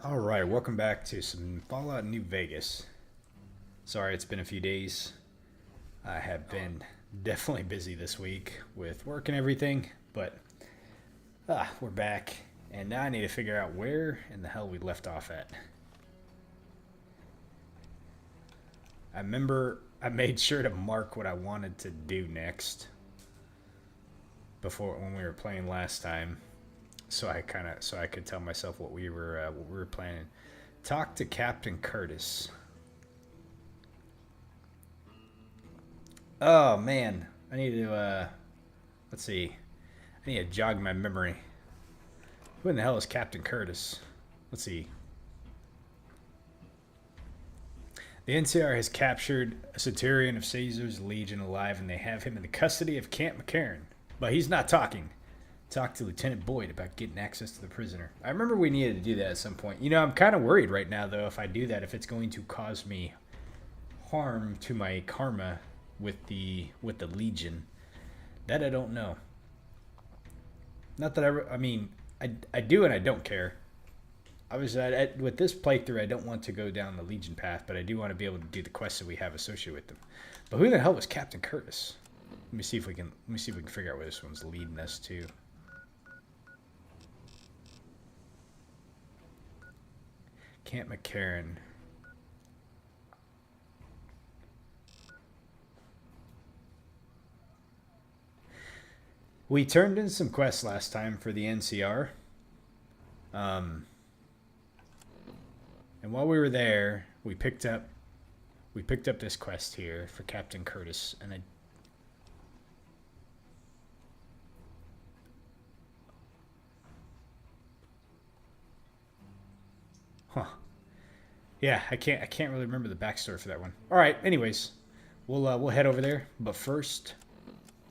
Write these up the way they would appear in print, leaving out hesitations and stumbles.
Alright, welcome back to some Fallout New Vegas. Sorry it's been a few days. I have been definitely busy this week with work and everything, but we're back, and now I need to figure out where in the hell we left off at. I remember I made sure to mark what I wanted to do next before when we were playing last time. So I could tell myself what we were planning. Talk to Captain Curtis. Oh man, I need to let's see. I need to jog my memory. Who in the hell is Captain Curtis? Let's see. The NCR has captured a Centurion of Caesar's Legion alive, and they have him in the custody of Camp McCarran. But he's not talking. Talk to Lieutenant Boyd about getting access to the prisoner. I remember we needed to do that at some point. You know, I'm kind of worried right now, though, if I do that, if it's going to cause me harm to my karma with the Legion. That I don't know. Not that I mean, I do and I don't care. Obviously, with this playthrough, I don't want to go down the Legion path, but I do want to be able to do the quests that we have associated with them. But who the hell was Captain Curtis? Let me see if we can figure out where this one's leading us to. Camp McCarran. We turned in some quests last time for the NCR. And while we were there, we picked up this quest here for Captain Curtis, and yeah, I can't really remember the backstory for that one. All right, anyways, we'll head over there, but first,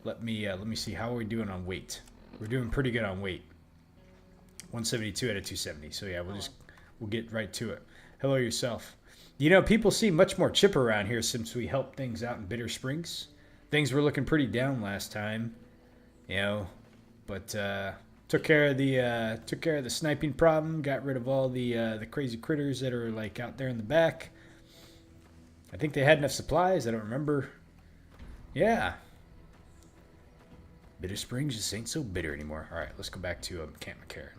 let me see how are we doing on weight. We're doing pretty good on weight. 172 out of 270. So yeah, we'll get right to it. Hello yourself. You know, people seem much more chipper around here since we helped things out in Bitter Springs. Things were looking pretty down last time, you know, but took care of the sniping problem. Got rid of all the crazy critters that are like out there in the back. I think they had enough supplies. I don't remember. Yeah. Bitter Springs just ain't so bitter anymore. All right, let's go back to Camp McCarran.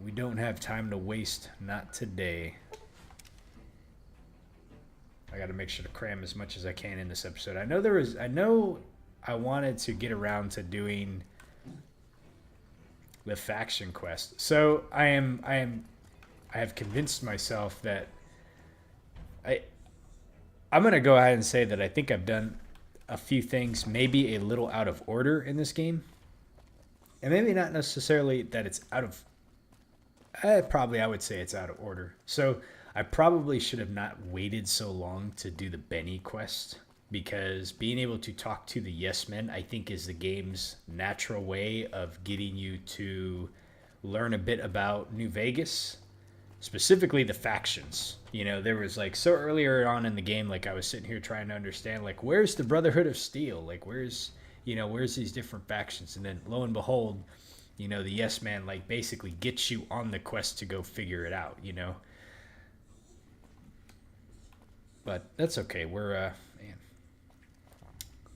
We don't have time to waste. Not today. I got to make sure to cram as much as I can in this episode. I know I wanted to get around to doing the faction quest. So I have convinced myself that I'm going to go ahead and say that I think I've done a few things maybe a little out of order in this game. And maybe not necessarily that it's out of I would say it's out of order. So I probably should have not waited so long to do the Benny quest, because being able to talk to the yes men, I think, is the game's natural way of getting you to learn a bit about New Vegas, specifically the factions. You know, there was like, so earlier on in the game, like I was sitting here trying to understand, like, where's the Brotherhood of Steel? Like, where's these different factions? And then lo and behold, you know, the yes man like basically gets you on the quest to go figure it out, you know. But that's okay. We're man,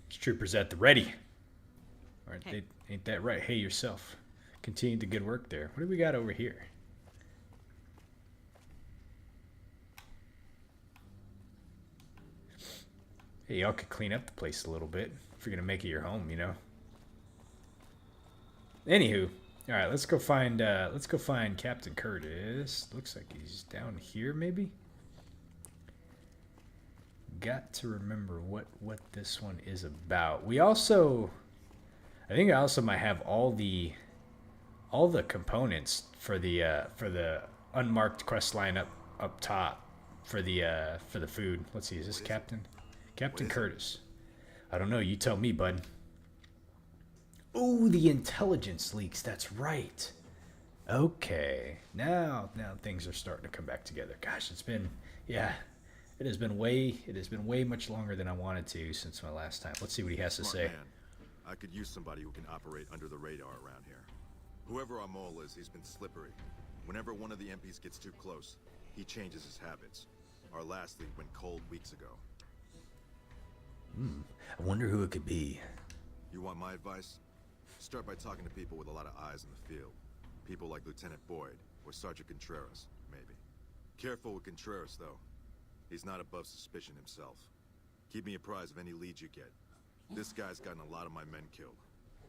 troopers at the ready. All right, hey. Ain't that right? Hey yourself. Continue the good work there. What do we got over here? Hey, y'all could clean up the place a little bit if you're gonna make it your home, you know. Anywho, all right, let's go find Captain Curtis. Looks like he's down here, maybe. Got to remember what this one is about. I think I also might have all the components for the unmarked quest line up top for the food. Let's see, is this Captain Curtis? I don't know. You tell me, bud. Oh, the intelligence leaks. That's right. Okay. Now things are starting to come back together. Gosh, it has been way much longer than I wanted to since my last time. Let's see what he has to say. Man. I could use somebody who can operate under the radar around here. Whoever our mole is, he's been slippery. Whenever one of the MPs gets too close, he changes his habits. Our last lead went cold weeks ago. I wonder who it could be. You want my advice? Start by talking to people with a lot of eyes in the field. People like Lieutenant Boyd, or Sergeant Contreras, maybe. Careful with Contreras, though. He's not above suspicion himself. Keep me apprised of any leads you get. This guy's gotten a lot of my men killed.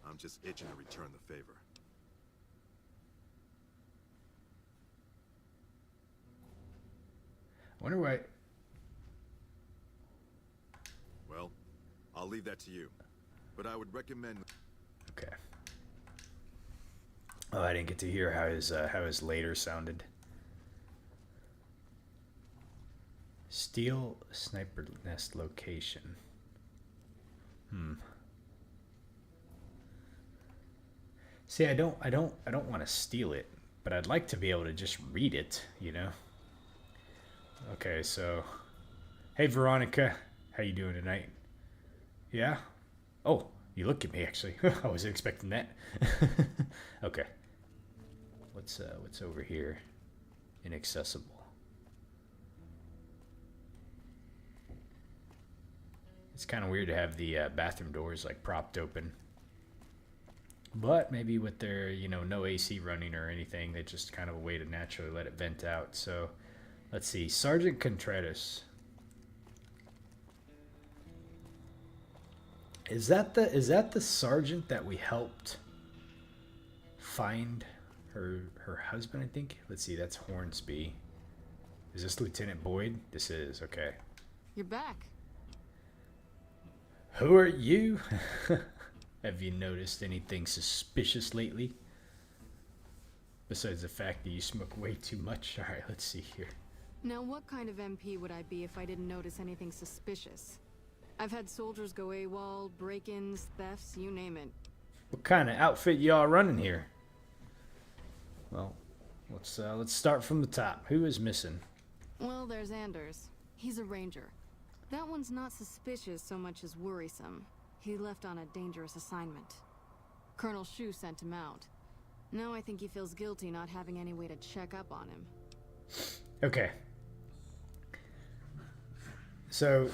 I'm just itching to return the favor. I wonder why... Well, I'll leave that to you. But I would recommend... Okay. Oh, I didn't get to hear how his later sounded. Steel sniper nest location. See, I don't want to steal it, but I'd like to be able to just read it, you know? Okay, so hey Veronica, how you doing tonight? Yeah? Oh, you look at me actually. I wasn't expecting that. Okay. What's over here? Inaccessible. It's kind of weird to have the bathroom doors like propped open. But maybe with their, no AC running or anything, they just kind of a way to naturally let it vent out. So, let's see. Sergeant Contreras. Is that the sergeant that we helped find her husband, I think? Let's see. That's Hornsby. Is this Lieutenant Boyd? This is. Okay. You're back. Who are you? Have you noticed anything suspicious lately? Besides the fact that you smoke way too much. Alright, let's see here. Now, what kind of MP would I be if I didn't notice anything suspicious? I've had soldiers go AWOL, break-ins, thefts, you name it. What kind of outfit y'all running here? Well, let's start from the top. Who is missing? Well, there's Anders. He's a ranger. That one's not suspicious so much as worrisome. He left on a dangerous assignment. Colonel Shu sent him out. Now I think he feels guilty not having any way to check up on him. Okay. So,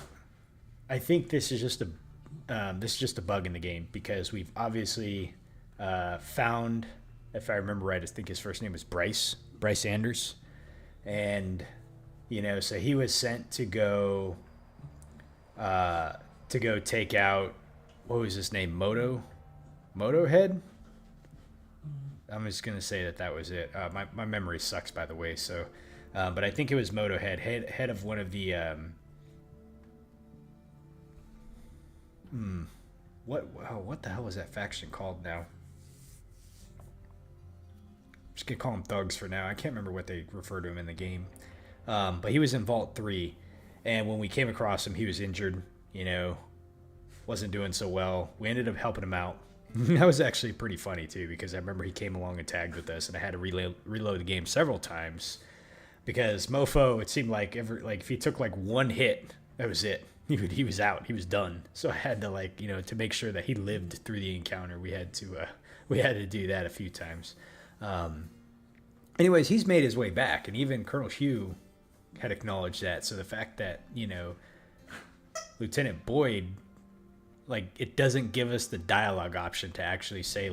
I think this is just a bug in the game because we've obviously found, if I remember right, I think his first name was Bryce Anders, and so he was sent to go take out, what was his name, Motohead. I'm just gonna say that was it. My memory sucks, by the way. So, but I think it was Motohead, head of one of the what the hell was that faction called now? I'm just gonna call them thugs for now. I can't remember what they refer to him in the game. But he was in Vault 3, and when we came across him, he was injured. Wasn't doing so well. We ended up helping him out. That was actually pretty funny too, because I remember he came along and tagged with us, and I had to reload the game several times because Mofo, it seemed like if he took like one hit, that was it. He was out. He was done. So I had to to make sure that he lived through the encounter. We had to do that a few times. Anyways, he's made his way back, and even Colonel Hugh had acknowledged that. So the fact that Lieutenant Boyd, it doesn't give us the dialogue option to actually say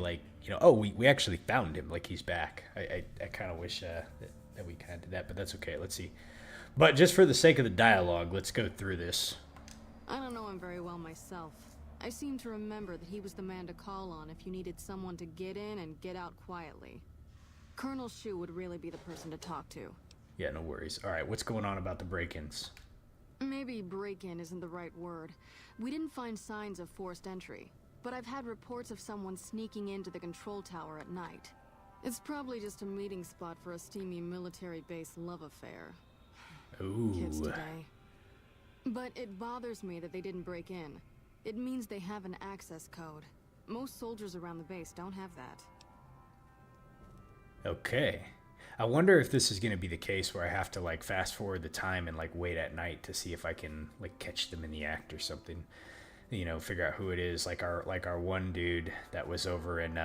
oh, we actually found him, he's back. I kind of wish that we kind of did that, but that's okay. Let's see. But just for the sake of the dialogue, let's go through this. I don't know him very well myself. I seem to remember that he was the man to call on if you needed someone to get in and get out quietly. Colonel Shu would really be the person to talk to. Yeah, no worries. All right, what's going on about the break-ins? Maybe break-in isn't the right word. We didn't find signs of forced entry, but I've had reports of someone sneaking into the control tower at night. It's probably just a meeting spot for a steamy military base love affair. Ooh. Kids today. But it bothers me that they didn't break in. It means they have an access code. Most soldiers around the base don't have that. Okay. I wonder if this is going to be the case where I have to fast forward the time and wait at night to see if I can catch them in the act or something. you know, figure out who it is. Like our one dude that was over in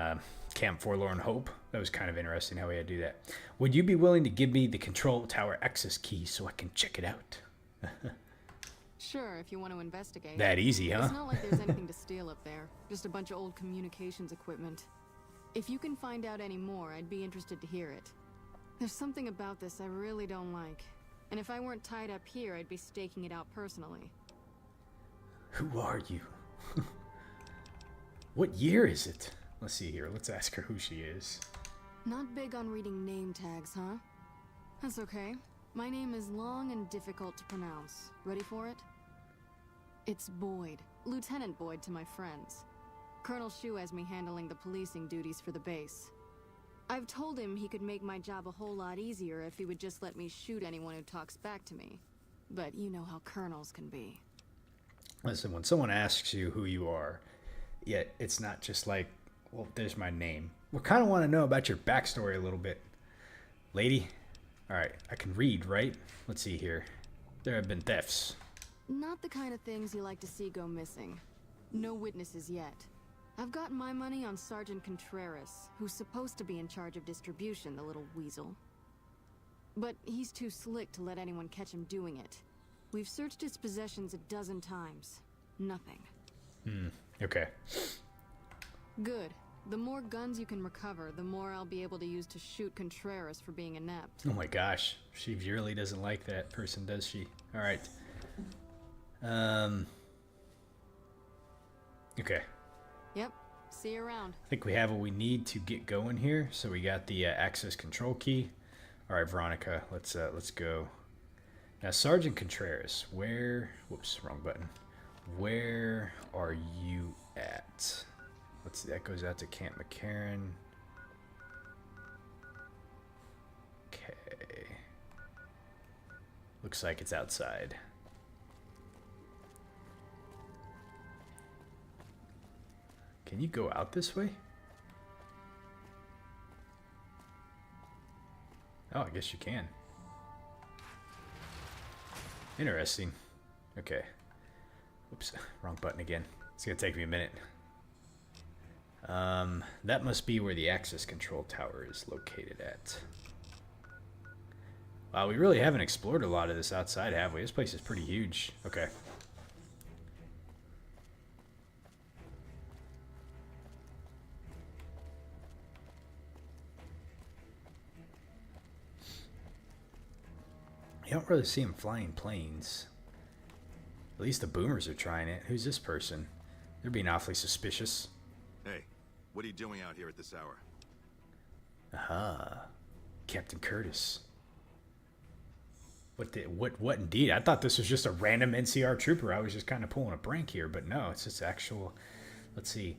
Camp Forlorn Hope. That was kind of interesting how we had to do that. Would you be willing to give me the control tower access key so I can check it out? Sure, if you want to investigate. That easy, huh? It's not like there's anything to steal up there. Just a bunch of old communications equipment. If you can find out any more, I'd be interested to hear it. There's something about this I really don't like. And if I weren't tied up here, I'd be staking it out personally. Who are you? What year is it? Let's see here. Let's ask her who she is. Not big on reading name tags, huh? That's okay. My name is long and difficult to pronounce. Ready for it? It's Boyd. Lieutenant Boyd to my friends. Colonel Shu has me handling the policing duties for the base. I've told him he could make my job a whole lot easier if he would just let me shoot anyone who talks back to me. But you know how colonels can be. Listen, when someone asks you who you are, yet it's not just like, well, there's my name. We kind of want to know about your backstory a little bit. Lady? All right, I can read, right? Let's see here. There have been thefts. Not the kind of things you like to see go missing. No witnesses yet. I've got my money on Sergeant Contreras, who's supposed to be in charge of distribution, the little weasel. But he's too slick to let anyone catch him doing it. We've searched his possessions a dozen times. Nothing. Okay. Good. The more guns you can recover, the more I'll be able to use to shoot Contreras for being inept. Oh my gosh. She really doesn't like that person, does she? All right. Okay. Yep. See you around. I think we have what we need to get going here. So we got the access control key. All right, Veronica, let's go. Now, Sergeant Contreras, where... Whoops, wrong button. Where are you at? Let's see, that goes out to Camp McCarran. Okay. Looks like it's outside. Can you go out this way? Oh, I guess you can. Interesting. Okay. Oops, wrong button again. It's gonna take me a minute. That must be where the access control tower is located at. Wow, we really haven't explored a lot of this outside, have we? This place is pretty huge. Okay. You don't really see them flying planes. At least the boomers are trying it. Who's this person? They're being awfully suspicious. Hey, what are you doing out here at this hour? Aha. Captain Curtis. What indeed? I thought this was just a random NCR trooper. I was just kind of pulling a prank here, but no, it's just actual... Let's see.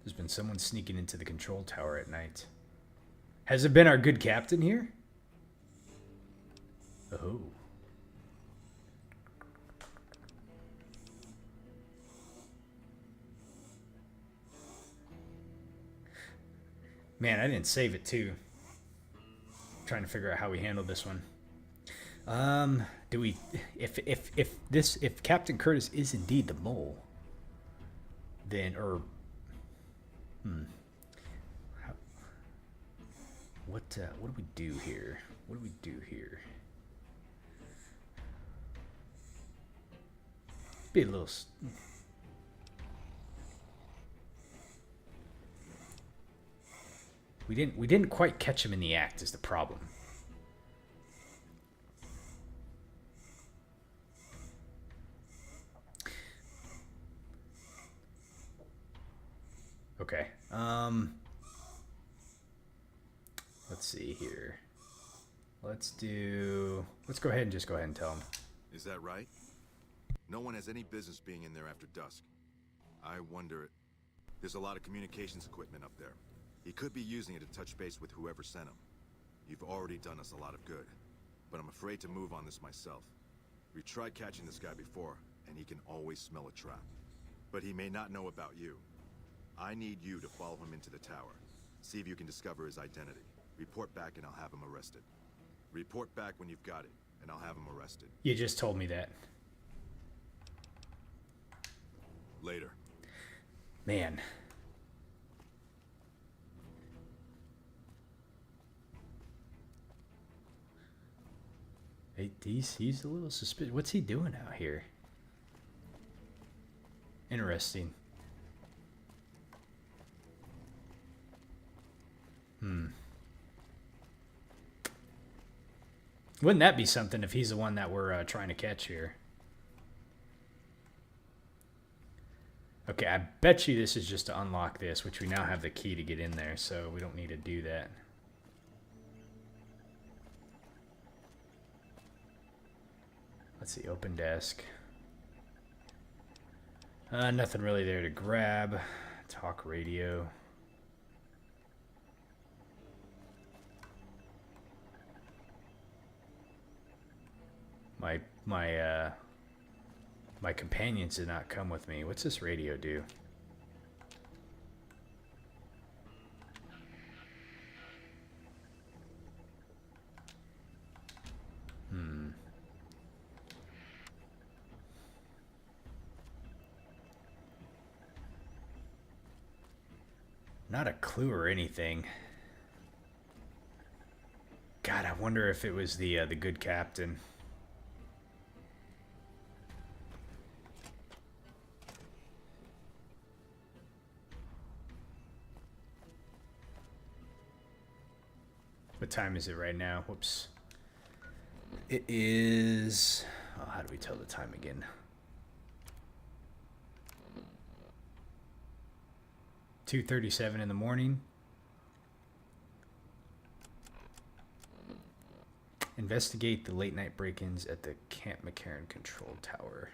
There's been someone sneaking into the control tower at night. Has it been our good captain here? Oh. Man, I didn't save it too. I'm trying to figure out how we handle this one. Do we if Captain Curtis is indeed the mole, then what do we do here? What do we do here? Be a little. We didn't quite catch him in the act is the problem. Okay. Let's see here. Let's go ahead and tell him. Is that right? No one has any business being in there after dusk. I wonder... There's a lot of communications equipment up there. He could be using it to touch base with whoever sent him. You've already done us a lot of good, but I'm afraid to move on this myself. We've tried catching this guy before, and he can always smell a trap. But he may not know about you. I need you to follow him into the tower. See if you can discover his identity. Report back and I'll have him arrested. Report back when you've got it, and I'll have him arrested. You just told me that. Later. Man. He's a little suspicious. What's he doing out here? Interesting. Wouldn't that be something if he's the one that we're trying to catch here? Okay, I bet you this is just to unlock this, which we now have the key to get in there, so we don't need to do that. Let's see, open desk. Nothing really there to grab. Talk radio. My companions did not come with me. What's this radio do? Not a clue or anything. God, I wonder if it was the good captain. What time is it right now? Whoops. It is... Oh, how do we tell the time again? 2:37 in the morning. Investigate the late night break-ins at the Camp McCarran Control Tower.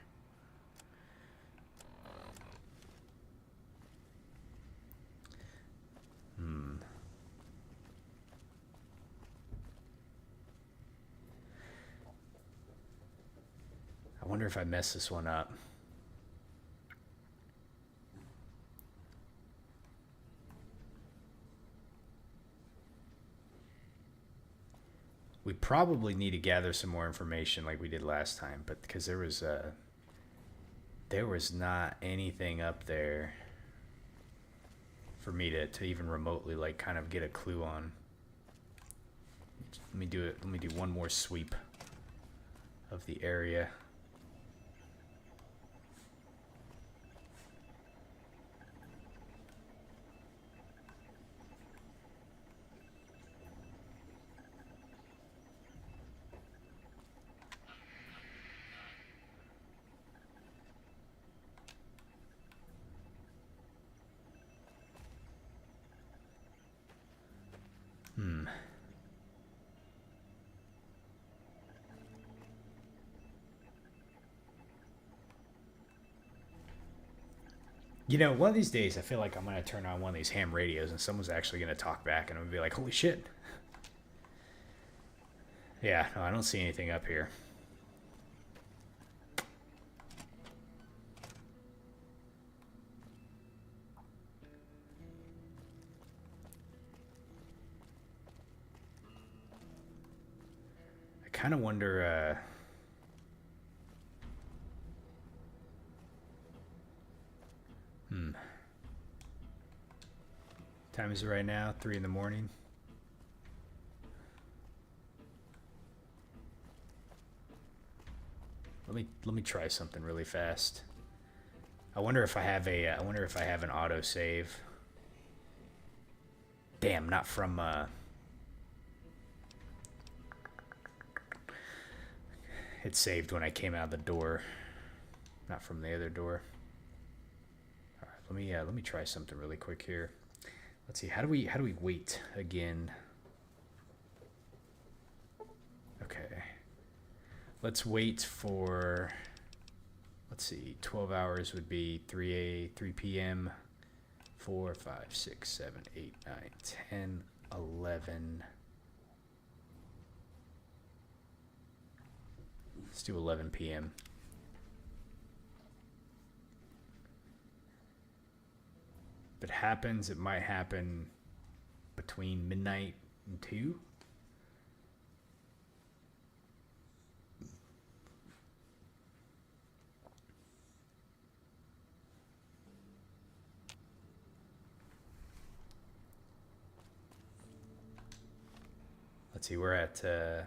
I wonder if I messed this one up. We probably need to gather some more information like we did last time, but because there was not anything up there for me to even remotely like kind of get a clue on. Let me do it. Let me do one more sweep of the area. You know, one of these days, I feel like I'm going to turn on one of these ham radios and someone's actually going to talk back and I'm going to be like, holy shit. Yeah, no, I don't see anything up here. I kind of wonder... Time is it right now? 3 in the morning. Let me try something really fast. I wonder if I have an auto save. Damn, not from it saved when I came out of the door, not from the other door. All right, let me try something really quick here. Let's see, how do we wait again? Okay. Let's wait for, let's see, 12 hours would be 3 p.m. 4, 5, 6, 7, 8, 9, 10, 11. Let's do 11 p.m. If it happens, it might happen between midnight and 2. Let's see, we're at, yeah,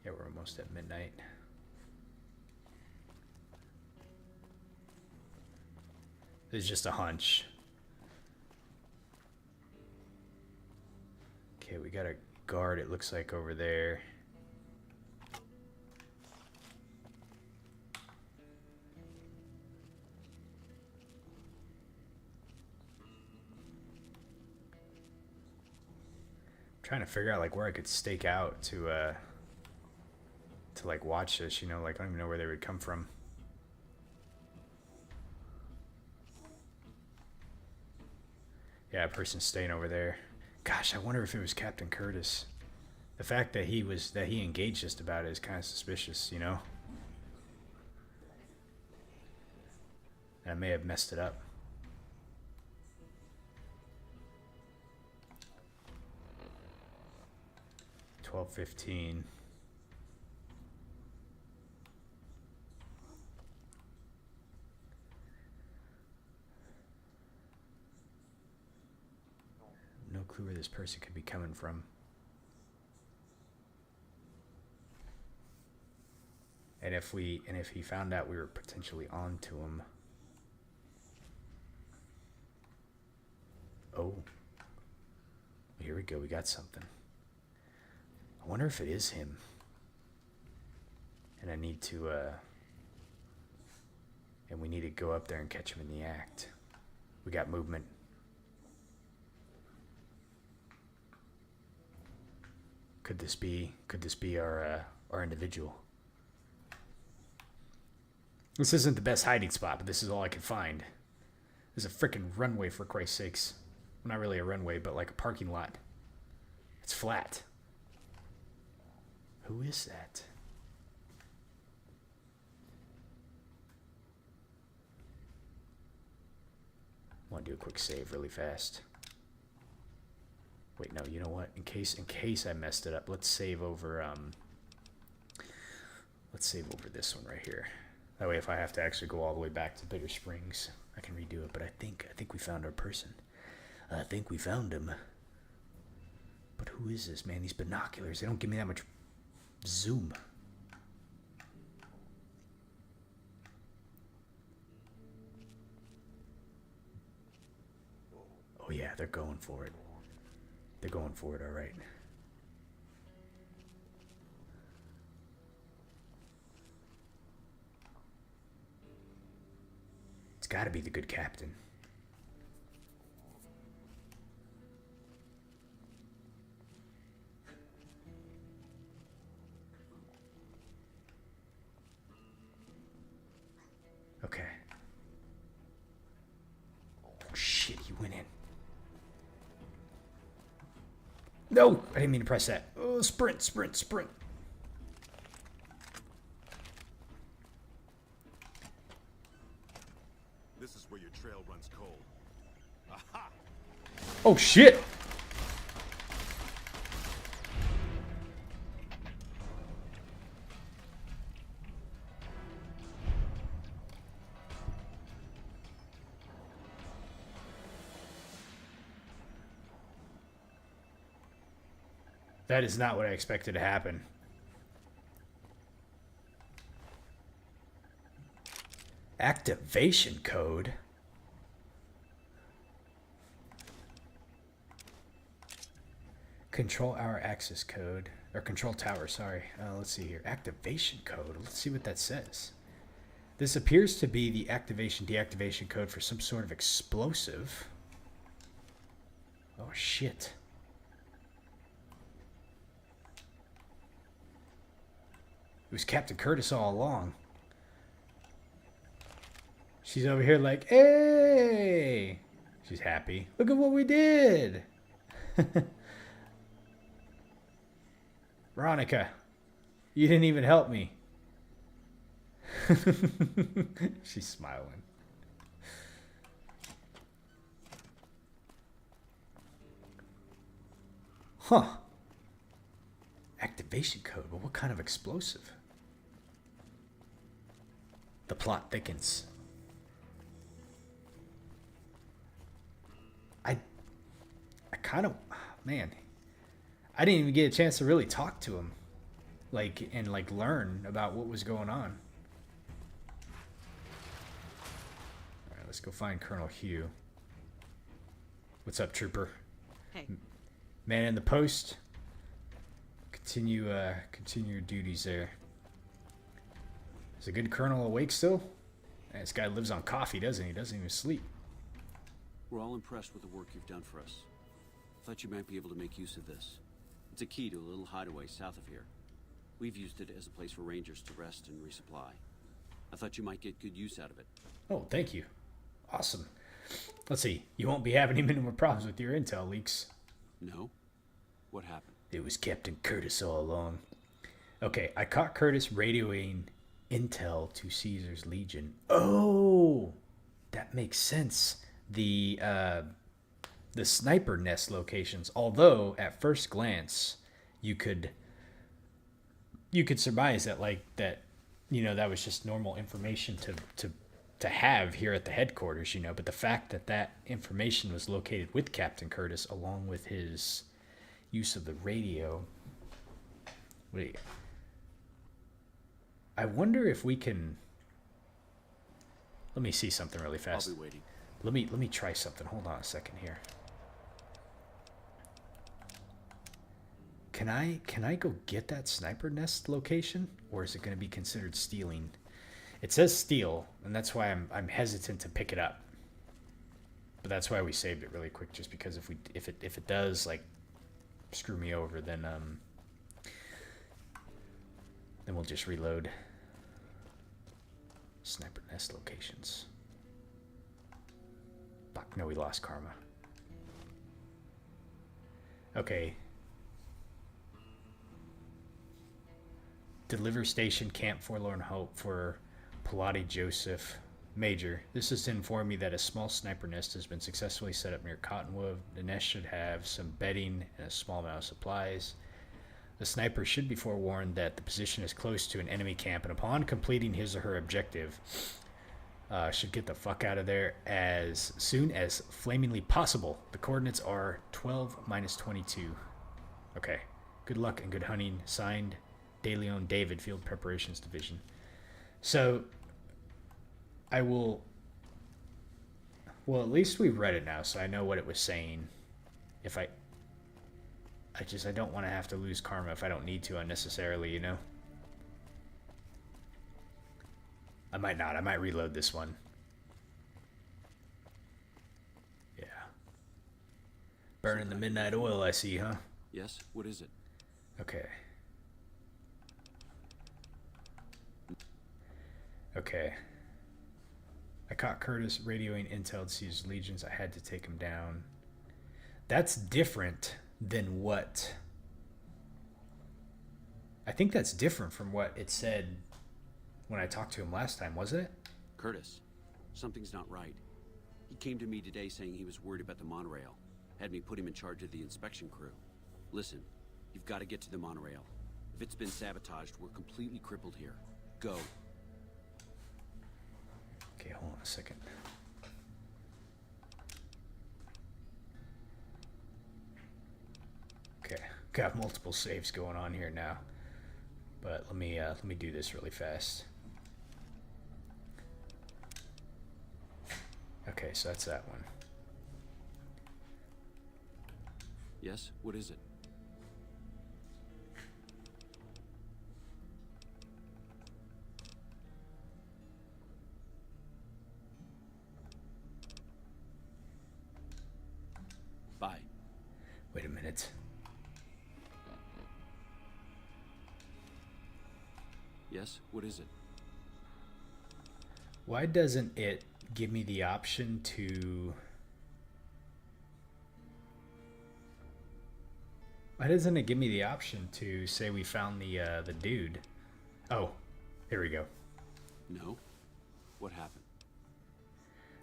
we're almost at midnight. It's just a hunch. Okay, we got a guard, it looks like, over there. Trying to figure out like where I could stake out to like watch this, you know, like I don't even know where they would come from. Yeah, a person's staying over there. Gosh, I wonder if it was Captain Curtis. The fact that he engaged just about it is kind of suspicious, you know. And I may have messed it up. $12.15. No clue where this person could be coming from. And if he found out we were potentially on to him. Oh. Here we go, we got something. I wonder if it is him. And I need to, and we need to go up there and catch him in the act. We got movement. Could this be our individual? This isn't the best hiding spot, but this is all I can find. There's a freaking runway, for Christ's sakes. Well, not really a runway, but like a parking lot. It's flat. Who is that? I want to do a quick save really fast. Wait, no, you know what? In case I messed it up, let's save over this one right here. That way if I have to actually go all the way back to Bitter Springs, I can redo it. But I think we found our person. I think we found him. But who is this, man? These binoculars, they don't give me that much zoom. Oh yeah, they're going for it. They're going for it, all right. It's got to be the good captain. Okay. Oh shit, he went in. No, I didn't mean to press that. Oh, sprint, sprint, sprint. This is where your trail runs cold. Aha! Oh shit. That is not what I expected to happen. Activation code? Control hour access code. Or control tower, sorry. Let's see here. Activation code. Let's see what that says. This appears to be the activation-deactivation code for some sort of explosive. Oh, shit. It was Captain Curtis all along. She's over here like, hey! She's happy. Look at what we did! Veronica, you didn't even help me. She's smiling. Huh. Activation code, but what kind of explosive? The plot thickens. I kind of, man, I didn't even get a chance to really talk to him, like, and like learn about what was going on. All right, let's go find Colonel Hugh. What's up, Trooper? Hey. Man in the post. Continue your duties there. Is a good colonel awake still? Man, this guy lives on coffee, doesn't he? Doesn't even sleep. We're all impressed with the work you've done for us. Thought you might be able to make use of this. It's a key to a little hideaway south of here. We've used it as a place for rangers to rest and resupply. I thought you might get good use out of it. Oh, thank you. Awesome. Let's see. You won't be having any more problems with your intel leaks. No? What happened? It was Captain Curtis all along. Okay, I caught Curtis radioing intel to Caesar's Legion. Oh, that makes sense. The sniper nest locations, although at first glance you could surmise that, like, that, you know, that was just normal information to have here at the headquarters, you know, but the fact that that information was located with Captain Curtis along with his use of the radio. Wait, I wonder if we can. Let me see something really fast. I'll be waiting. Let me try something. Hold on a second here. Can I go get that sniper nest location, or is it going to be considered stealing? It says steal, and that's why I'm hesitant to pick it up. But that's why we saved it really quick, just because if it does, like, screw me over, then we'll just reload. Sniper nest locations. Fuck, no, we lost karma. Okay. Deliver station Camp Forlorn Hope for Pilati Joseph. Major, this is to inform me that a small sniper nest has been successfully set up near Cottonwood. The nest should have some bedding and a small amount of supplies. The sniper should be forewarned that the position is close to an enemy camp, and upon completing his or her objective, should get the fuck out of there as soon as flamingly possible. The coordinates are 12-22. Okay. Good luck and good hunting. Signed, De Leon David, Field Preparations Division. So, I will... Well, at least we've read it now, so I know what it was saying. If I don't want to have to lose karma if I don't need to unnecessarily, you know? I might not. I might reload this one. Yeah. Burning the midnight oil, I see, huh? Yes? What is it? Okay. Okay. I caught Curtis radioing intel to Caesar's legions. I had to take him down. That's different than what... I think that's different from what it said when I talked to him last time, wasn't it? Curtis, something's not right. He came to me today saying he was worried about the monorail. Had me put him in charge of the inspection crew. Listen, you've got to get to the monorail. If it's been sabotaged, we're completely crippled here. Go. Okay, hold on a second. Okay, got multiple saves going on here now, but let me do this really fast. Okay, so that's that one. Yes? What is it? Bye. Wait a minute. Yes? What is it? Why doesn't it give me the option to... Why doesn't it give me the option to say we found the dude? Oh, here we go. No? What happened?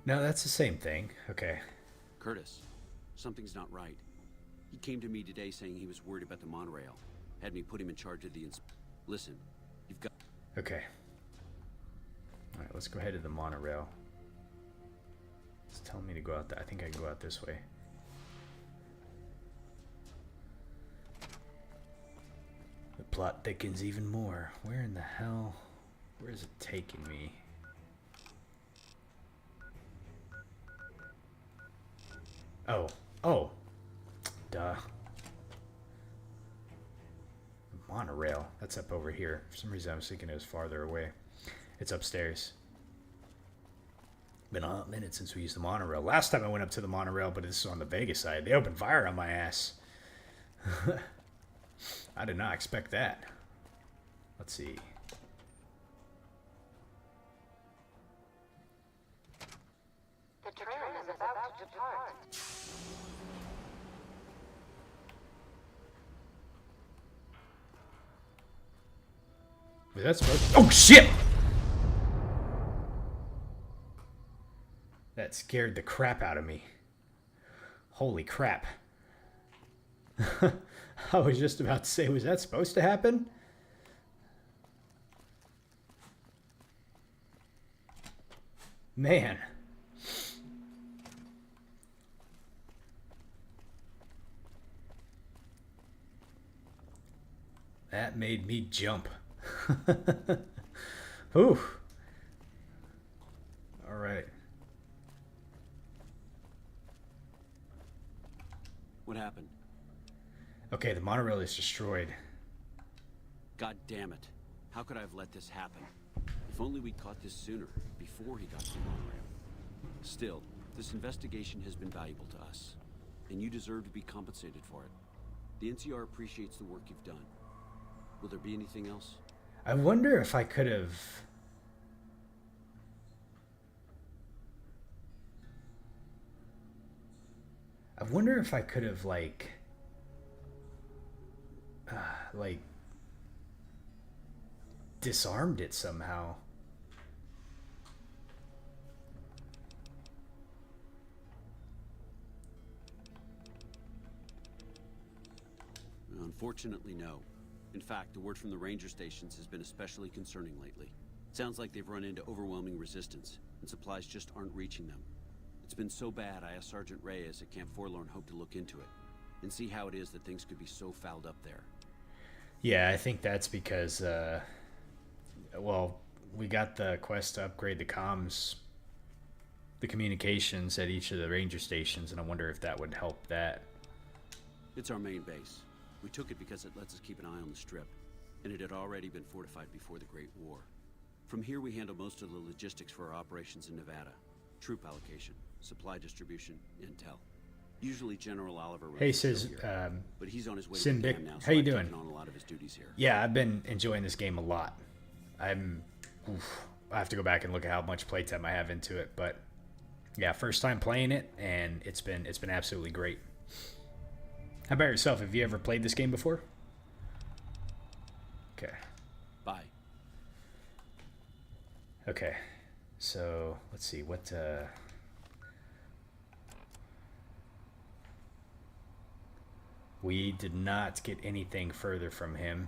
No, that's the same thing. Okay. Curtis, something's not right. He came to me today saying he was worried about the monorail. Had me put him in charge of the Listen, you've got... Okay. All right, let's go ahead to the monorail. It's telling me to go out I think I can go out this way. plot thickens even more. Where in the hell? Where is it taking me? Oh. Oh. Duh. Monorail. That's up over here. For some reason I was thinking it was farther away. It's upstairs. Been a minute since we used the monorail. Last time I went up to the monorail, but this is on the Vegas side. They opened fire on my ass. I did not expect that. Let's see. The train is about to depart. Was that supposed to... Oh, shit! That scared the crap out of me. Holy crap. I was just about to say, was that supposed to happen? Man. That made me jump. Ooh. All right. What happened? Okay, the monorail is destroyed. God damn it. How could I have let this happen? If only we'd caught this sooner, before he got to the monorail. Still, this investigation has been valuable to us, and you deserve to be compensated for it. The NCR appreciates the work you've done. Will there be anything else? I wonder if I could have... I wonder if I could have, like, disarmed it somehow. Unfortunately, no. In fact, the word from the ranger stations has been especially concerning lately. Sounds like they've run into overwhelming resistance, and supplies just aren't reaching them. It's been so bad, I asked Sergeant Reyes at Camp Forlorn Hope to look into it, and see how it is that things could be so fouled up there. Yeah, I think that's because, well, we got the quest to upgrade the comms, the communications at each of the ranger stations, and I wonder if that would help that. It's our main base. We took it because it lets us keep an eye on the Strip, and it had already been fortified before the Great War. From here, we handle most of the logistics for our operations in Nevada. Troop allocation, supply distribution, intel. Usually General Oliver runs Hey, the show says, here, but he's on his way to Simbic, the camp now, so how you I've doing? taken on a lot of his duties here. Yeah, I've been enjoying this game a lot. I have to go back and look at how much playtime I have into it, but yeah, first time playing it, and it's been absolutely great. How about yourself? Have you ever played this game before? Okay. Bye. Okay. So, let's see. What, we did not get anything further from him.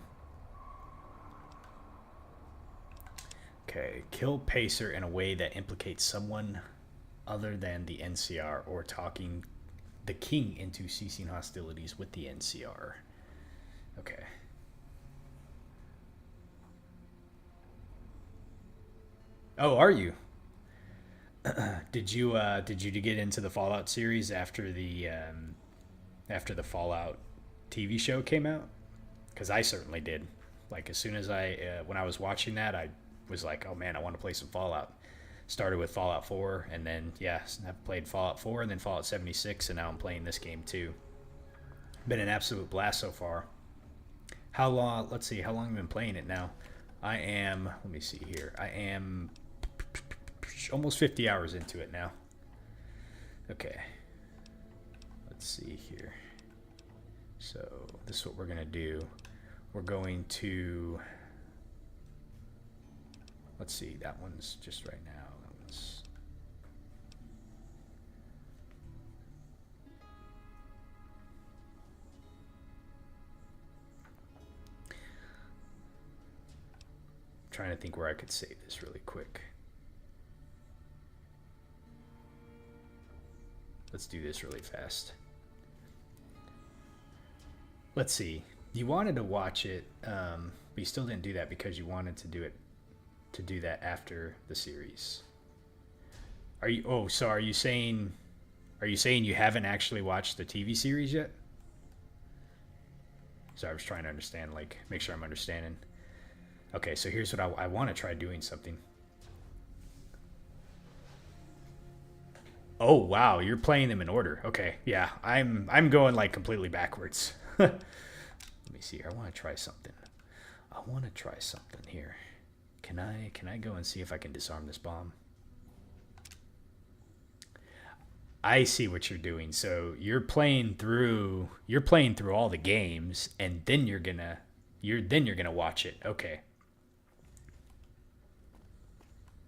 Okay. Kill Pacer in a way that implicates someone other than the NCR or talking the king into ceasing hostilities with the NCR. Okay. Oh, are you? Did you get into the Fallout series after the Fallout TV show came out? Because I certainly did. Like, as soon as when I was watching that, I was like, oh man, I want to play some Fallout. Started with Fallout 4, and then, yeah, I've played Fallout 4 and then Fallout 76, and now I'm playing this game too. Been an absolute blast so far. How long, let's see, how long have I been playing it now? I am, let me see here, I am almost 50 hours into it now. Okay. Let's see here. So, this is what we're going to do. We're going to, let's see, that one's just right now. That one's, I'm trying to think where I could save this really quick. Let's do this really fast. Let's see. You wanted to watch it, but you still didn't do that because you wanted to do that after the series. Are you? Oh, so are you saying? Are you saying you haven't actually watched the TV series yet? So I was trying to understand, like, make sure I'm understanding. Okay, so here's what I want to try doing something. Oh wow, you're playing them in order. Okay, yeah, I'm going like completely backwards. Let me see. I want to try something. I want to try something here. Can I go and see if I can disarm this bomb? I see what you're doing. So you're playing through all the games, and then you're gonna watch it. Okay.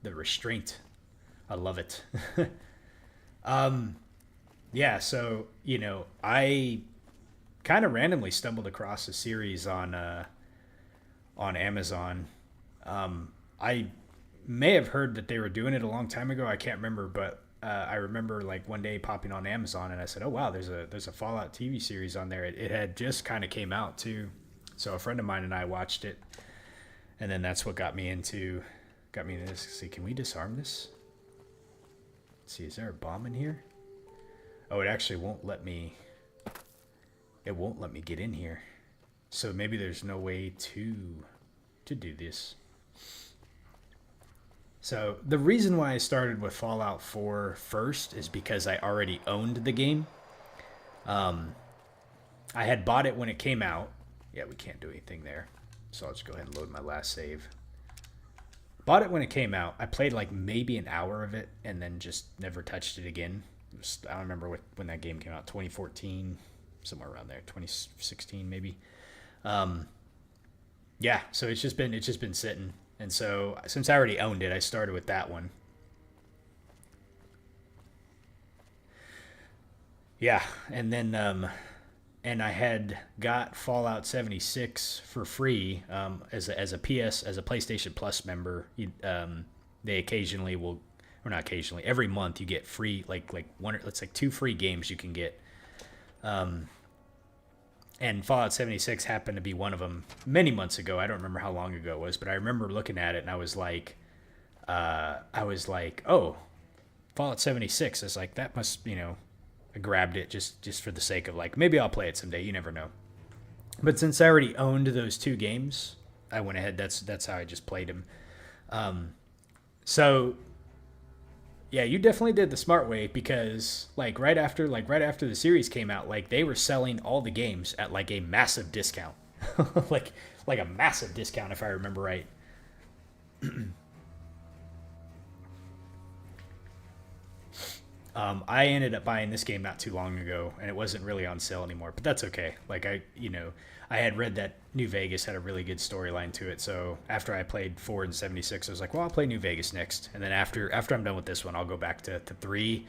The restraint, I love it. Yeah. So I kind of randomly stumbled across a series on Amazon. I may have heard that they were doing it a long time ago. I can't remember, but I remember like one day popping on Amazon and I said, "Oh wow, there's a Fallout TV series on there." It had just kind of came out too, so a friend of mine and I watched it, and then that's what got me into this. See, can we disarm this? Let's see, is there a bomb in here? Oh, it actually won't let me. It won't let me get in here, so maybe there's no way to do this. So the reason why I started with Fallout 4 first is because I already owned the game. I had bought it when it came out. Yeah, we can't do anything there. So I'll just go ahead and load my last save. Bought it when it came out. I played like maybe an hour of it and then just never touched it again. I don't remember when that game came out. 2014, somewhere around there. 2016 maybe. Yeah, so it's just been sitting. And so, since I already owned it, I started with that one. Yeah, and then, and I had got Fallout 76 for free as a PlayStation Plus member. They occasionally will, or not occasionally, every month you get free like one. It's like 2 free games you can get. And Fallout 76 happened to be one of them many months ago. I don't remember how long ago it was, but I remember looking at it and I was like, oh, Fallout 76. I was like, that must, I grabbed it just for the sake of like, maybe I'll play it someday. You never know. But since I already owned those 2 games, I went ahead. That's how I just played them. So yeah, you definitely did the smart way because right after the series came out, like they were selling all the games at like a massive discount. like a massive discount if I remember right. I ended up buying this game not too long ago and it wasn't really on sale anymore, but that's okay. Like I had read that New Vegas had a really good storyline to it. So after I played 4 and 76, I was like, well, I'll play New Vegas next. And then after I'm done with this one, I'll go back to 3.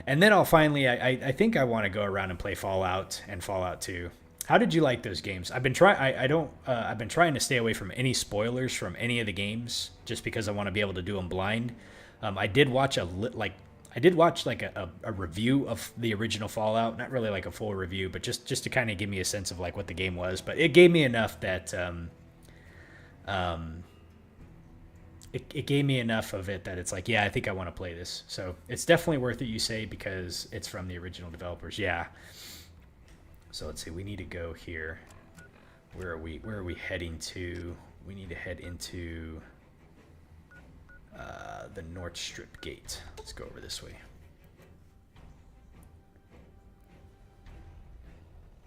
And then I'll finally, I think I want to go around and play Fallout and Fallout 2. How did you like those games? I've been trying to stay away from any spoilers from any of the games just because I want to be able to do them blind. I did watch a review of the original Fallout, not really like a full review, but just to kind of give me a sense of like what the game was. But it gave me enough that it gave me enough of it that it's like, yeah, I think I want to play this. So it's definitely worth it, you say, because it's from the original developers. Yeah. So let's see. We need to go here. Where are we heading to? We need to head into the North Strip Gate. Let's go over this way.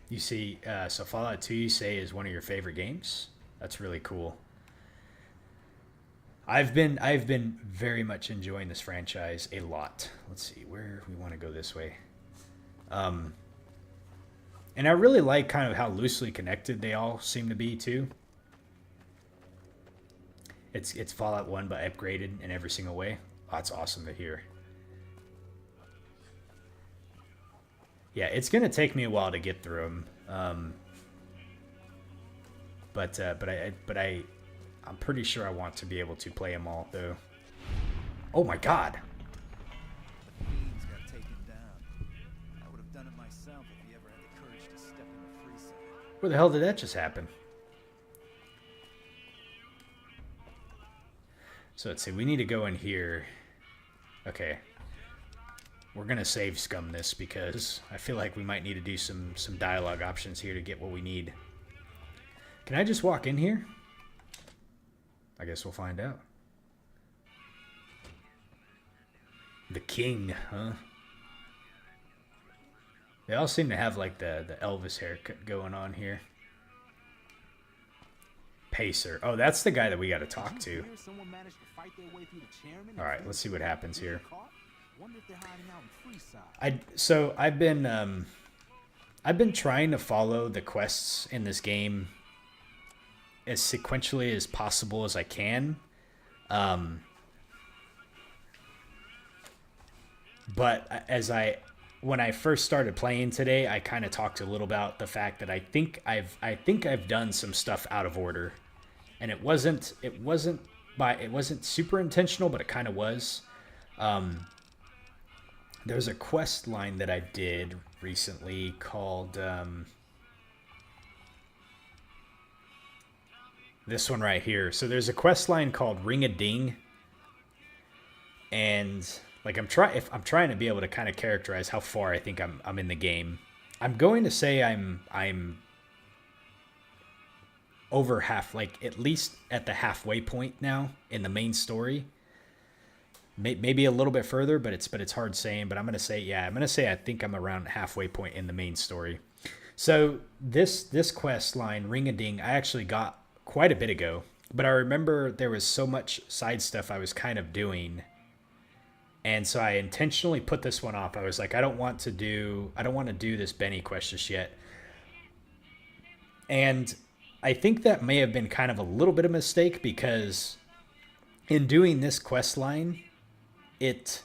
You see, so Fallout 2 you say is one of your favorite games? That's really cool. I've been very much enjoying this franchise a lot. Let's see, where we want to go this way. And I really like kind of how loosely connected they all seem to be too. It's Fallout 1 but upgraded in every single way. Oh, that's awesome to hear. Yeah, it's gonna take me a while to get through them, but I'm pretty sure I want to be able to play them all though. Oh my God! The fiends got taken down. I would have done it myself if he ever had the courage to step in the free side. Where the hell did that just happen? So let's see. We need to go in here. Okay. We're going to save scum this because I feel like we might need to do some dialogue options here to get what we need. Can I just walk in here? I guess we'll find out. The king, huh? They all seem to have like the Elvis haircut going on here. Pacer. Oh, that's the guy that we got to talk to. All right, let's see what happens here. I've been trying to follow the quests in this game as sequentially as possible as I can. But when I first started playing today, I kind of talked a little about the fact that I think I've done some stuff out of order, and it wasn't super intentional, but it kind of was. There's a quest line that I did recently called this one right here. So there's a quest line called Ring a Ding, and like I'm trying to be able to kind of characterize how far I think I'm in the game. I'm going to say I'm over half, like at least at the halfway point now in the main story. Maybe a little bit further, but it's hard saying. But I'm gonna say I think I'm around halfway point in the main story. So this quest line, Ring a Ding, I actually got quite a bit ago, but I remember there was so much side stuff I was kind of doing, and so I intentionally put this one off. I was like, I don't want to do this Benny quest just yet, and I think that may have been kind of a little bit of a mistake, because in doing this quest line, it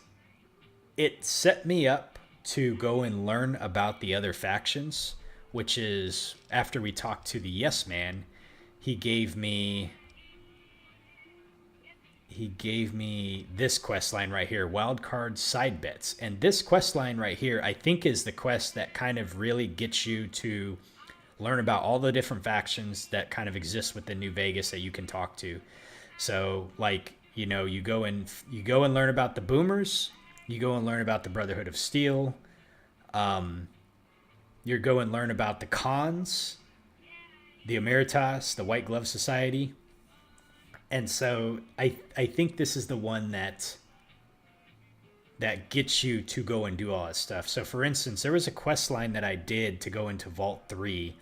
set me up to go and learn about the other factions, which is after we talked to the Yes Man, he gave me this quest line right here, Wildcard Side Bets. And this quest line right here, I think, is the quest that kind of really gets you to learn about all the different factions that kind of exist within New Vegas that you can talk to. So like, you know, you go and learn about the Boomers, you go and learn about the Brotherhood of Steel, you go and learn about the Khans, the Emeritus, the White Glove Society. And so I think this is the one that gets you to go and do all that stuff. So for instance, there was a quest line that I did to go into Vault 3.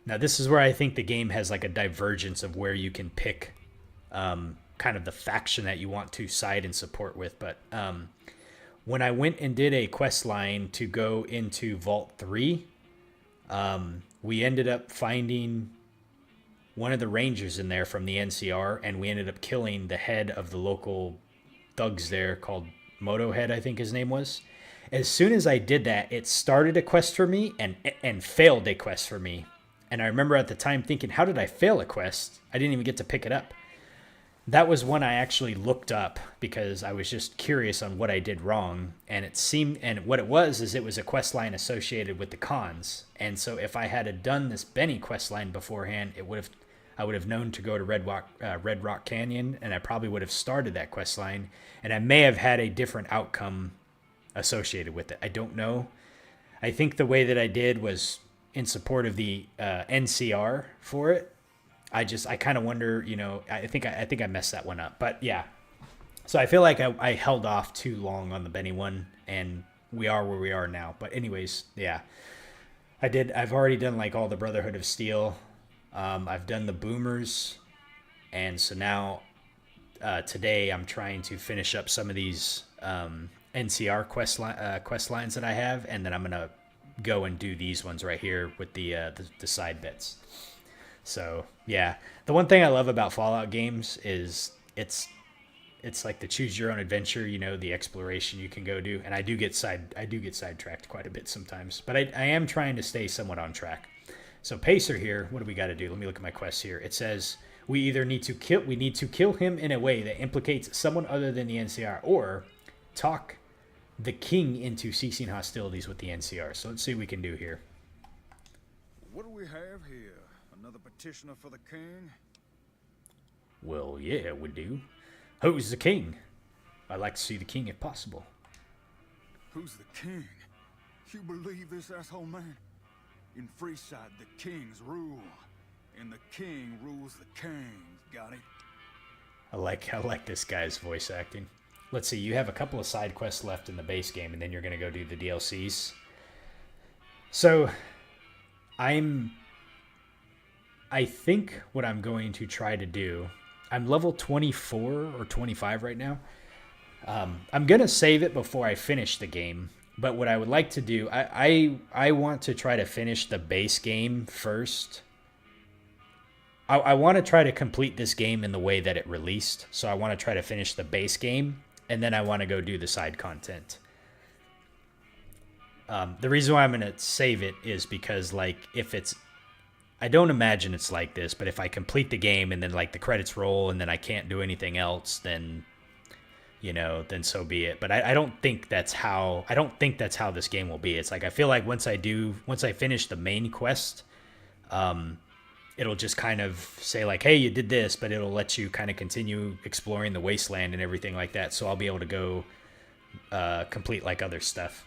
Now this is where I think the game has like a divergence of where you can pick kind of the faction that you want to side and support with. But when I went and did a quest line to go into Vault 3, we ended up finding one of the Rangers in there from the NCR, and we ended up killing the head of the local thugs there called Motohead, I think his name was. As soon as I did that, it started a quest for me and failed a quest for me. And I remember at the time thinking, how did I fail a quest? I didn't even get to pick it up. That was one I actually looked up because I was just curious on what I did wrong. And what it was is it was a quest line associated with the Khans. And so if I had done this Benny quest line beforehand, I would have known to go to Red Rock Canyon, and I probably would have started that quest line, and I may have had a different outcome associated with it. I don't know. I think the way that I did was in support of the NCR for it. I kind of wonder, you know, I think I messed that one up, but yeah. So I feel like I held off too long on the Benny one, and we are where we are now. But anyways, yeah, I've already done like all the Brotherhood of Steel. I've done the Boomers, and so now today I'm trying to finish up some of these NCR quest lines that I have, and then I'm gonna go and do these ones right here with the side bits. So yeah, the one thing I love about Fallout games is it's like the choose your own adventure, you know, the exploration you can go do, and I do get sidetracked quite a bit sometimes, but I am trying to stay somewhat on track. So Pacer here, what do we got to do? Let me look at my quest here. It says we need to kill him in a way that implicates someone other than the NCR, or talk the king into ceasing hostilities with the NCR. So let's see what we can do here. What do we have here? Another petitioner for the king? Well, yeah, we do. Who's the king? I'd like to see the king if possible. Who's the king? You believe this, asshole man? In Freeside, the kings rule. And the king rules the kings. Got it? I like this guy's voice acting. Let's see, you have a couple of side quests left in the base game, and then you're going to go do the DLCs. So, I think what I'm going to try to do, I'm level 24 or 25 right now. I'm going to save it before I finish the game. But what I would like to do, I want to try to finish the base game first. I want to try to complete this game in the way that it released. So I want to try to finish the base game, and then I want to go do the side content. The reason why I'm going to save it is because, like, if it's... I don't imagine it's like this, but if I complete the game and then, like, the credits roll and then I can't do anything else, then, you know, then so be it. But I don't think that's how... I don't think that's how this game will be. It's like, I feel like once I finish the main quest... it'll just kind of say like, hey, you did this, but it'll let you kind of continue exploring the wasteland and everything like that. So I'll be able to go complete like other stuff.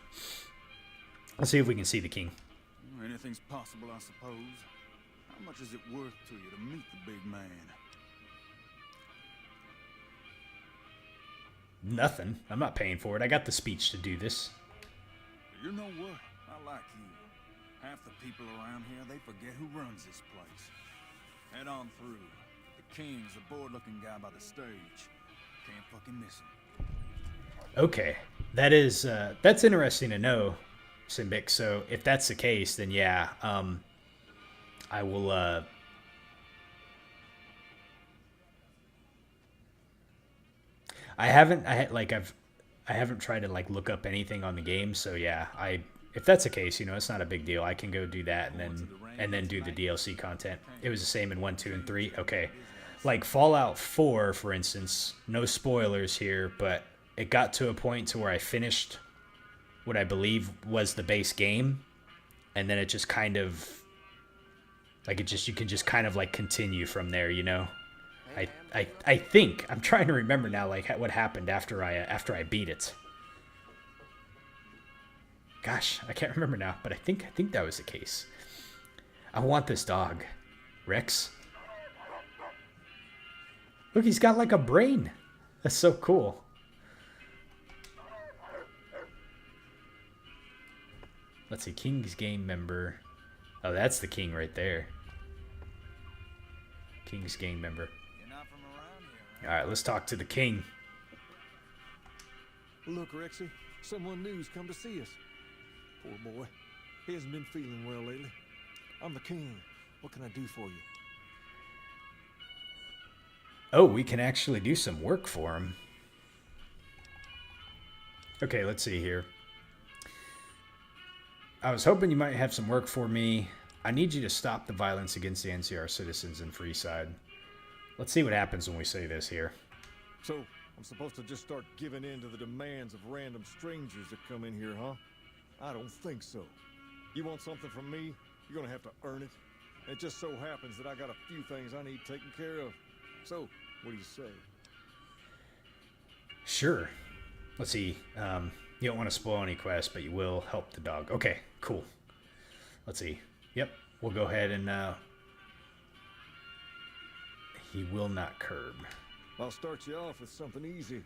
Let's see if we can see the king. Anything's possible, I suppose. How much is it worth to you to meet the big man? Nothing. I'm not paying for it. I got the speech to do this. You know what? I like you. Half the people around here, they forget who runs this place. Head on through. The king's the bored-looking guy by the stage. Can't fucking miss him. Okay. That's interesting to know, Simbic. So if that's the case, then yeah, I will, I haven't tried to like look up anything on the game, so yeah, if that's the case, you know, it's not a big deal. I can go do that and then do the DLC content. It was the same in 1, 2, and 3. Okay. Like Fallout 4, for instance, no spoilers here, but it got to a point to where I finished what I believe was the base game, and then it just kind of like you can just kind of like continue from there, you know. I think I'm trying to remember now like what happened after I beat it. Gosh, I can't remember now, but I think that was the case. I want this dog. Rex. Look, he's got like a brain. That's so cool. Let's see, King's Game member. Oh, that's the king right there. King's Game member. You're not from around here, All right, let's talk to the king. Look, Rexy, someone new's come to see us. Poor boy. He hasn't been feeling well lately. I'm the king. What can I do for you? Oh, we can actually do some work for him. Okay, let's see here. I was hoping you might have some work for me. I need you to stop the violence against the NCR citizens in Freeside. Let's see what happens when we say this here. So, I'm supposed to just start giving in to the demands of random strangers that come in here, huh? I don't think so. You want something from me, you're gonna have to earn it. It just so happens that I got a few things I need taken care of. So, what do you say? Sure. Let's see. You don't want to spoil any quests, but you will help the dog. Okay, cool. Let's see. Yep, we'll go ahead and he will not curb. I'll start you off with something easy.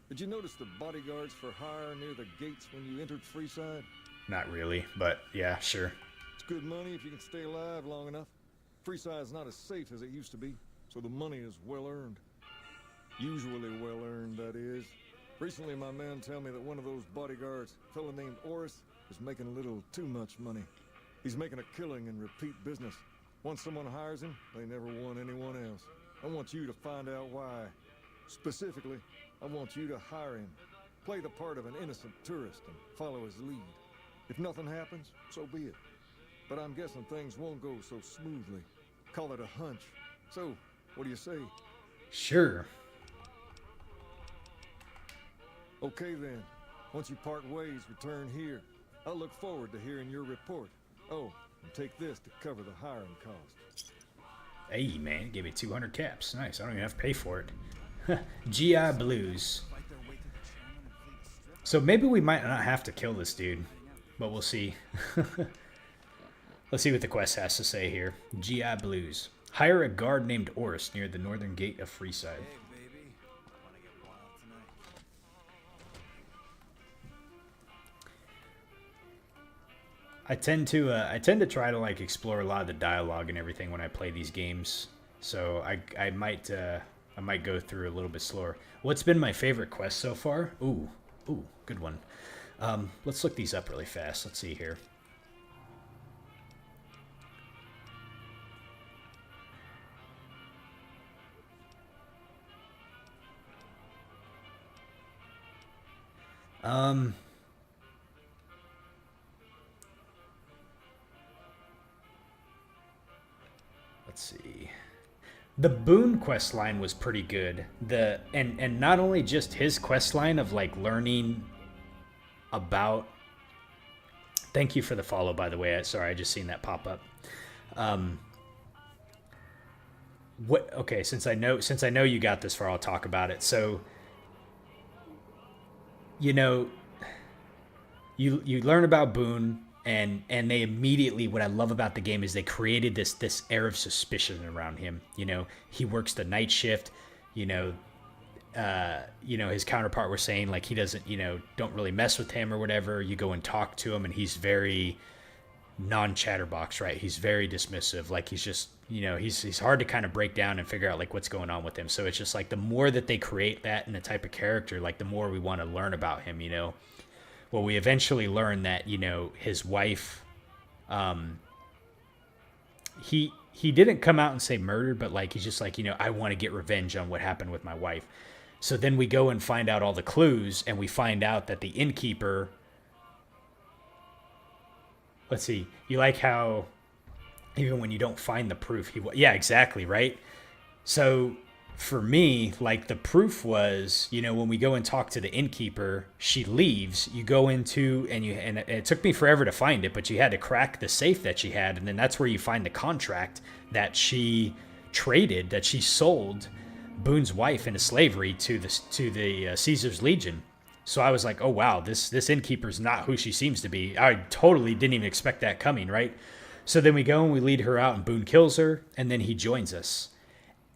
Did you notice the bodyguards for hire near the gates when you entered Freeside? Not really, but yeah, sure. It's good money if you can stay alive long enough. Freeside's not as safe as it used to be, so the money is well earned. Usually well earned, that is. Recently, my men tell me that one of those bodyguards, a fella named Oris, is making a little too much money. He's making a killing in repeat business. Once someone hires him, they never want anyone else. I want you to find out why. Specifically, I want you to hire him. Play the part of an innocent tourist and follow his lead. If nothing happens, so be it. But I'm guessing things won't go so smoothly. Call it a hunch. So, what do you say? Sure. Okay then. Once you part ways, return here. I'll look forward to hearing your report. Oh, and take this to cover the hiring cost. Hey, man, it gave me 200 caps. Nice. I don't even have to pay for it. GI Blues. So maybe we might not have to kill this dude, but we'll see. Let's see what the quest has to say here. GI Blues. Hire a guard named Oris near the northern gate of Freeside. I tend to try to like explore a lot of the dialogue and everything when I play these games. So I might go through a little bit slower. What's been my favorite quest so far? Ooh, good one. Let's look these up really fast. Let's see here. Let's see. The Boone quest line was pretty good. And not only just his quest line of like learning about. Thank you for the follow, by the way. Sorry, I just seen that pop up. Okay, since I know you got this far, I'll talk about it. So, you know, you learn about Boone, and they immediately, what I love about the game is they created this air of suspicion around him. You know, he works the night shift. You know, his counterpart was saying like he doesn't, don't really mess with him or whatever. You go and talk to him, and he's very non-chatterbox, right? He's very dismissive. Like he's just, he's hard to kind of break down and figure out like what's going on with him. So it's just like the more that they create that in a type of character, like the more we want to learn about him, Well, we eventually learn that, his wife, he didn't come out and say murder, but like he's just like, I want to get revenge on what happened with my wife. So then we go and find out all the clues, and we find out that the innkeeper, let's see, you like how even when you don't find the proof, yeah, exactly, right? So for me, like the proof was, when we go and talk to the innkeeper, she leaves, you go into, and it took me forever to find it, but you had to crack the safe that she had. And then that's where you find the contract that she traded, that she sold Boone's wife into slavery to the Caesar's Legion. So I was like, oh wow, this innkeeper's not who she seems to be. I totally didn't even expect that coming, right? So then we go and we lead her out, and Boone kills her, and then he joins us.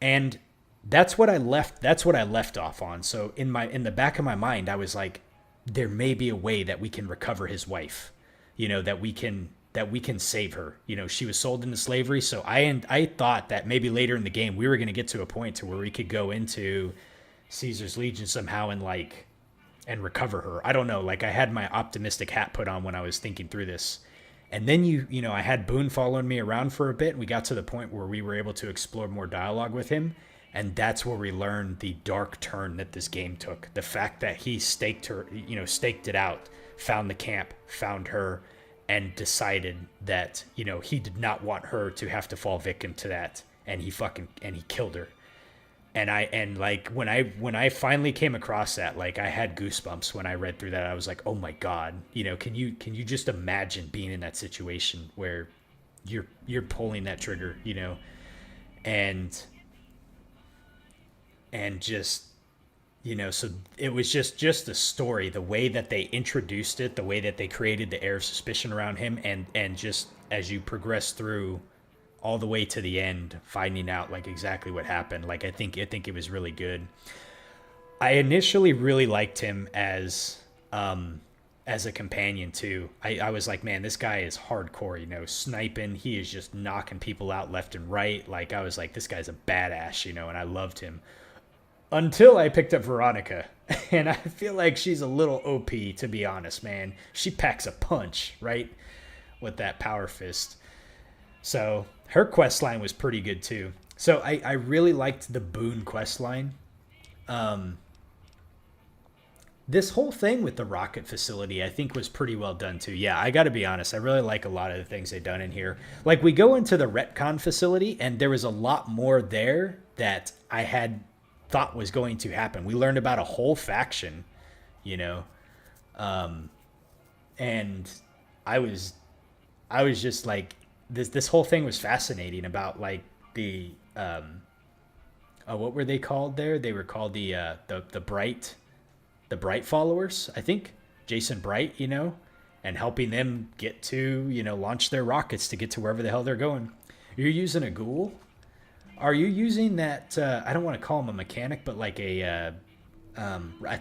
And that's what I left off on. So in the back of my mind, I was like, there may be a way that we can recover his wife, that we can save her. She was sold into slavery. So I thought that maybe later in the game we were going to get to a point to where we could go into Caesar's Legion somehow and recover her. I don't know. Like I had my optimistic hat put on when I was thinking through this. And then I had Boone following me around for a bit, and we got to the point where we were able to explore more dialogue with him. And that's where we learned the dark turn that this game took. The fact that he staked it out, found the camp, found her, and decided that, he did not want her to have to fall victim to that. And he killed her. And when I finally came across that, like I had goosebumps when I read through that. I was like, oh my God, can you just imagine being in that situation where you're pulling that trigger, and just, so it was just the story, the way that they introduced it, the way that they created the air of suspicion around him, and just as you progress through all the way to the end, finding out like exactly what happened. Like I think it was really good. I initially really liked him as a companion too. I was like, man, this guy is hardcore, sniping. He is just knocking people out left and right. Like I was like, this guy's a badass, and I loved him. Until I picked up Veronica, and I feel like she's a little OP, to be honest, man. She packs a punch, right? With that power fist. So her quest line was pretty good too. So I really liked the Boone quest line. This whole thing with the rocket facility, I think, was pretty well done too. Yeah, I got to be honest. I really like a lot of the things they've done in here. Like we go into the retcon facility, and there was a lot more there that I had thought was going to happen. We learned about a whole faction, and I was just like, this whole thing was fascinating about like the what were they called there? They were called the Bright followers, I think. Jason Bright, you know, and helping them get to, you know, launch their rockets to get to wherever the hell they're going. You're using a ghoul? Are you using that, I don't want to call him a mechanic, but like I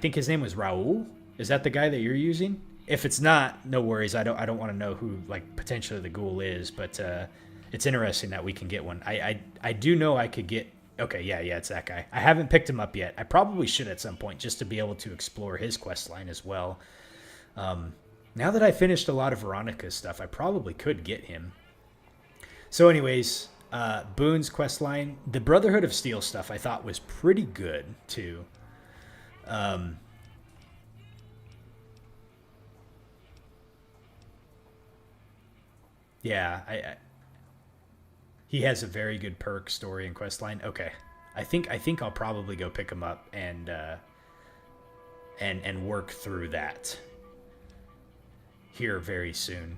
think his name was Raul? Is that the guy that you're using? If it's not, no worries. I don't want to know who like potentially the ghoul is, but it's interesting that we can get one. I do know I could get. Okay, yeah, it's that guy. I haven't picked him up yet. I probably should at some point just to be able to explore his quest line as well. Now that I finished a lot of Veronica's stuff, I probably could get him. So anyways, Boone's quest line, the Brotherhood of Steel stuff I thought was pretty good too. Yeah, he has a very good perk story and quest line. Okay, I think I'll probably go pick him up and work through that here very soon.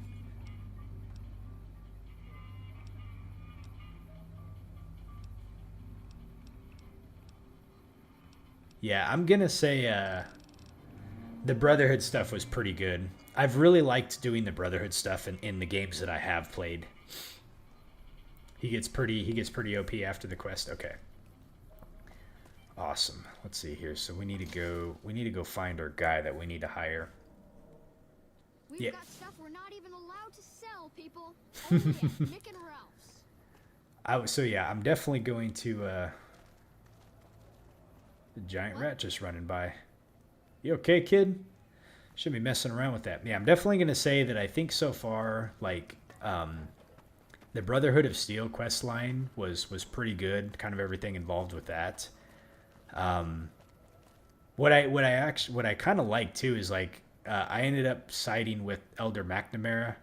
Yeah, I'm gonna say the Brotherhood stuff was pretty good. I've really liked doing the Brotherhood stuff in the games that I have played. He gets pretty OP after the quest. Okay. Awesome. Let's see here. So we need to go find our guy that we need to hire. We've got stuff we're not even allowed to sell, people. Only at Nick and Ralph's. I'm definitely going to the giant rat just running by. You okay, kid? Should be messing around with that. Yeah, I'm definitely going to say that I think so far, like, the Brotherhood of Steel quest line was pretty good. Kind of everything involved with that. What I kind of like too is like I ended up siding with Elder McNamara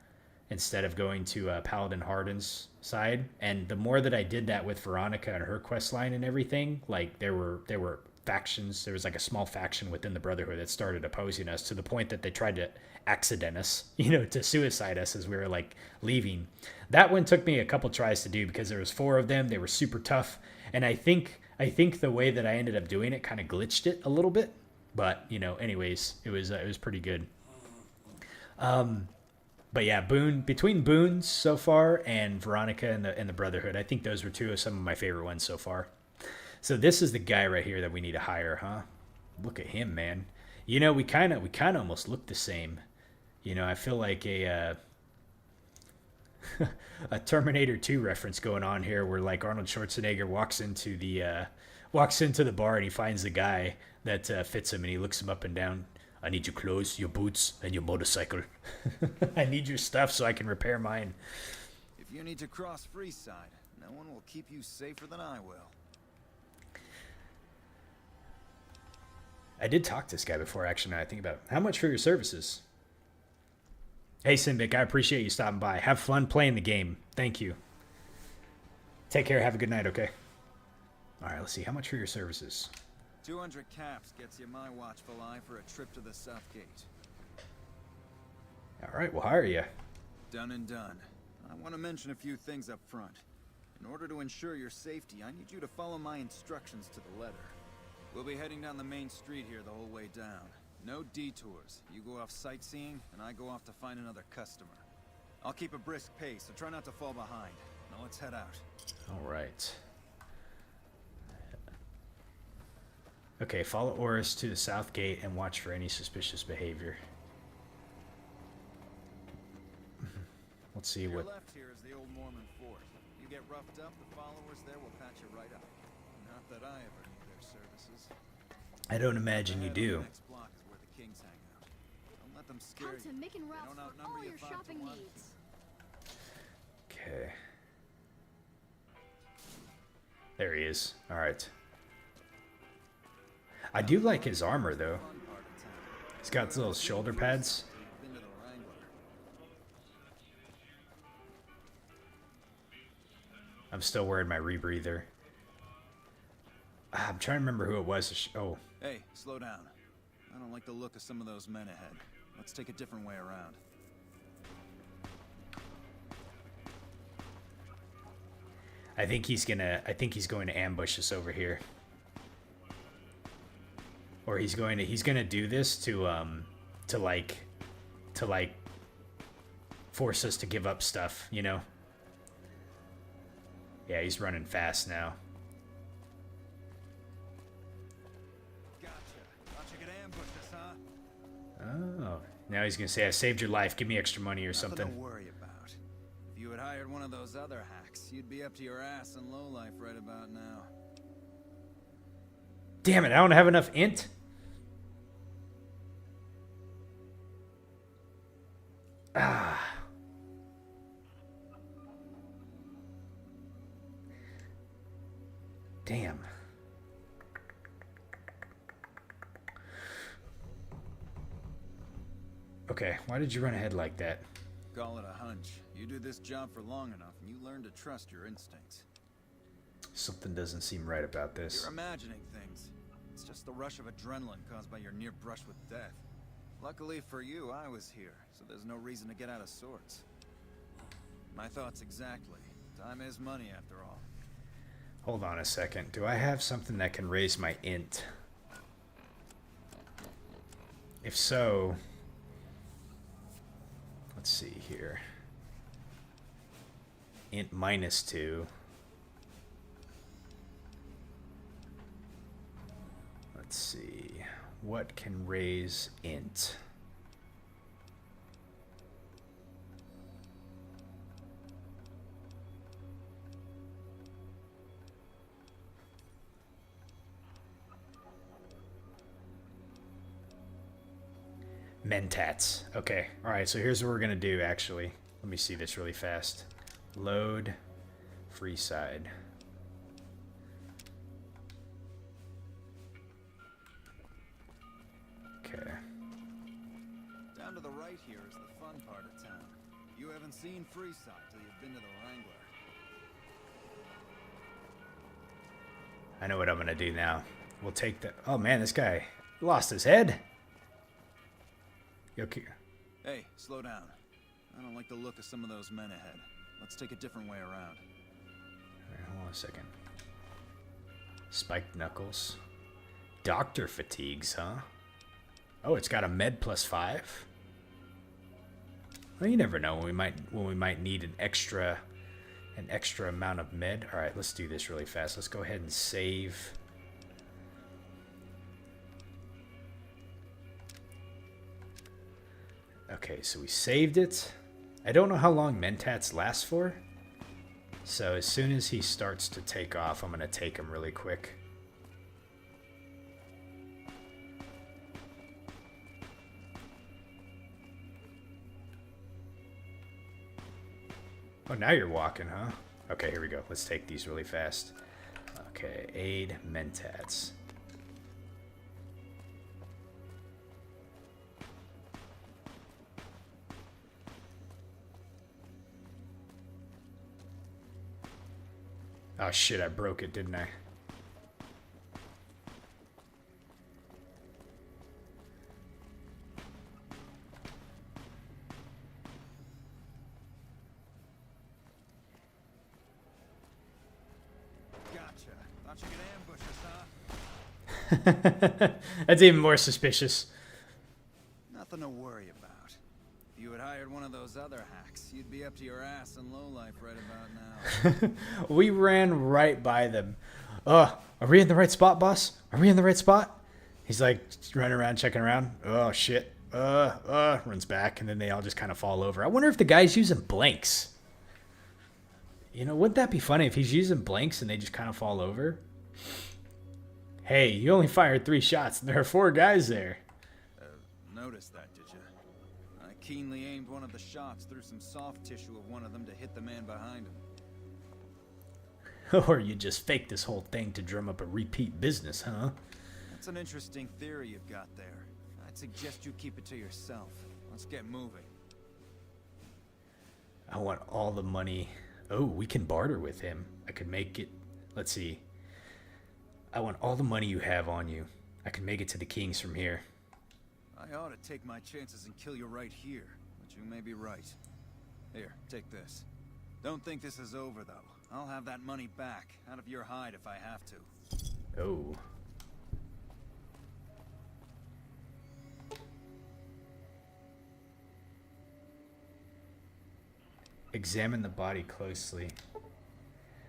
instead of going to Paladin Harden's side. And the more that I did that with Veronica and her quest line and everything, like there were factions. There was like a small faction within the Brotherhood that started opposing us to the point that they tried to accident us, to suicide us as we were like leaving. That one took me a couple tries to do because there was 4 of them. They were super tough, and I think the way that I ended up doing it kind of glitched it a little bit. But anyways, it was pretty good. But yeah, between Boone's so far and Veronica and the Brotherhood, I think those were 2 of some of my favorite ones so far. So this is the guy right here that we need to hire, huh? Look at him, man. We kind of almost look the same. I feel like a Terminator 2 reference going on here, where like Arnold Schwarzenegger walks into the bar and he finds the guy that fits him and he looks him up and down. I need your clothes, your boots, and your motorcycle. I need your stuff so I can repair mine. If you need to cross Freeside, no one will keep you safer than I will. I did talk to this guy before, actually, now I think about it. How much for your services? Hey, Simbic, I appreciate you stopping by. Have fun playing the game. Thank you. Take care. Have a good night, okay? All right, let's see. How much for your services? 200 caps gets you my watchful eye for a trip to the South Gate. All right, we'll hire you. Done and done. I want to mention a few things up front. In order to ensure your safety, I need you to follow my instructions to the letter. We'll be heading down the main street here the whole way down. No detours. You go off sightseeing, and I go off to find another customer. I'll keep a brisk pace, so try not to fall behind. Now let's head out. All right. Okay, follow Oris to the South Gate and watch for any suspicious behavior. Let's see what... To your left here is the old Mormon fort. You get roughed up, the followers there will patch you right up. Not that I ever need their services. I don't imagine you do. The next block is where the kings hang out. Don't let them scare Come to Mick and Ralph's for all your shopping needs. Okay. There he is. All right. I do like his armor, though. He's got those little shoulder pads. I'm still wearing my rebreather. I'm trying to remember who it was. Oh. Hey, slow down. I don't like the look of some of those men ahead. Let's take a different way around. I think he's going to ambush us over here. Or he's going to do this to force us to give up stuff, you know? Yeah, he's running fast now. Gotcha. Thought you could ambush us, huh? Oh, now he's gonna say, "I saved your life. Give me extra money or something." Nothing to worry about. If you had hired one of those other hacks, you'd be up to your ass in lowlife right about now. Damn it! I don't have enough int. Ah. Damn. Okay, why did you run ahead like that? Call it a hunch. You do this job for long enough and you learn to trust your instincts. Something doesn't seem right about this. You're imagining things. It's just the rush of adrenaline caused by your near brush with death. Luckily for you, I was here, so there's no reason to get out of sorts. My thoughts exactly. Time is money after all. Hold on a second. Do I have something that can raise my int? If so, let's see here. Int -2. Let's see. What can raise int? Mentats. Okay. All right. So here's what we're going to do, actually. Let me see this really fast. Load free side. Okay. Down to the right here is the fun part of town. You haven't seen Freeside till you've been to the Wrangler. I know what I'm going to do now. We'll take the... Oh, man, this guy lost his head. Okay. Hey, slow down. I don't like the look of some of those men ahead. Let's take a different way around. All right, hold on a second. Spiked knuckles. Doctor fatigues, huh? Oh, it's got a med +5. Well, you never know when we might need an extra amount of med. All right, let's do this really fast. Let's go ahead and save. Okay, so we saved it. I don't know how long mentats last for. So as soon as he starts to take off, I'm going to take him really quick. Oh, now you're walking, huh? Okay, here we go. Let's take these really fast. Okay, aid mentats. Oh shit, I broke it, didn't I? Gotcha. Thought you could ambush us, huh? That's even more suspicious. Nothing to worry about. If you had hired one of those other hacks, you'd be up to your ass in lowlife right about now. We ran right by them. Are we in the right spot, boss? Are we in the right spot? He's like running around, checking around. Oh shit. Runs back, and then they all just kind of fall over. I wonder if the guy's using blanks. You know, wouldn't that be funny if he's using blanks and they just kind of fall over? Hey, you only fired 3 shots, and there are 4 guys there. Noticed that, did you? I keenly aimed one of the shots through some soft tissue of one of them to hit the man behind him. Or you just faked this whole thing to drum up a repeat business, huh? That's an interesting theory you've got there. I'd suggest you keep it to yourself. Let's get moving. I want all the money. Oh, we can barter with him. I could make it. Let's see. I want all the money you have on you. I can make it to the Kings from here. I ought to take my chances and kill you right here, but you may be right. Here, take this. Don't think this is over, though. I'll have that money back, out of your hide if I have to. Oh. Examine the body closely.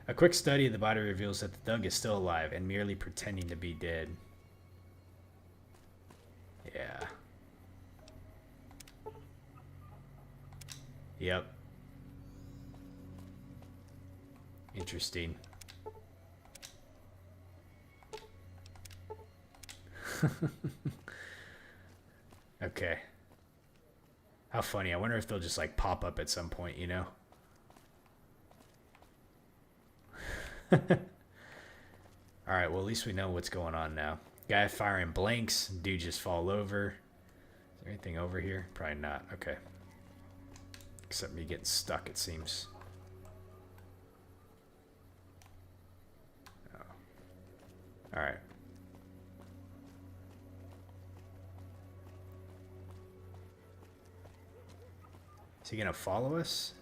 A quick study of the body reveals that the thug is still alive and merely pretending to be dead. Yeah. Yep. Interesting. Okay. How funny. I wonder if they'll just like pop up at some point, you know? Alright, well at least we know what's going on now. Guy firing blanks. Dude just fall over. Is there anything over here? Probably not. Okay. Except me getting stuck, it seems. Oh. Alright. Is he gonna follow us?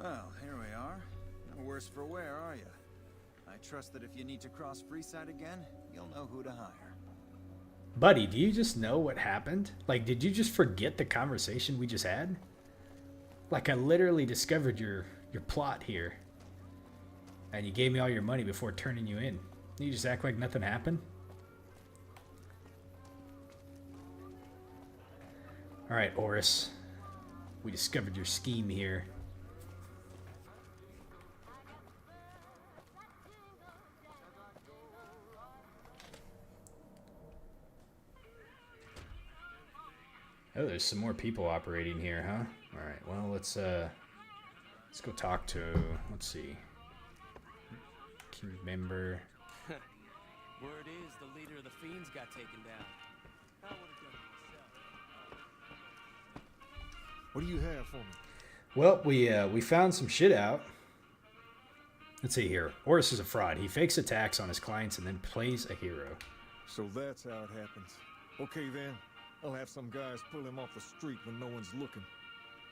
Well, here we are. No worse for wear, are you? I trust that if you need to cross Freeside again, you'll know who to hire. Buddy, do you just know what happened? Like, did you just forget the conversation we just had? Like, I literally discovered your plot here. And you gave me all your money before turning you in. You just act like nothing happened? Alright, Oris. We discovered your scheme here. Oh, there's some more people operating here, huh? Alright, well, let's go talk to, let's see. Team member. Word is the leader of the Fiends got taken down. I would have done it myself. What do you have for me? Well, we found some shit out. Let's see here. Oris is a fraud. He fakes attacks on his clients and then plays a hero. So that's how it happens. Okay then, I'll have some guys pull him off the street when no one's looking.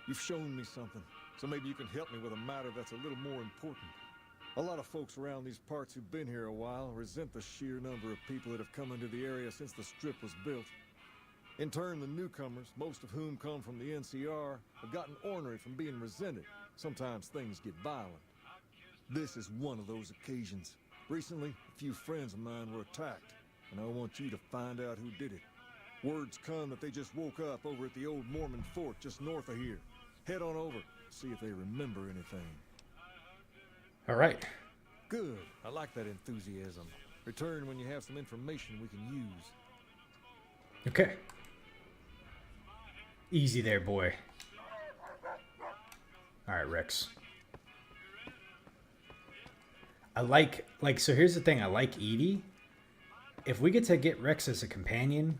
You've shown me something, so maybe you can help me with a matter that's a little more important. A lot of folks around these parts who've been here a while resent the sheer number of people that have come into the area since the strip was built. In turn, the newcomers, most of whom come from the NCR, have gotten ornery from being resented. Sometimes things get violent. This is one of those occasions. Recently, a few friends of mine were attacked, and I want you to find out who did it. Word's come that they just woke up over at the old Mormon fort just north of here. Head on over, see if they remember anything. All right. Good. I like that enthusiasm. Return when you have some information we can use. Okay. Easy there, boy. All right, Rex. I like, so here's the thing. I like Edie. If we get to get Rex as a companion,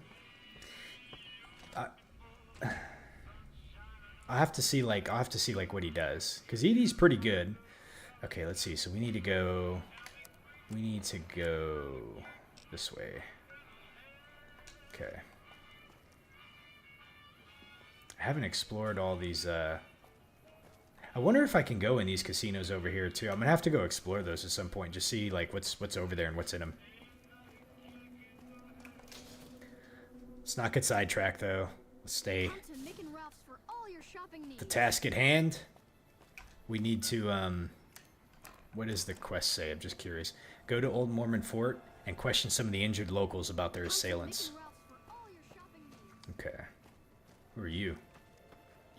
I'll have to see like what he does, because Edie's pretty good. Okay, let's see. So we need to go this way. Okay. I haven't explored all these. I wonder if I can go in these casinos over here too. I'm gonna have to go explore those at some point. Just see like what's over there and what's in them. Let's not get sidetracked though. Let's stay. The task at hand. We need to what does the quest say? I'm just curious. Go to Old Mormon Fort and question some of the injured locals about their assailants. Okay. Who are you?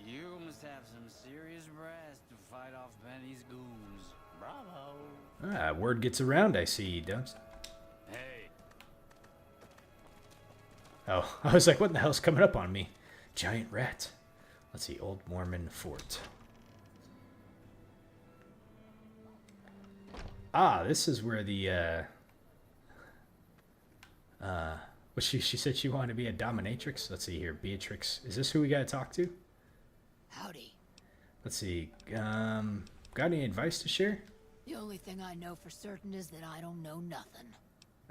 You must have some serious brass to fight off Benny's goons. Bravo. Ah, word gets around, I see, Dubs. Hey. Oh, I was like, what the hell's coming up on me? Giant rat. Let's see, Old Mormon Fort. Ah, this is where the, well, she said she wanted to be a dominatrix. Let's see here, Beatrix. Is this who we gotta talk to? Howdy. Let's see, got any advice to share? The only thing I know for certain is that I don't know nothing.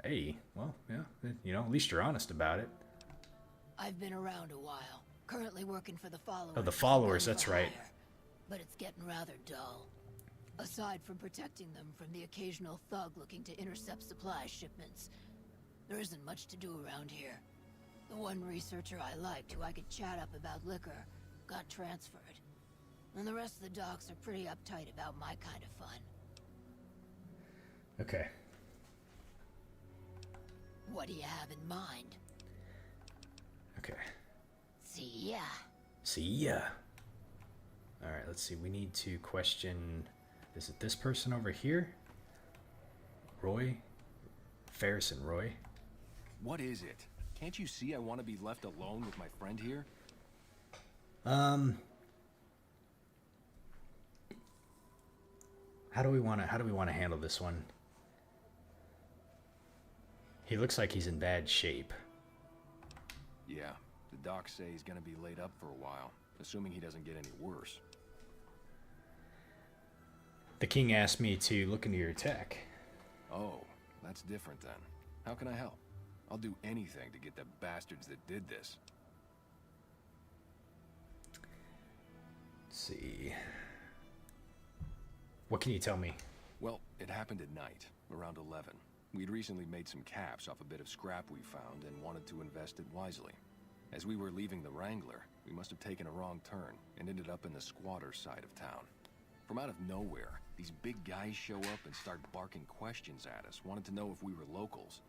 Hey, well, yeah, you know, at least you're honest about it. I've been around a while, currently working for the Followers. Oh, the Followers, that's right. but it's getting rather dull. Aside from protecting them from the occasional thug looking to intercept supply shipments, there isn't much to do around here. The one researcher I liked who I could chat up about liquor got transferred. And the rest of the docs are pretty uptight about my kind of fun. Okay. What do you have in mind? Okay. See ya. See ya. Alright, let's see. We need to question... Is it this person over here? Roy? Ferris and Roy? What is it? Can't you see I want to be left alone with my friend here? How do we want to handle this one? He looks like he's in bad shape. Yeah, the docs say he's gonna be laid up for a while, assuming he doesn't get any worse. The king asked me to look into your tech. Oh, that's different then. How can I help? I'll do anything to get the bastards that did this. Let's see. What can you tell me? Well, it happened at night, around 11. We'd recently made some caps off a bit of scrap we found and wanted to invest it wisely. As we were leaving the Wrangler, we must have taken a wrong turn and ended up in the squatter side of town. From out of nowhere, these big guys show up and start barking questions at us, wanted to know if we were locals.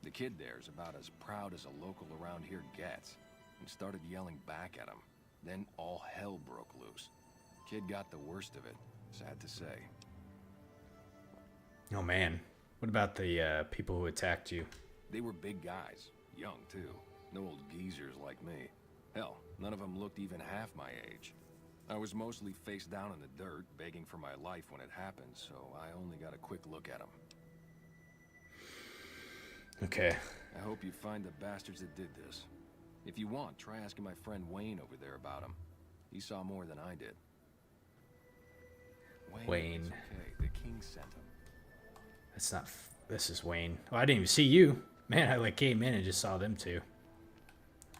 The kid there's about as proud as a local around here gets, and started yelling back at him. Then all hell broke loose. Kid got the worst of it, sad to say. Oh man. What about the people who attacked you? They were big guys, young too. No old geezers like me. Hell, none of them looked even half my age. I was mostly face down in the dirt, begging for my life when it happened, so I only got a quick look at them. Okay. I hope you find the bastards that did this. If you want, try asking my friend Wayne over there about him. He saw more than I did. Wayne. It's okay. The king sent him. That's not... This is Wayne. Oh, I didn't even see you. Man, I like came in and just saw them two.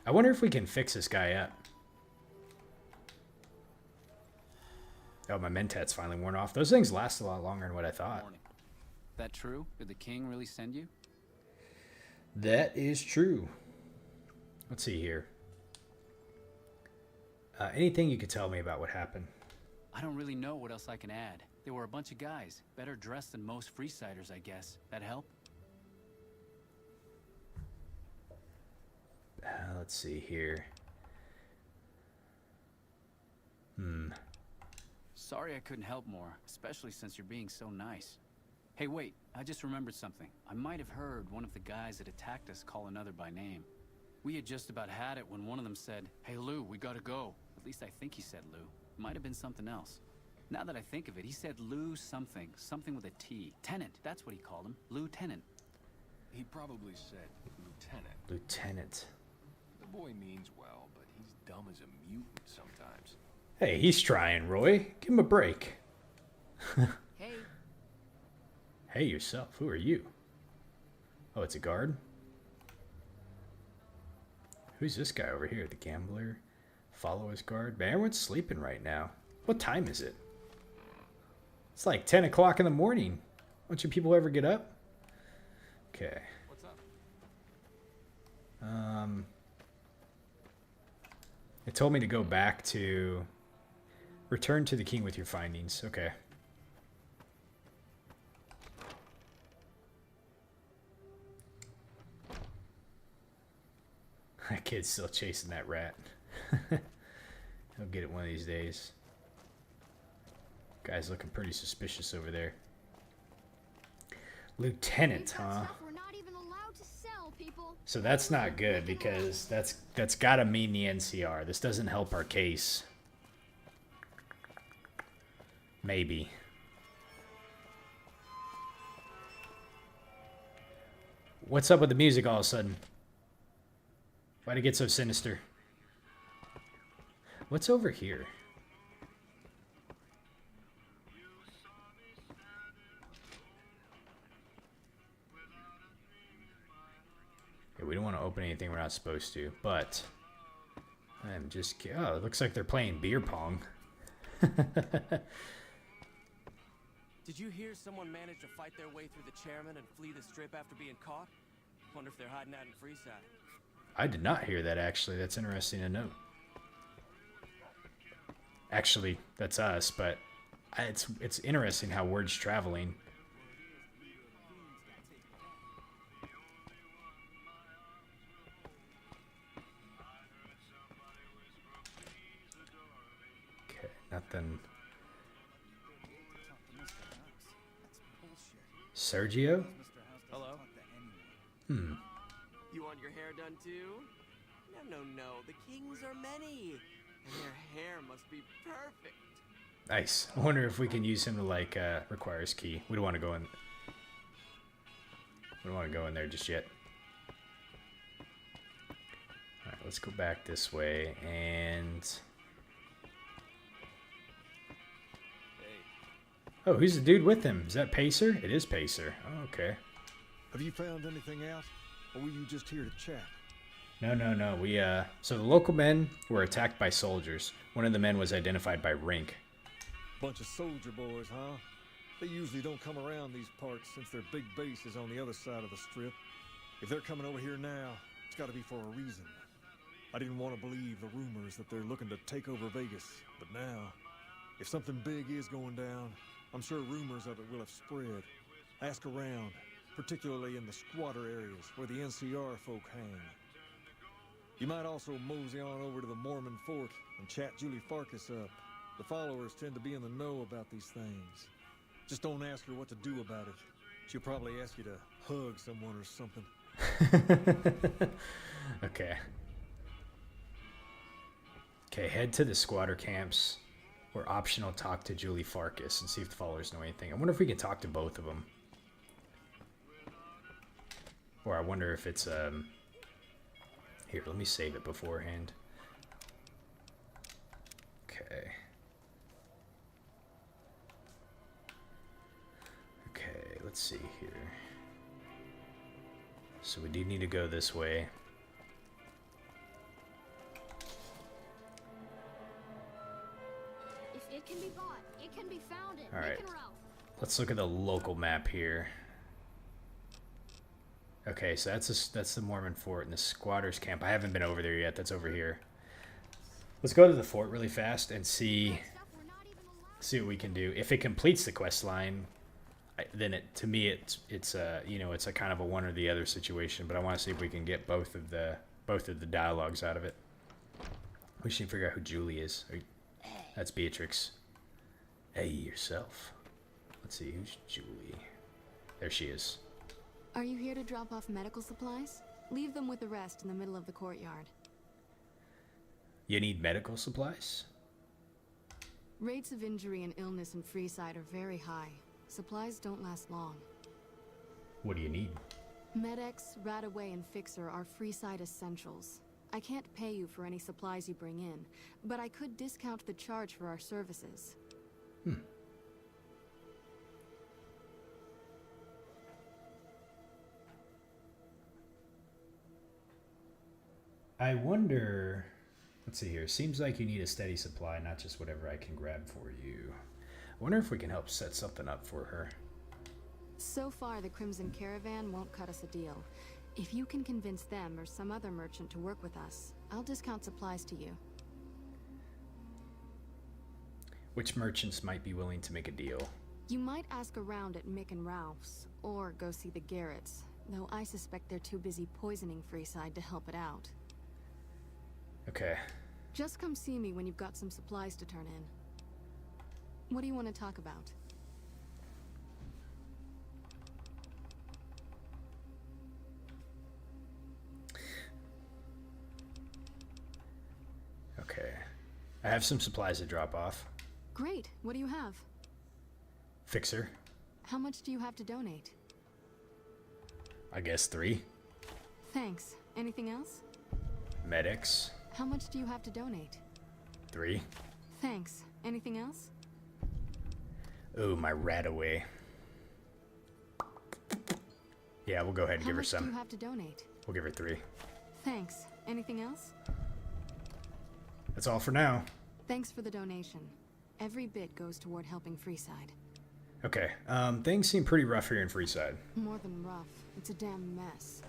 I wonder if we can fix this guy up. Oh, my mentat's finally worn off. Those things last a lot longer than what I thought. Morning. That true? Did the king really send you? That is true. Let's see here. Anything you could tell me about what happened? I don't really know what else I can add. They were a bunch of guys, better dressed than most Freesiders, I guess. That help? Let's see here. Sorry I couldn't help more, especially since you're being so nice. Hey, wait, I just remembered something. I might have heard one of the guys that attacked us call another by name. We had just about had it when one of them said, "Hey Lou, we gotta go." At least I think he said Lou. Might have been something else. Now that I think of it, he said Lou something. Something with a T. Tenant, that's what he called him. Lieutenant. He probably said lieutenant. Lieutenant. The boy means well, but he's dumb as a mutant sometimes. Hey, he's trying, Roy. Give him a break. Hey. Hey, yourself. Who are you? Oh, it's a guard? Who's this guy over here? The gambler? Follow his guard? Man, everyone's sleeping right now. What time is it? It's like 10 o'clock in the morning. Don't you people ever get up? Okay. What's up? It told me to go back to... Return to the king with your findings. Okay. That kid's still chasing that rat. He'll get it one of these days. Guy's looking pretty suspicious over there. Lieutenant, huh? We're not even allowed to sell, people. So that's not good because that's gotta mean the NCR. This doesn't help our case. Maybe. What's up with the music all of a sudden? Why'd it get so sinister? What's over here? Yeah, we don't want to open anything we're not supposed to, but I'm just... Oh, it looks like they're playing beer pong. Did you hear someone managed to fight their way through the chairman and flee the strip after being caught? Wonder if they're hiding out in Freeside. I did not hear that, actually. That's interesting to note. Actually, that's us, but it's interesting how word's traveling. Okay, nothing. Sergio? Hello? Hmm. You want your hair done too? No. The kings are many. And their hair must be perfect. Nice. I wonder if we can use him to, like, require his key. We don't want to go in. We don't want to go in there just yet. Alright, let's go back this way and... Oh, who's the dude with him? Is that Pacer? It is Pacer. Oh, okay. Have you found anything out? Or were you just here to chat? No. So the local men were attacked by soldiers. One of the men was identified by Rink. Bunch of soldier boys, huh? They usually don't come around these parts since their big base is on the other side of the strip. If they're coming over here now, it's gotta be for a reason. I didn't want to believe the rumors that they're looking to take over Vegas, but now, if something big is going down, I'm sure rumors of it will have spread. Ask around, particularly in the squatter areas where the NCR folk hang. You might also mosey on over to the Mormon fort and chat Julie Farkas up. The followers tend to be in the know about these things. Just don't ask her what to do about it. She'll probably ask you to hug someone or something. Okay. Okay, head to the squatter camps or optional talk to Julie Farkas and see if the followers know anything. I wonder if we can talk to both of them. Or I wonder if it's, here, let me save it beforehand. Okay. Okay, let's see here. So we do need to go this way. If it can be bought, it can be founded. All right. Let's look at the local map here. Okay, so that's the Mormon fort and the squatters camp. I haven't been over there yet. That's over here. Let's go to the fort really fast and see what we can do. If it completes the quest line, then to me it's you know, it's a kind of a one or the other situation. But I want to see if we can get both of the dialogues out of it. We should figure out who Julie is. That's Beatrix. Hey, yourself. Let's see, who's Julie? There she is. Are you here to drop off medical supplies? Leave them with the rest in the middle of the courtyard. You need medical supplies? Rates of injury and illness in Freeside are very high. Supplies don't last long. What do you need? Med-X, Radaway, and Fixer are Freeside essentials. I can't pay you for any supplies you bring in, but I could discount the charge for our services. I wonder... Let's see here. Seems like you need a steady supply, not just whatever I can grab for you. I wonder if we can help set something up for her. So far, the Crimson Caravan won't cut us a deal. If you can convince them or some other merchant to work with us, I'll discount supplies to you. Which merchants might be willing to make a deal? You might ask around at Mick and Ralph's, or go see the Garretts, though I suspect they're too busy poisoning Freeside to help it out. Okay. Just come see me when you've got some supplies to turn in. What do you want to talk about? Okay. I have some supplies to drop off. Great. What do you have? Fixer. How much do you have to donate? I guess 3. Thanks. Anything else? Med-X. How much do you have to donate? 3. Thanks. Anything else? Ooh, my Radaway. Yeah, we'll go ahead and give her some. How much do you have to donate? We'll give her 3. Thanks. Anything else? That's all for now. Thanks for the donation. every bit goes toward helping Freeside. Okay, things seem pretty rough here in Freeside. More than rough, it's a damn mess.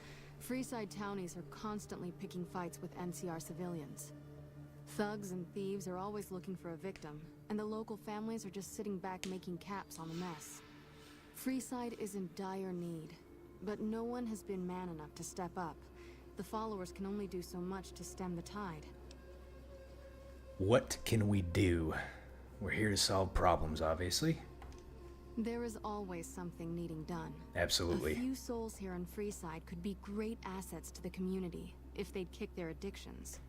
Freeside townies are constantly picking fights with NCR civilians. Thugs and thieves are always looking for a victim, and the local families are just sitting back making caps on the mess. Freeside is in dire need, but no one has been man enough to step up. The followers can only do so much to stem the tide. What can we do? We're here to solve problems, obviously. There is always something needing done. Absolutely. A few souls here in Freeside could be great assets to the community if they'd kick their addictions.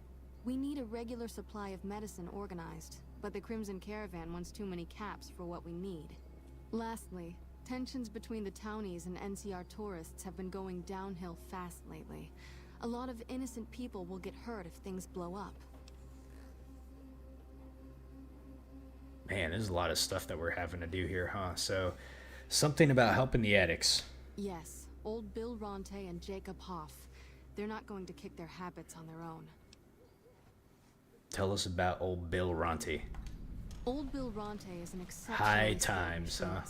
We need a regular supply of medicine organized, but the Crimson Caravan wants too many caps for what we need. Lastly, tensions between the townies and NCR tourists have been going downhill fast lately. A lot of innocent people will get hurt if things blow up. Man, there's a lot of stuff that we're having to do here, huh? So, something about helping the addicts. Yes, old Bill Ronte and Jacob Hoff. They're not going to kick their habits on their own. Tell us about old Bill Ronte. Old Bill Ronte is an exceptional High times, huh?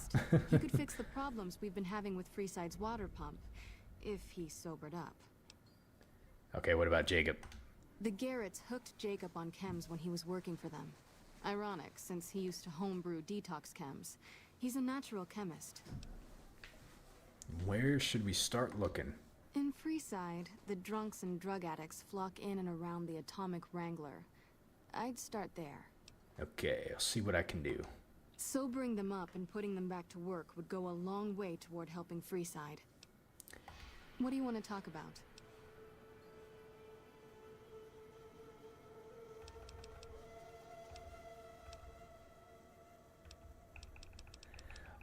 He could fix the problems we've been having with Freeside's water pump, if he sobered up. Okay, what about Jacob? The Garretts hooked Jacob on chems when he was working for them. Ironic, since he used to homebrew detox chems. He's a natural chemist. Where should we start looking? In Freeside, the drunks and drug addicts flock in and around the Atomic Wrangler. I'd start there. Okay, I'll see what I can do. Sobering them up and putting them back to work would go a long way toward helping Freeside. What do you want to talk about?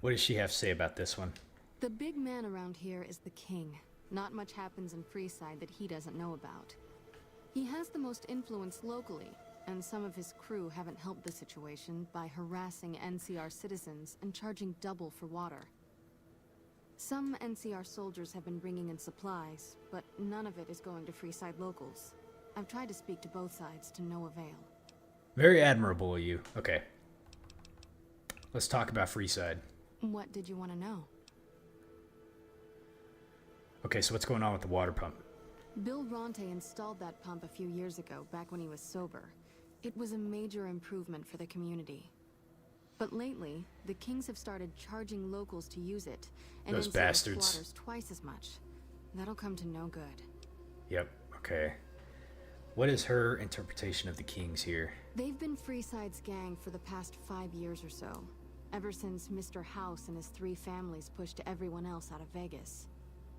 What does she have to say about this one? The big man around here is the king. Not much happens in Freeside that he doesn't know about. He has the most influence locally, and some of his crew haven't helped the situation by harassing NCR citizens and charging double for water. Some NCR soldiers have been bringing in supplies, but none of it is going to Freeside locals. I've tried to speak to both sides to no avail. Very admirable of you. Okay. Let's talk about Freeside. What did you want to know? Okay, so what's going on with the water pump? Bill Ronte installed that pump a few years ago, back when he was sober. It was a major improvement for the community. But lately, the Kings have started charging locals to use it, and Those NCR bastards. squatters twice as much. That'll come to no good. Yep, okay. What is her interpretation of the Kings here? They've been Freeside's gang for the past 5 years or so, ever since Mr. House and his 3 families pushed everyone else out of Vegas.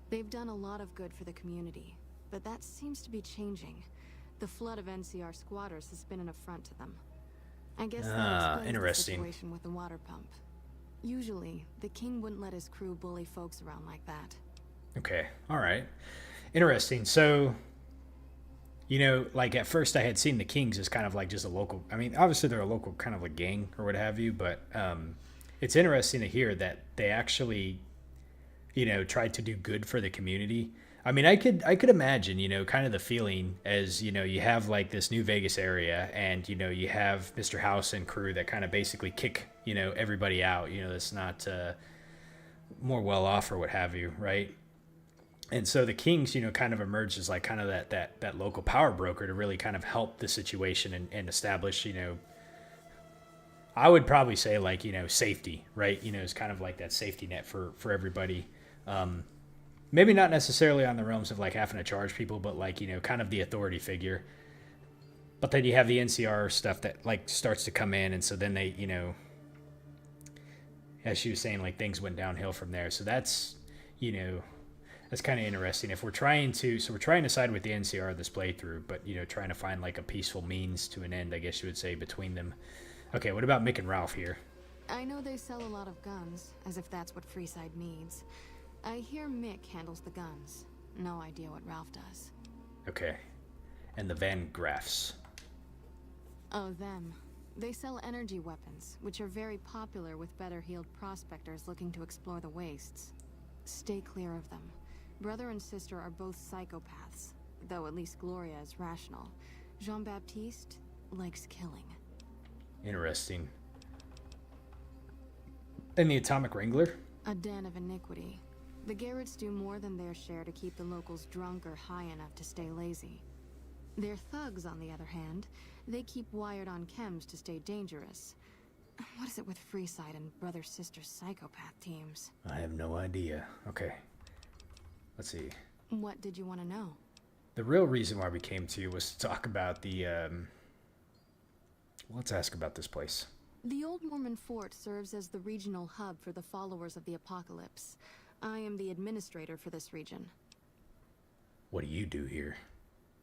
They've done a lot of good for the community, but that seems to be changing. The flood of NCR squatters has been an affront to them. I guess that explains interesting. the situation with the water pump. Usually, the king wouldn't let his crew bully folks around like that. Okay, alright. Interesting. So, you know, like at first I had seen the Kings as kind of like just a local, I mean, obviously they're a local kind of a gang or what have you, but it's interesting to hear that they actually, you know, tried to do good for the community. I mean, I could imagine, you know, kind of the feeling as, you know, you have like this New Vegas area and, you know, you have Mr. House and crew that kind of basically kick, you know, everybody out, you know, that's not more well off or what have you, right? And so the Kings, you know, kind of emerged as like kind of that local power broker to really kind of help the situation and establish, you know, I would probably say like, you know, safety, right? You know, it's kind of like that safety net for everybody. Maybe not necessarily on the realms of like having to charge people, but like, you know, kind of the authority figure. But then you have the NCR stuff that like starts to come in. And so then they, you know, as she was saying, like things went downhill from there. So that's, you know, that's kind of interesting. If we're trying to, so we're trying to side with the NCR this playthrough, but, you know, trying to find like a peaceful means to an end, I guess you would say, between them. Okay, what about Mick and Ralph here? I know they sell a lot of guns, as if that's what Freeside needs. I hear Mick handles the guns. No idea what Ralph does. Okay. And the Van Graffs. Oh, them. They sell energy weapons, which are very popular with better-heeled prospectors looking to explore the wastes. Stay clear of them. Brother and sister are both psychopaths, though at least Gloria is rational. Jean-Baptiste likes killing. Interesting. And the Atomic Wrangler? A den of iniquity. The Garretts do more than their share to keep the locals drunk or high enough to stay lazy. Their thugs, on the other hand, they keep wired on chems to stay dangerous. What is it with Freeside and brother-sister psychopath teams? I have no idea. Okay. Let's see. What did you want to know? The real reason why we came to you was to talk about the, let's ask about this place. The Old Mormon Fort serves as the regional hub for the followers of the Apocalypse. I am the administrator for this region. What do you do here?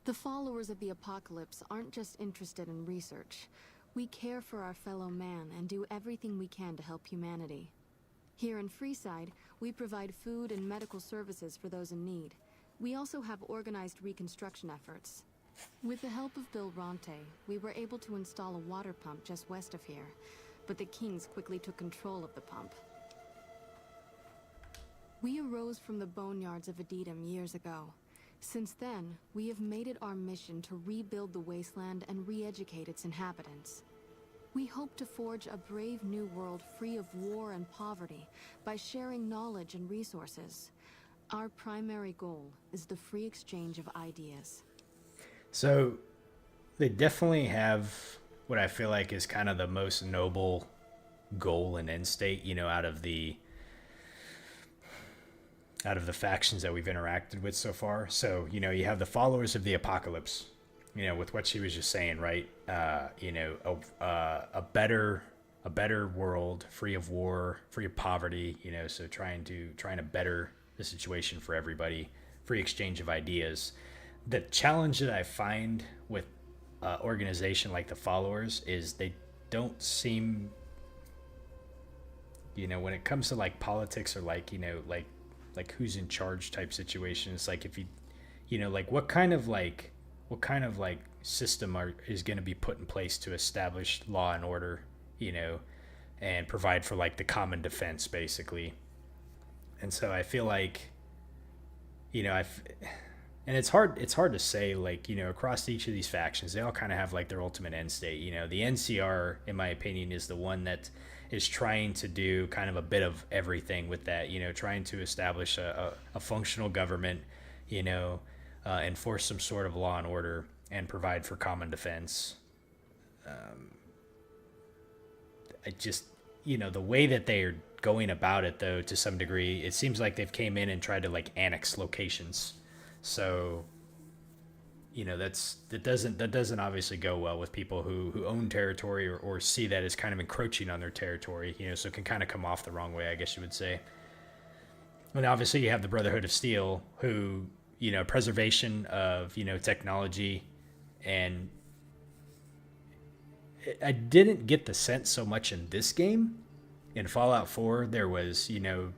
The followers of the Apocalypse aren't just interested in research. We care for our fellow man and do everything we can to help humanity. Here in Freeside, we provide food and medical services for those in need. We also have organized reconstruction efforts. With the help of Bill Ronte, we were able to install a water pump just west of here, but the Kings quickly took control of the pump. We arose from the boneyards of Edidum years ago. Since then, we have made it our mission to rebuild the wasteland and re-educate its inhabitants. We hope to forge a brave new world free of war and poverty by sharing knowledge and resources. Our primary goal is the free exchange of ideas. So, they definitely have what I feel like is kind of the most noble goal and end state, you know, out of the factions that we've interacted with so far. So, you know, you have the followers of the Apocalypse, you know, with what she was just saying, right? You know, a better world, free of war, free of poverty, you know, so trying to better the situation for everybody, free exchange of ideas. The challenge that I find with organization like the followers is they don't seem, you know, when it comes to like politics or like, you know, like who's in charge type situations, like if you know, like what kind of system is going to be put in place to establish law and order, you know, and provide for like the common defense basically. And so I feel like, you know, and it's hard to say, like, you know, across each of these factions, they all kind of have like their ultimate end state. You know, the NCR, in my opinion, is the one that is trying to do kind of a bit of everything with that, you know, trying to establish a functional government, you know, enforce some sort of law and order and provide for common defense. I just, you know, the way that they are going about it, though, to some degree, it seems like they've came in and tried to like annex locations. So, you know, that doesn't obviously go well with people who own territory or see that as kind of encroaching on their territory, you know, so it can kind of come off the wrong way, I guess you would say. And obviously you have the Brotherhood of Steel, who, you know, preservation of, you know, technology. And I didn't get the sense so much in this game. In Fallout 4, there was, you know,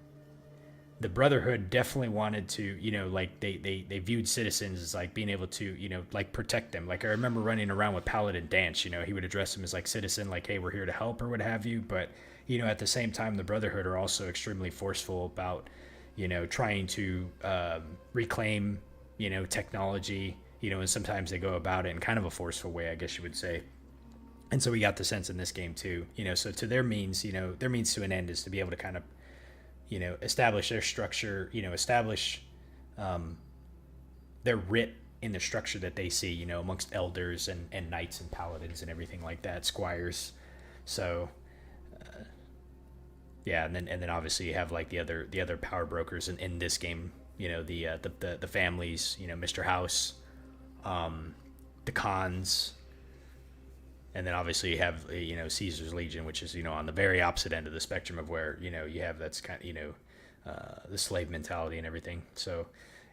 the Brotherhood definitely wanted to, you know, like they viewed citizens as like being able to, you know, like protect them. Like I remember running around with Paladin Danch, you know, he would address them as like citizen, like, hey, we're here to help or what have you. But, you know, at the same time, the Brotherhood are also extremely forceful about, you know, trying to reclaim, you know, technology, you know, and sometimes they go about it in kind of a forceful way, I guess you would say. And so we got the sense in this game too, you know, so to their means, you know, their means to an end is to be able to kind of, you know, establish their structure, you know, establish their writ in the structure that they see, you know, amongst elders and knights and paladins and everything like that, squires. So, yeah, and then obviously you have like the other power brokers in this game, you know, the families, you know, Mr. House, the Khans. And then obviously you have, you know, Caesar's Legion, which is, you know, on the very opposite end of the spectrum of where, you know, you have that's kind of, you know, the slave mentality and everything. So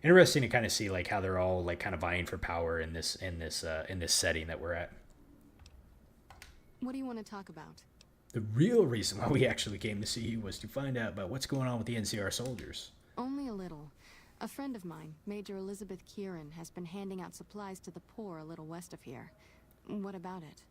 interesting to kind of see like how they're all like kind of vying for power in this setting that we're at. What do you want to talk about? The real reason why we actually came to see you was to find out about what's going on with the NCR soldiers. Only a little. A friend of mine, Major Elizabeth Kieran, has been handing out supplies to the poor a little west of here. What about it?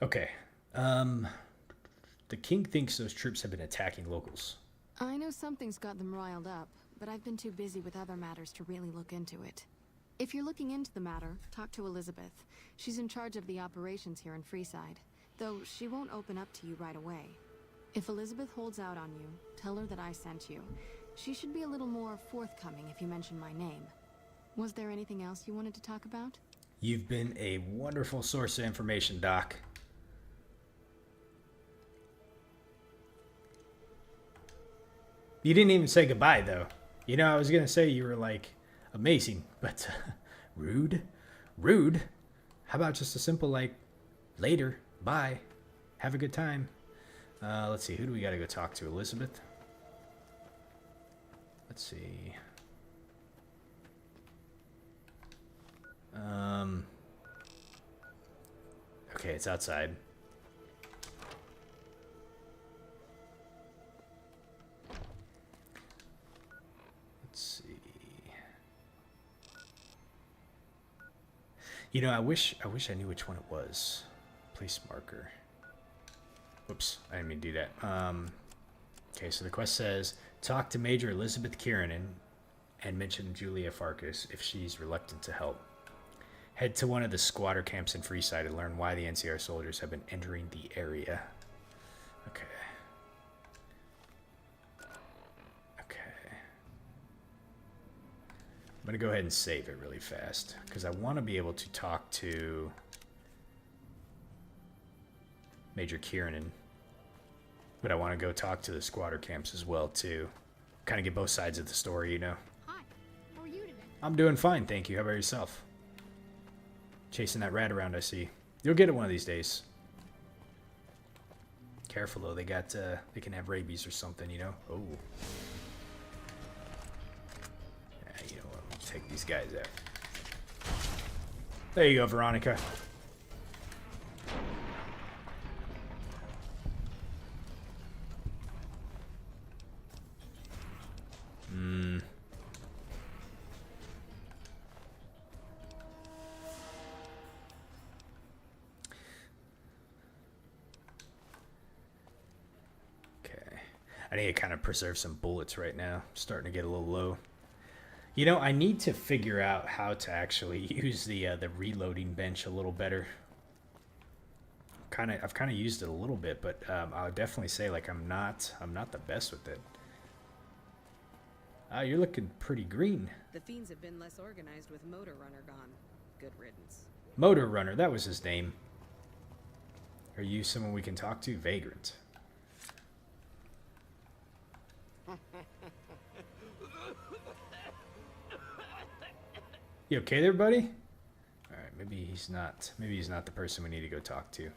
Okay. The king thinks those troops have been attacking locals. I know something's got them riled up, but I've been too busy with other matters to really look into it. If you're looking into the matter, talk to Elizabeth. She's in charge of the operations here in Freeside, though she won't open up to you right away. If Elizabeth holds out on you, tell her that I sent you. She should be a little more forthcoming if you mention my name. Was there anything else you wanted to talk about? You've been a wonderful source of information, Doc. You didn't even say goodbye, though. You know, I was going to say you were, like, amazing, but rude? Rude? How about just a simple, like, later, bye, have a good time? Let's see, who do we got to go talk to? Elizabeth? Let's see. Okay, it's outside. Let's see. You know, I wish I knew which one it was. Place marker. Whoops, I didn't mean to do that. Okay, so the quest says, talk to Major Elizabeth Kiernan and mention Julia Farkas if she's reluctant to help. Head to one of the squatter camps in Freeside and learn why the NCR soldiers have been entering the area. Okay. Okay. I'm going to go ahead and save it really fast because I want to be able to talk to Major Kiernan. But I want to go talk to the squatter camps as well, too. Kind of get both sides of the story, you know. Hi, how are you today? I'm doing fine, thank you. How about yourself? Chasing that rat around, I see. You'll get it one of these days. Careful, though. They can have rabies or something, you know? Oh. Yeah, you know what? We'll take these guys out. There you go, Veronica. I need to kind of preserve some bullets right now. I'm starting to get a little low. You know, I need to figure out how to actually use the reloading bench a little better. I've kind of used it a little bit, but I'll definitely say like I'm not the best with it. You're looking pretty green. The fiends have been less organized with Motor Runner gone. Good riddance. Motor Runner, that was his name. Are you someone we can talk to? Vagrant. You okay there, buddy? All right, maybe he's not the person we need to go talk to.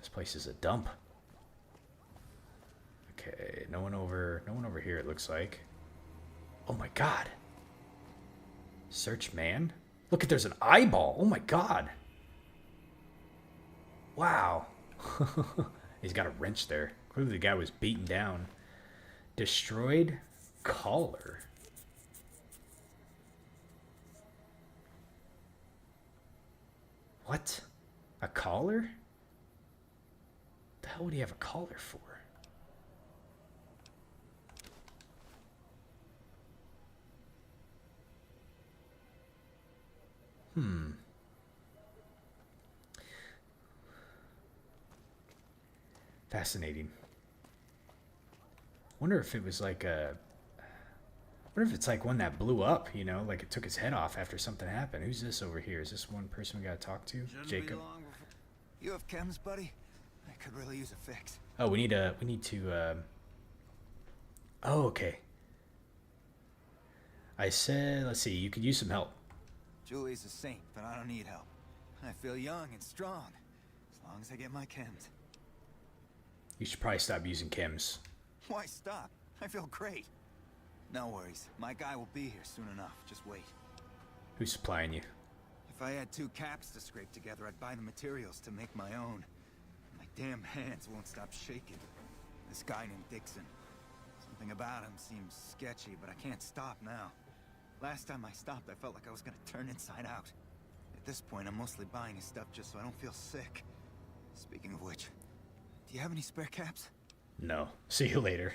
This place is a dump. Okay, no one over here it looks like. Oh my god. Search man? Look, there's an eyeball. Oh my god. Wow. He's got a wrench there. Clearly the guy was beaten down. Destroyed collar. What? A collar? The hell would he have a collar for? Fascinating. Wonder if it was like a... wonder if it's like one that blew up, you know? Like it took his head off after something happened. Who's this over here? Is this one person we gotta talk to? Jacob? You have chems, buddy? I could really use a fix. Oh, we need to... Oh, okay. I said, let's see, you could use some help. Julie's a saint, but I don't need help. I feel young and strong, as long as I get my chems. You should probably stop using chems. Why stop? I feel great. No worries. My guy will be here soon enough. Just wait. Who's supplying you? If I had 2 caps to scrape together, I'd buy the materials to make my own. My damn hands won't stop shaking. This guy named Dixon. Something about him seems sketchy, but I can't stop now. Last time I stopped, I felt like I was gonna turn inside out. At this point, I'm mostly buying his stuff just so I don't feel sick. Speaking of which, do you have any spare caps? No. See you later.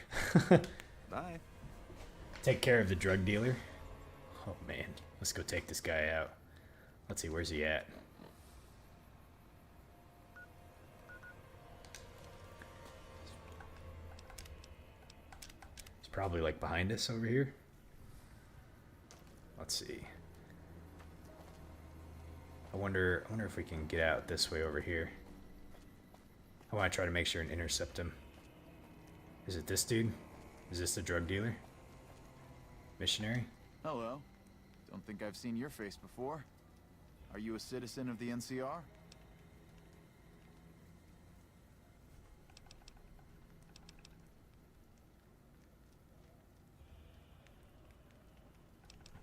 Bye. Take care of the drug dealer. Oh man, let's go take this guy out. Let's see, where's he at? Probably like behind us over here. Let's see. I wonder if we can get out this way over here. I want to try to make sure and intercept him. Is it this dude? Is this the drug dealer? Missionary? Hello. Don't think I've seen your face before. Are you a citizen of the NCR?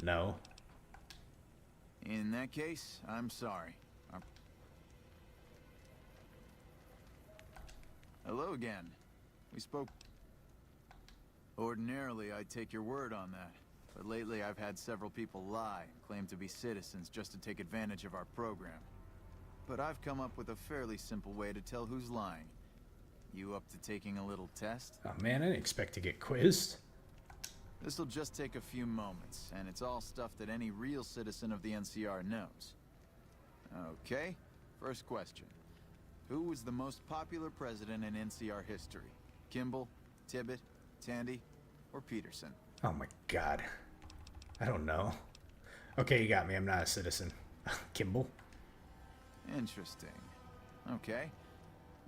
No. In that case, I'm sorry. Hello again. We spoke... Ordinarily, I'd take your word on that. But lately, I've had several people lie and claim to be citizens just to take advantage of our program. But I've come up with a fairly simple way to tell who's lying. You up to taking a little test? Oh man, I didn't expect to get quizzed. This'll just take a few moments, and it's all stuff that any real citizen of the NCR knows. Okay, first question. Who was the most popular president in NCR history? Kimball, Tibbet, Tandy, or Peterson? Oh my god. I don't know. Okay, you got me. I'm not a citizen. Kimball? Interesting. Okay.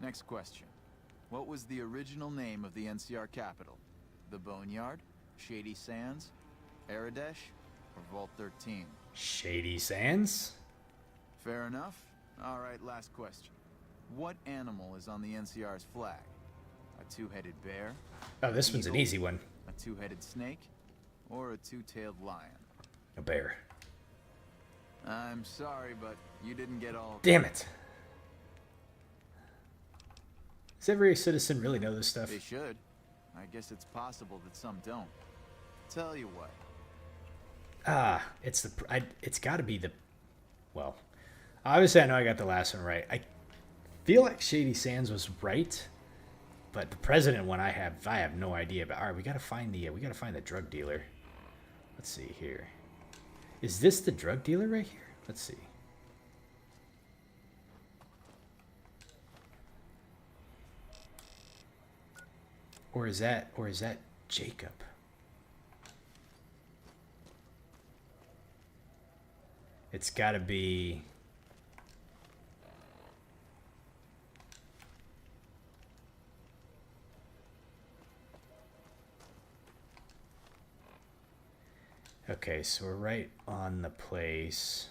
Next question. What was the original name of the NCR capital? The Boneyard? Shady Sands? Aradesh? Or Vault 13? Shady Sands? Fair enough. Alright, last question. What animal is on the NCR's flag? A two-headed bear? Oh, this one's an easy one. A two-headed snake? Or a two-tailed lion? A bear. I'm sorry, but you didn't get all... Damn it. Does every citizen really know this stuff? They should. I guess it's possible that some don't. Tell you what. It's got to be the... Well, obviously I know I got the last one right. I feel like Shady Sands was right, but the president one I have no idea about. All right, we got to find the drug dealer. Let's see here. Is this the drug dealer right here? Let's see. Or is that Jacob? It's got to be... Okay, so we're right on the place.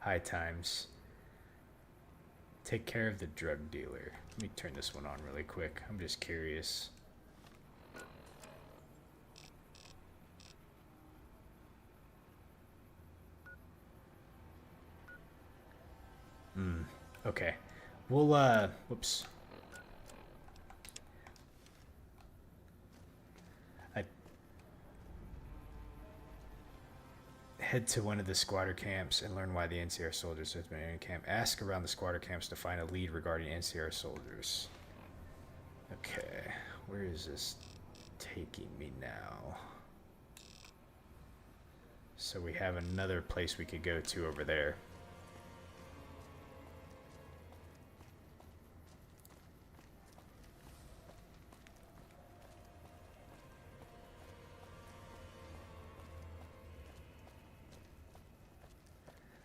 High times. Take care of the drug dealer. Let me turn this one on really quick. I'm just curious. Okay. We'll, whoops. I head to one of the squatter camps and learn why the NCR soldiers have been in camp. Ask around the squatter camps to find a lead regarding NCR soldiers. Okay. Where is this taking me now? So we have another place we could go to over there.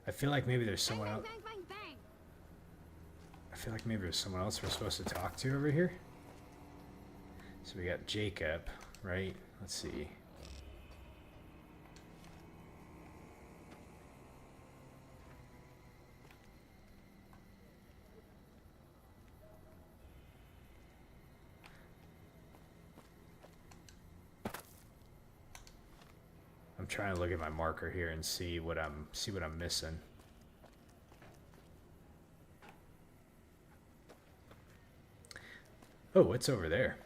I feel like maybe there's someone else. I feel like maybe there's someone else we're supposed to talk to over here. So we got Jacob, right? Let's see. I'm trying to look at my marker here and see what I'm missing. Oh, what's over there?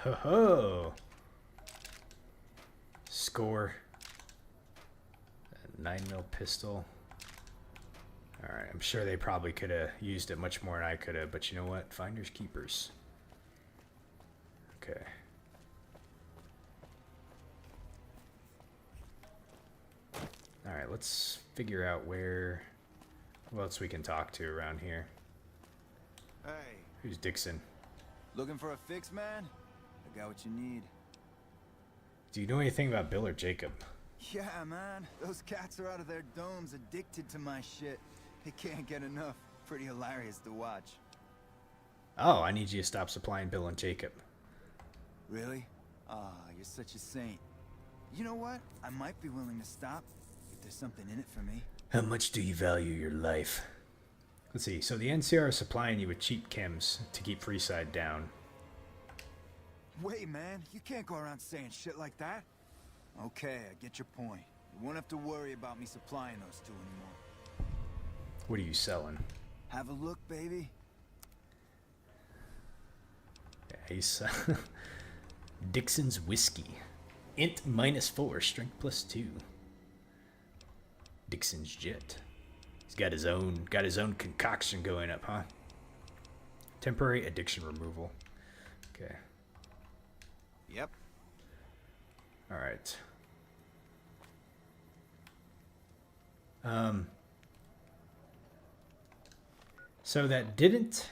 Ho ho! Score. A 9mm pistol. Alright, I'm sure they probably could have used it much more than I could have, but you know what? Finders keepers. Okay. Alright, let's figure out who else we can talk to around here. Hey. Who's Dixon? Looking for a fix, man? I got what you need. Do you know anything about Bill or Jacob? Yeah, man. Those cats are out of their domes addicted to my shit. They can't get enough. Pretty hilarious to watch. Oh, I need you to stop supplying Bill and Jacob. Really? Ah, you're such a saint. You know what? I might be willing to stop if there's something in it for me. How much do you value your life? Let's see. So the NCR is supplying you with cheap chems to keep Freeside down. Wait, man. You can't go around saying shit like that. Okay, I get your point. You won't have to worry about me supplying those two anymore. What are you selling? Have a look, baby. Yeah, he's Dixon's Whiskey. Int -4, strength +2. Dixon's Jet. He's got his own concoction going up, huh? Temporary addiction removal. Okay. Yep. All right. So that didn't...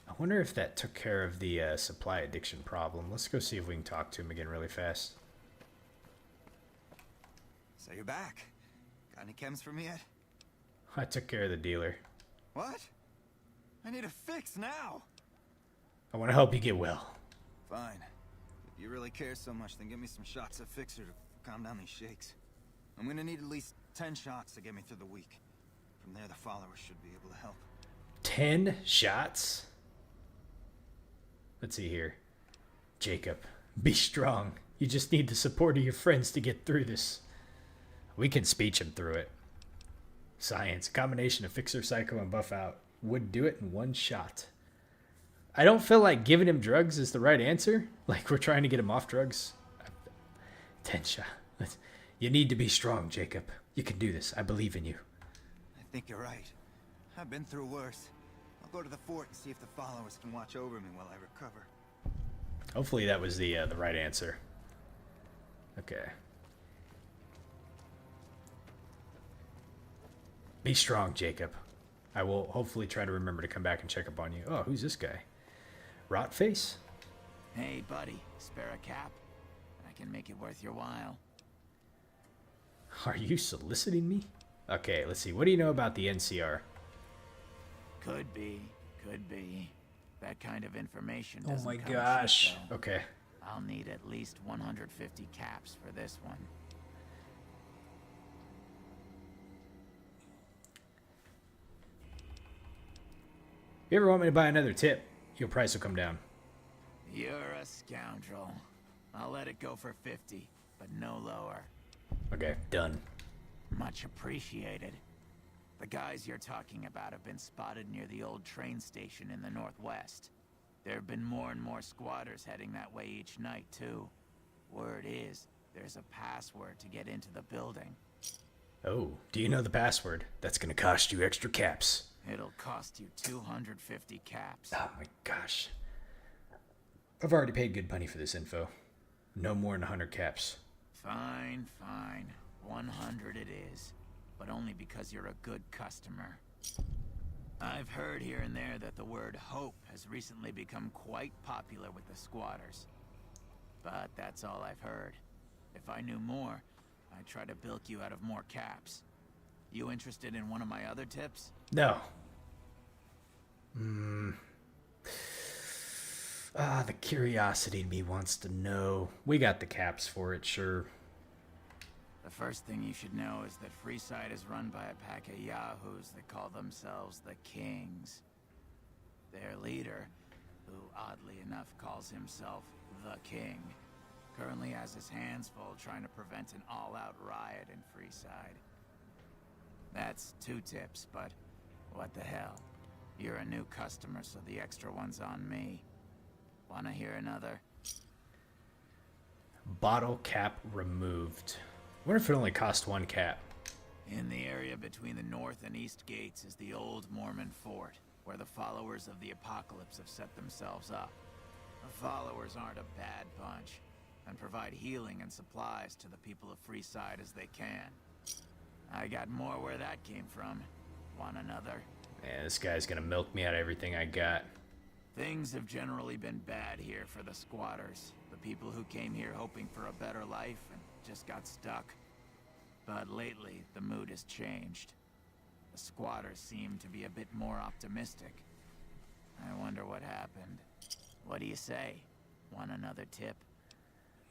I wonder if that took care of the supply addiction problem. Let's go see if we can talk to him again really fast. So you're back. Got any chems for me yet? I took care of the dealer. What? I need a fix now. I want to help you get well. Fine. If you really care so much, then give me some shots of Fixer to calm down these shakes. I'm gonna need at least 10 shots to get me through the week. From there, the followers should be able to help. 10 shots? Let's see here. Jacob, be strong. You just need the support of your friends to get through this. We can speech him through it. Science, a combination of Fixer, Psycho, and Buff Out would do it in one shot. I don't feel like giving him drugs is the right answer. Like we're trying to get him off drugs. 10 shots. You need to be strong, Jacob. You can do this. I believe in you. I think you're right. I've been through worse. I'll go to the fort and see if the followers can watch over me while I recover. Hopefully that was the right answer. Okay. Be strong, Jacob. I will hopefully try to remember to come back and check up on you. Oh, who's this guy? Rotface? Hey, buddy. Spare a cap? I can make it worth your while. Are you soliciting me? Okay, let's see. What do you know about the NCR? Could be. Could be. That kind of information Oh doesn't my come gosh. cheap, though. Okay. I'll need at least 150 caps for this one. If you ever want me to buy another tip, your price will come down. You're a scoundrel. I'll let it go for 50, but no lower. Okay, done. Much appreciated. The guys you're talking about have been spotted near the old train station in the northwest. There have been more and more squatters heading that way each night, too. Word is, there's a password to get into the building. Oh, do you know the password? That's gonna cost you extra caps. It'll cost you 250 caps. Oh my gosh. I've already paid good money for this info. No more than 100 caps. Fine, fine. 100 it is. But only because you're a good customer. I've heard here and there that the word hope has recently become quite popular with the squatters. But that's all I've heard. If I knew more, I'd try to bilk you out of more caps. You interested in one of my other tips? No. The curiosity in me wants to know. We got the caps for it, sure. The first thing you should know is that Freeside is run by a pack of yahoos that call themselves the Kings. Their leader, who oddly enough calls himself the King, currently has his hands full trying to prevent an all-out riot in Freeside. That's 2 tips, but what the hell? You're a new customer, so the extra one's on me. Wanna hear another? Bottle cap removed. I wonder if it only cost 1 cap. In the area between the north and east gates is the old Mormon fort, where the followers of the apocalypse have set themselves up. The followers aren't a bad bunch, and provide healing and supplies to the people of Freeside as they can. I got more where that came from. Want another? Man, this guy's gonna milk me out of everything I got. Things have generally been bad here for the squatters, the people who came here hoping for a better life and just got stuck. But lately, the mood has changed. The squatters seem to be a bit more optimistic. I wonder what happened. What do you say? Want another tip?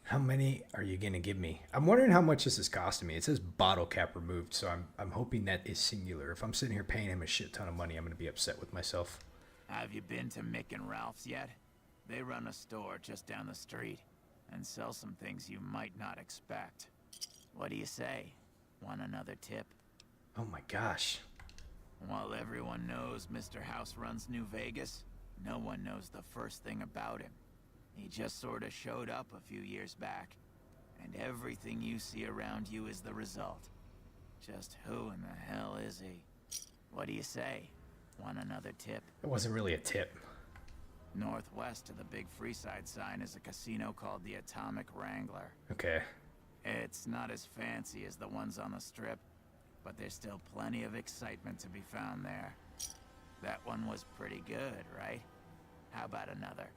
How many are you gonna give me? I'm wondering how much this is costing me. It says bottle cap removed, so I'm hoping that is singular. If I'm sitting here paying him a shit ton of money, I'm gonna be upset with myself. Have you been to Mick and Ralph's yet? They run a store just down the street and sell some things you might not expect. What do you say? Want another tip? Oh my gosh. While everyone knows Mr. House runs New Vegas, no one knows the first thing about him. He just sort of showed up a few years back, and everything you see around you is the result. Just who in the hell is he? What do you say? Want another tip? It wasn't really a tip. Northwest of the big Freeside sign is a casino called the Atomic Wrangler. Okay. It's not as fancy as the ones on the strip, but there's still plenty of excitement to be found there. That one was pretty good, right? How about another?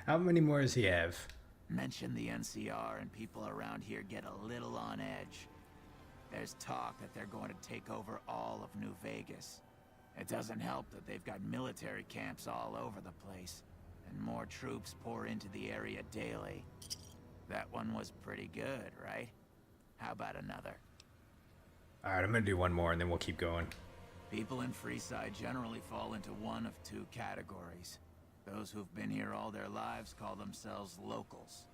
How many more does he have? Mention the NCR and people around here get a little on edge. There's talk that they're going to take over all of New Vegas. It doesn't help that they've got military camps all over the place, and more troops pour into the area daily. That one was pretty good, right? How about another? Alright, I'm gonna do one more and then we'll keep going. People in Freeside generally fall into one of two categories. Those who've been here all their lives call themselves locals.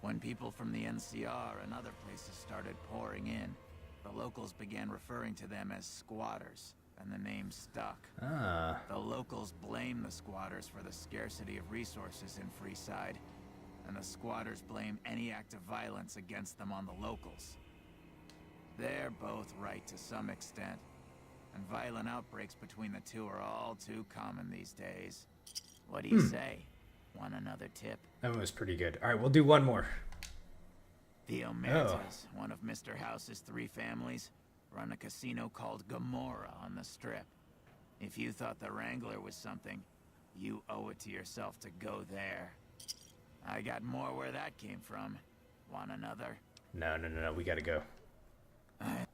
When people from the NCR and other places started pouring in, the locals began referring to them as squatters, and the name stuck. Ah. The locals blame the squatters for the scarcity of resources in Freeside, and the squatters blame any act of violence against them on the locals. They're both right to some extent, and violent outbreaks between the two are all too common these days. What do you say? Want another tip? That one was pretty good. Alright, we'll do one more. The Omertas, one of Mr. House's 3 families, run a casino called Gomorrah on the Strip. If you thought the Wrangler was something, you owe it to yourself to go there. I got more where that came from. Want another? No, we gotta go. How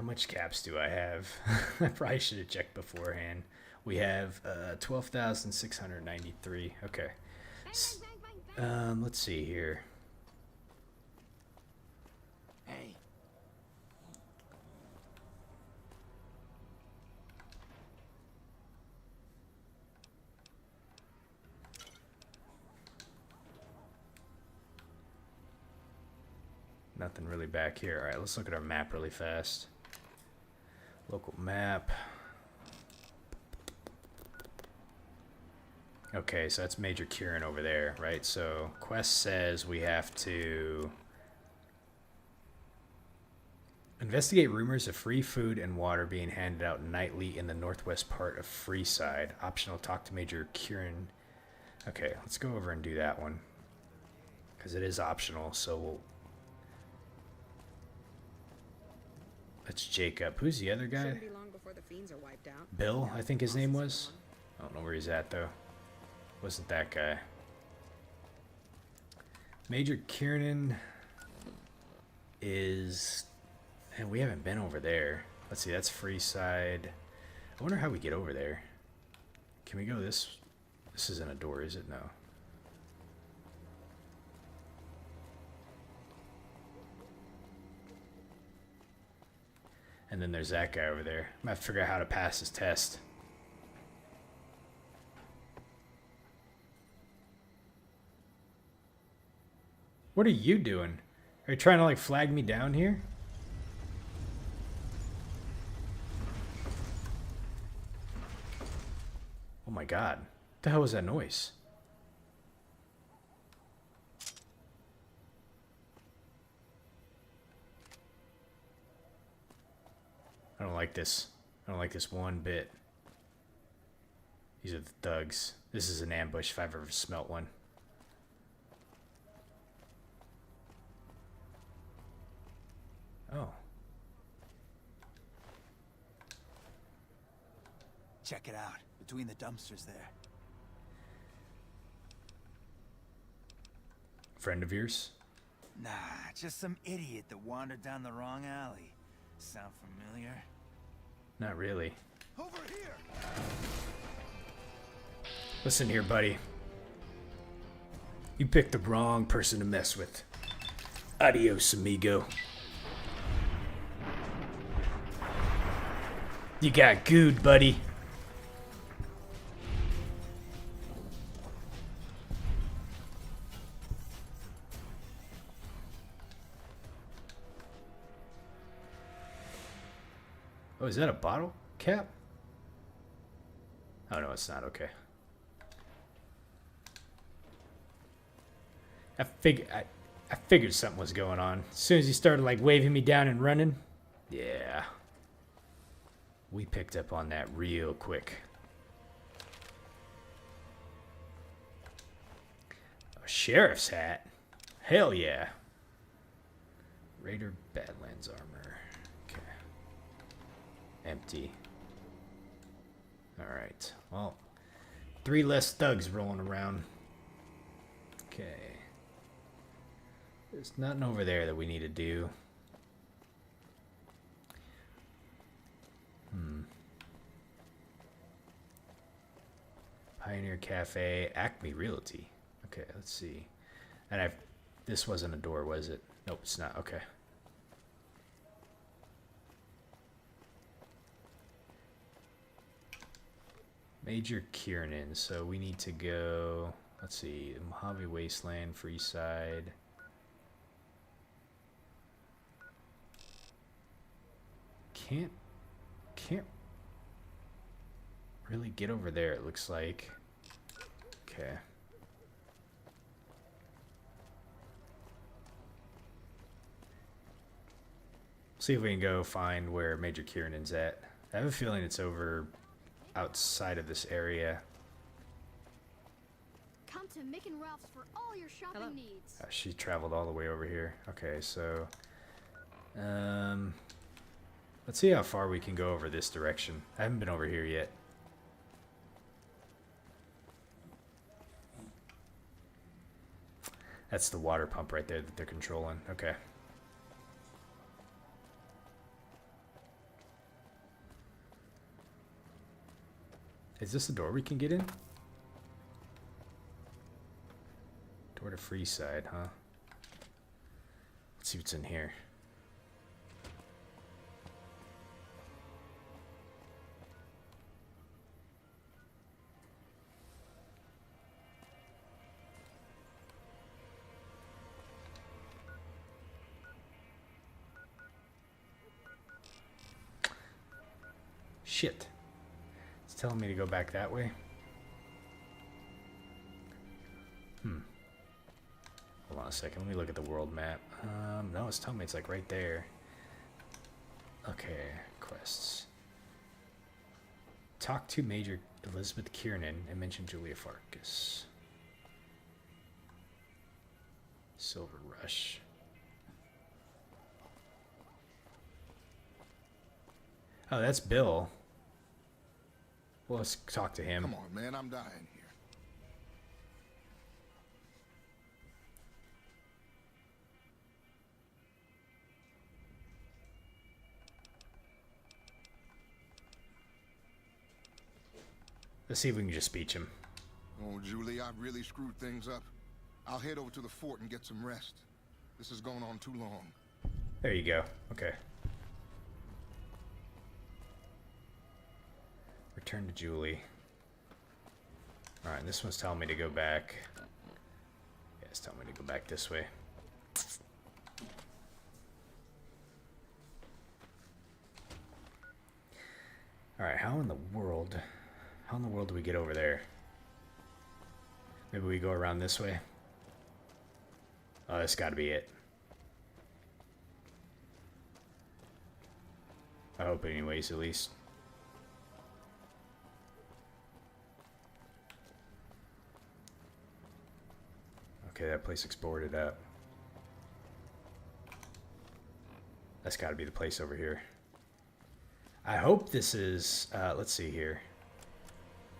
much caps do I have? I probably should have checked beforehand. We have 12,693. Okay. Let's see here. Hey. Nothing really back here. All right, let's look at our map really fast. Local map. Okay, so that's Major Kieran over there, right? So quest says we have to investigate rumors of free food and water being handed out nightly in the northwest part of Freeside. Optional, talk to Major Kieran. Okay, let's go over and do that one, because it is optional. So we'll... That's Jacob. Who's the other guy? Shouldn't be long before the fiends are wiped out. Bill, I think his name was. I don't know where he's at though. Wasn't that guy. Major Kieran is... And we haven't been over there. Let's see, that's Freeside. I wonder how we get over there. Can we go this? This isn't a door, is it? No. And then there's that guy over there. I'm gonna have to figure out how to pass his test. What are you doing? Are you trying to like flag me down here? Oh my god. What the hell was that noise? I don't like this. I don't like this one bit. These are the thugs. This is an ambush if I've ever smelt one. Oh. Check it out. Between the dumpsters there. Friend of yours? Nah, just some idiot that wandered down the wrong alley. Sound familiar? Not really. Over here! Listen here, buddy. You picked the wrong person to mess with. Adios, amigo. You got gooed, buddy. Oh, is that a bottle cap? Oh, no, it's not. Okay. I figured something was going on. As soon as he started, like, waving me down and running. Yeah. We picked up on that real quick. A sheriff's hat? Hell yeah. Raider Badlands armor. Okay. Empty. Alright. Well, 3 less thugs rolling around. Okay. There's nothing over there that we need to do. Pioneer Cafe, Acme Realty. Okay, let's see. And this wasn't a door, was it? Nope, it's not. Okay. Major Kiernan. So we need to go, let's see, Mojave Wasteland, Freeside. Can't really get over there, it looks like. Okay. See if we can go find where Major Kiernan's at. I have a feeling it's over outside of this area. Come to Mick and Ralph's for all your shopping needs. She traveled all the way over here. Okay, so let's see how far we can go over this direction. I haven't been over here yet. That's the water pump right there that they're controlling. Okay. Is this a door we can get in? Door to Freeside, huh? Let's see what's in here. Shit. It's telling me to go back that way. Hold on a second. Let me look at the world map. No, it's telling me it's like right there. Okay, quests. Talk to Major Elizabeth Kiernan and mention Julia Farkas. Silver Rush. Oh, that's Bill. Well, let's talk to him. Come on, man, I'm dying here. Let's see if we can just speech him. Oh, Julie, I've really screwed things up. I'll head over to the fort and get some rest. This is going on too long. There you go. Okay. Return to Julie. Alright, this one's telling me to go back. Yeah, it's telling me to go back this way. Alright, how in the world do we get over there? Maybe we go around this way? Oh, that's gotta be it. I hope anyways, at least. Okay, that place looks boarded up. That's got to be the place over here. I hope this is, let's see here.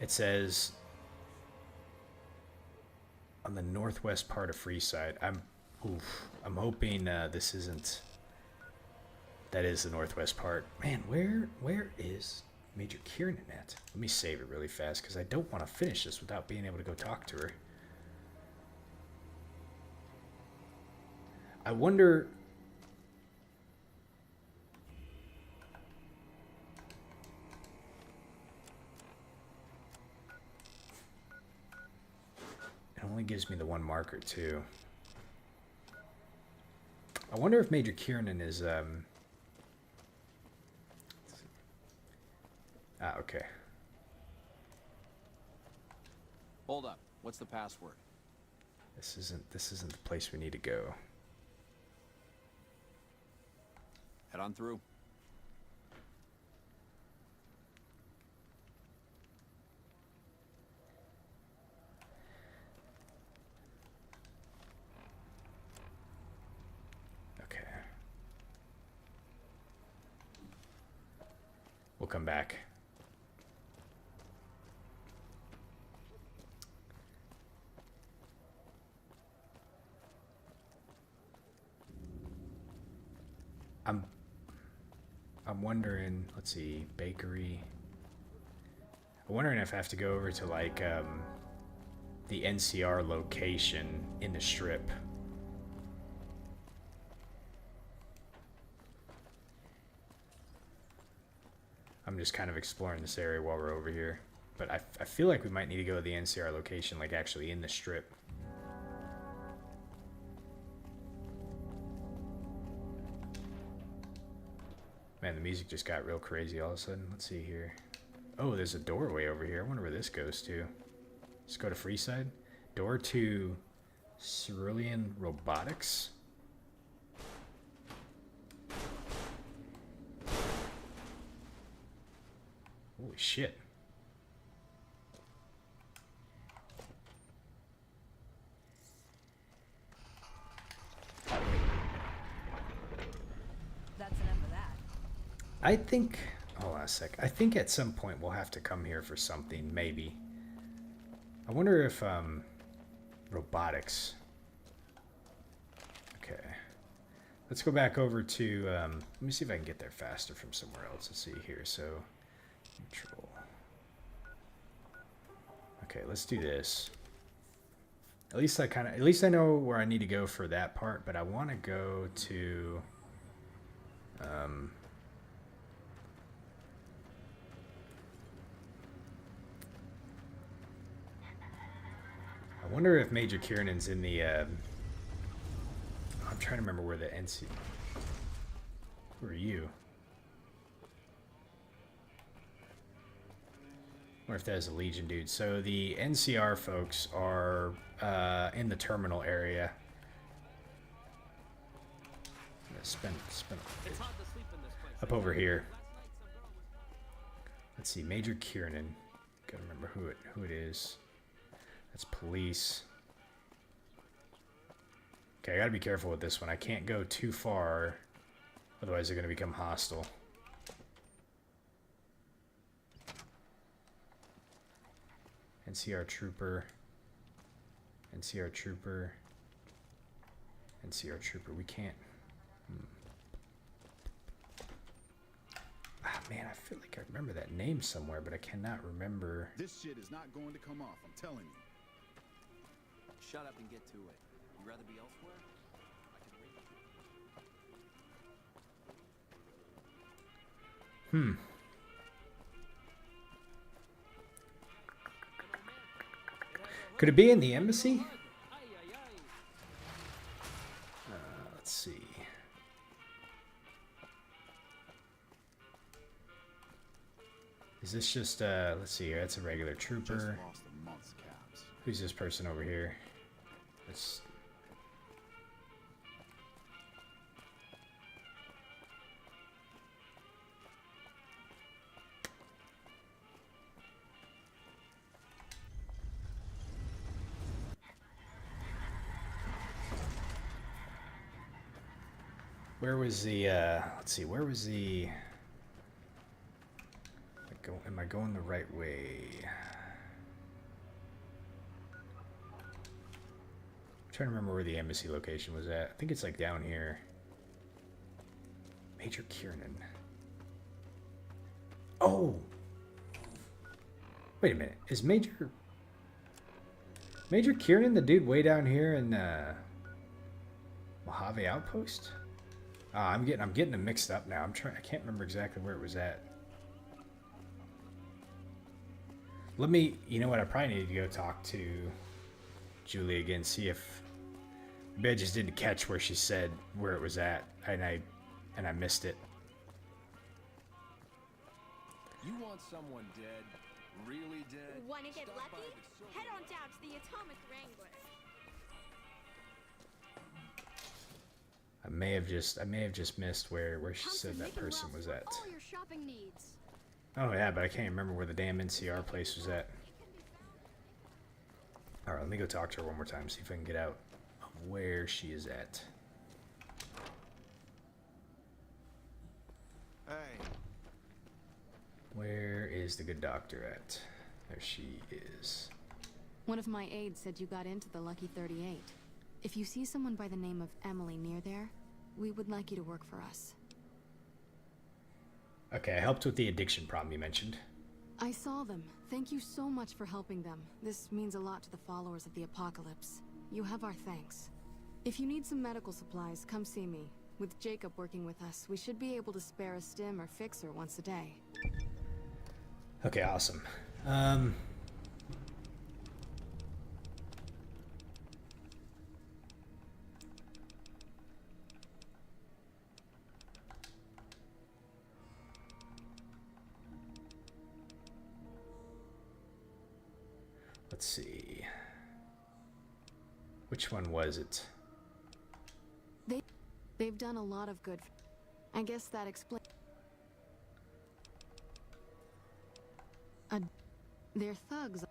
It says on the northwest part of Freeside. I'm hoping this isn't. That is the northwest part. Man, where is Major Kiernan at? Let me save it really fast because I don't want to finish this without being able to go talk to her. I wonder. It only gives me the one marker too. I wonder if Major Kiernan is okay. Hold up. What's the password? This isn't the place we need to go. Head on through. Okay. We'll come back. I'm wondering, let's see, bakery. I'm wondering if I have to go over to like the NCR location in the strip. I'm just kind of exploring this area while we're over here. But I feel like we might need to go to the NCR location, like actually in the strip. Man, the music just got real crazy all of a sudden. Let's see here. Oh, there's a doorway over here. I wonder where this goes to. Let's go to Freeside. Door to Cerulean Robotics. Holy shit. I think, hold on a sec. I think at some point we'll have to come here for something, maybe. I wonder if, robotics. Okay. Let's go back over to, let me see if I can get there faster from somewhere else. Let's see here. So, neutral. Okay, let's do this. At least I know where I need to go for that part, but I want to go to, I wonder if Major Kiernan's in the, I'm trying to remember where the NC... Who are you? Or if that is a Legion dude. So the NCR folks are in the terminal area. I'm gonna spend up over here. Let's see, Major Kiernan. Gotta remember who it is. That's police. Okay, I gotta be careful with this one. I can't go too far, otherwise they're gonna become hostile. NCR trooper. NCR trooper. NCR trooper. We can't. Ah, man, I feel like I remember that name somewhere, but I cannot remember. This shit is not going to come off, I'm telling you. Shut up and get to it. You'd rather be elsewhere? I can wait. Could it be in the embassy? Let's see. Is this just, let's see here, that's a regular trooper. Who's this person over here? Let's... Where was the, let's see, where was the, am I going the right way? I'm trying to remember where the embassy location was at. I think it's like down here. Major Kiernan. Oh! Wait a minute. Is Major Kiernan the dude way down here in Mojave Outpost? I'm getting them mixed up now. I can't remember exactly where it was at. You know what? I probably need to go talk to Julie again, see if maybe I just didn't catch where she said where it was at, and I missed it. You want someone dead? Really dead? Want to get lucky? Head on down to the Atomic Wrangler. I may have just missed where she said that person was at. All your shopping needs. Oh yeah, but I can't remember where the damn NCR place was at. Alright, let me go talk to her one more time, see if I can get out of where she is at. Hey. Where is the good doctor at? There she is. One of my aides said you got into the Lucky 38. If you see someone by the name of Emily near there, we would like you to work for us. Okay, I helped with the addiction problem you mentioned. I saw them. Thank you so much for helping them. This means a lot to the followers of the apocalypse. You have our thanks. If you need some medical supplies, come see me. With Jacob working with us, we should be able to spare a stim or fixer once a day. Okay, awesome. Let's see. Which one was it? They've done a lot of good. I guess that explains. They're thugs.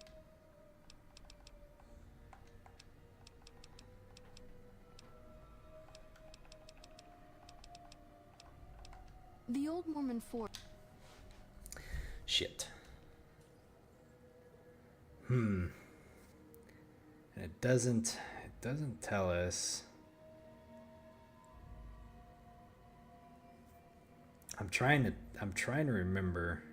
The old Mormon fort. Shit. And it doesn't tell us. I'm trying to remember.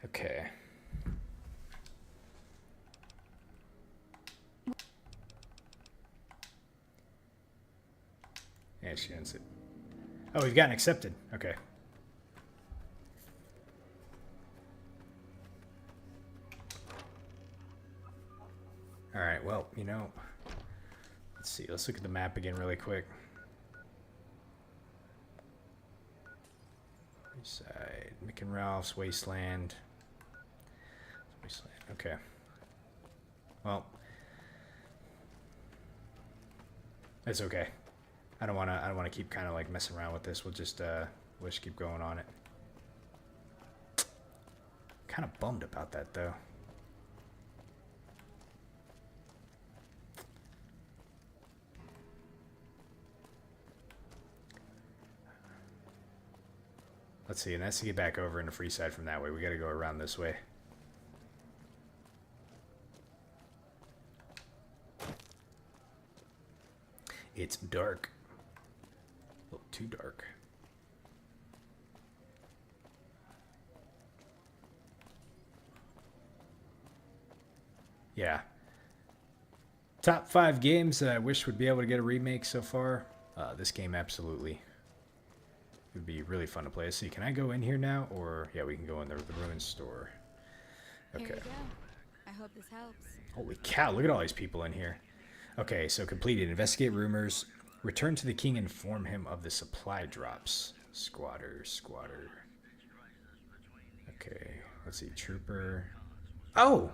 Okay. Yeah, she ends it. Oh, we've gotten accepted. Okay. Alright, well, you know, let's see. Let's look at the map again really quick. Side, Mick and Ralph's Wasteland. Wasteland. Okay. Well, that's okay. I don't wanna keep kind of like messing around with this. We'll just keep going on it. Kind of bummed about that though. Let's see, and that's to get back over into Freeside from that way. We gotta go around this way. It's dark. A little too dark. Yeah. Top 5 games that I wish would be able to get a remake so far. This game absolutely. It would be really fun to play. Let's see, can I go in here now? Or, yeah, we can go in the ruins store. Okay. Here you go. I hope this helps. Holy cow, look at all these people in here. Okay, so completed. Investigate rumors. Return to the king and inform him of the supply drops. Squatter. Okay, let's see. Trooper. Oh!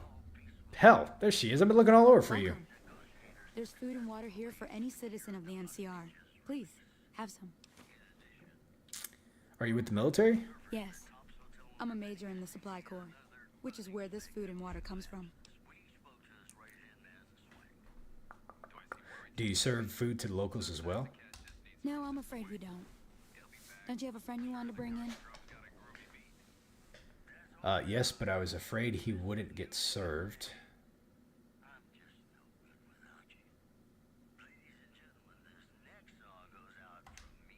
Hell, there she is. I've been looking all over for you. There's food and water here for any citizen of the NCR. Please, have some. Are you with the military? Yes. I'm a major in the supply corps, which is where this food and water comes from. Do you serve food to the locals as well? No, I'm afraid we don't. Don't you have a friend you wanted to bring in? Yes, but I was afraid he wouldn't get served.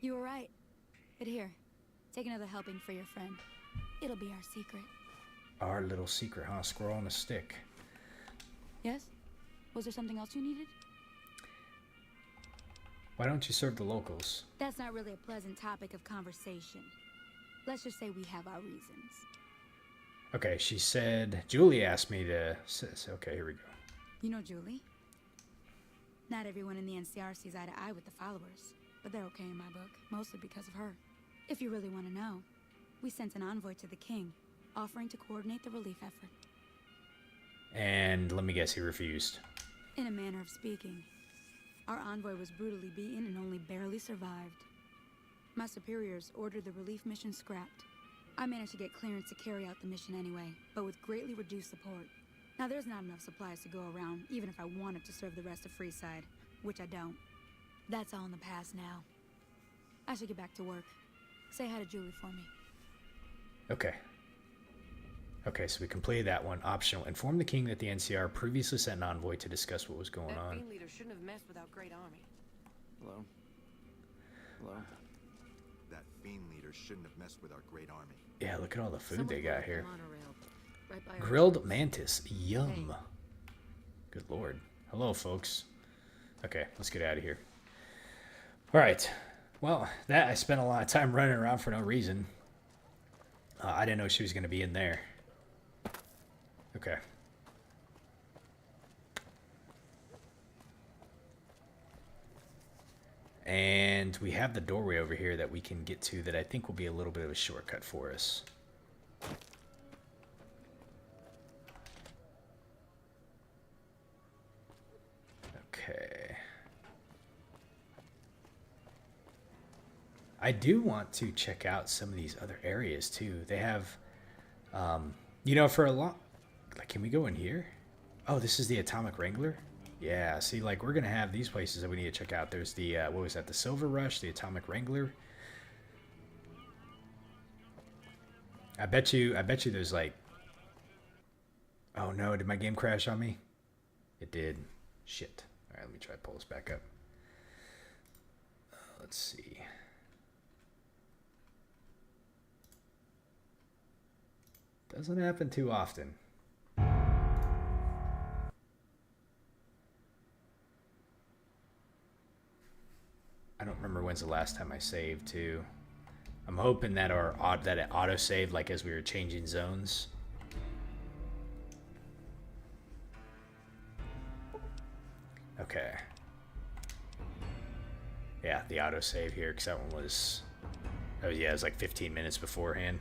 You were right. But here, take another helping for your friend. It'll be our secret. Our little secret, huh? Squirrel on a stick. Yes? Was there something else you needed? Why don't you serve the locals? That's not really a pleasant topic of conversation. Let's just say we have our reasons. Okay, she said... Julie asked me to... Okay, here we go. You know Julie? Not everyone in the NCR sees eye to eye with the followers, but they're okay in my book, mostly because of her. If you really want to know, we sent an envoy to the king, offering to coordinate the relief effort. And let me guess, he refused. In a manner of speaking. Our envoy was brutally beaten and only barely survived. My superiors ordered the relief mission scrapped. I managed to get clearance to carry out the mission anyway, but with greatly reduced support. Now there's not enough supplies to go around, even if I wanted to serve the rest of Freeside, which I don't. That's all in the past now. I should get back to work. Say hi to Julie for me. Okay. Okay, so we completed that one. Optional. Inform the king that the NCR previously sent an envoy to discuss what was going on. That Fiend leader shouldn't have messed with our great army. Hello? Hello? That Fiend leader shouldn't have messed with our great army. Yeah, look at all the food they got here. Right by our Grilled mantis. Yum. Good lord. Hello, folks. Okay, let's get out of here. All right. Well, that I spent a lot of time running around for no reason. I didn't know she was going to be in there. Okay. And we have the doorway over here that we can get to that I think will be a little bit of a shortcut for us. Okay. I do want to check out some of these other areas too. They have, you know, for a long... Like, can we go in here? Oh, this is the Atomic Wrangler? Yeah, see, like, we're going to have these places that we need to check out. There's the, what was that? The Silver Rush, the Atomic Wrangler. I bet you there's, like... Oh, no, did my game crash on me? It did. Shit. All right, let me try to pull this back up. Let's see. Doesn't happen too often. I don't remember when's the last time I saved too. I'm hoping that that it auto saved like as we were changing zones. Okay. Yeah, the auto save here because that one was. Oh yeah, it was like 15 minutes beforehand.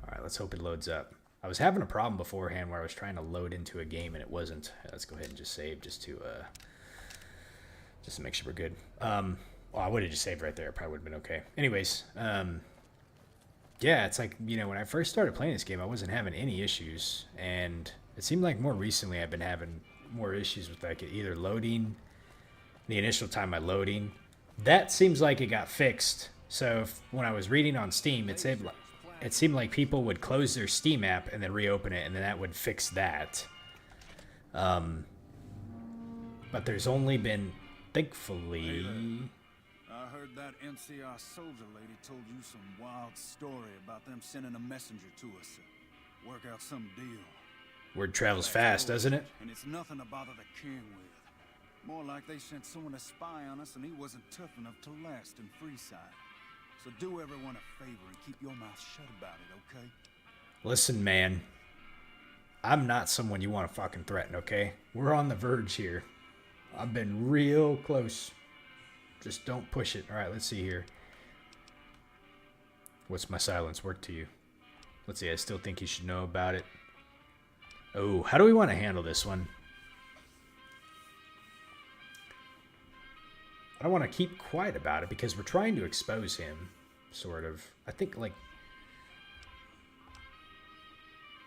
All right, let's hope it loads up. I was having a problem beforehand where I was trying to load into a game and it wasn't. Let's go ahead and just save just to make sure we're good. Well, I would have just saved right there. Probably would have been okay. Anyways, yeah, it's like, you know, when I first started playing this game, I wasn't having any issues. And it seemed like more recently I've been having more issues with like either loading, the initial time by loading. That seems like it got fixed. So when I was reading on Steam, it seemed like people would close their Steam app and then reopen it, and then that would fix that. But there's only been thankfully... I heard that NCR soldier lady told you some wild story about them sending a messenger to us to work out some deal. Word travels fast, doesn't it? And it's nothing to bother the king with. More like they sent someone to spy on us and he wasn't tough enough to last in Freeside. So do everyone a favor and keep your mouth shut about it, okay? Listen, man. I'm not someone you want to fucking threaten, okay? We're on the verge here. I've been real close. Just don't push it. Alright, let's see here. What's my silence worth to you? Let's see, I still think you should know about it. Oh, how do we want to handle this one? I don't want to keep quiet about it because we're trying to expose him, sort of. I think, like...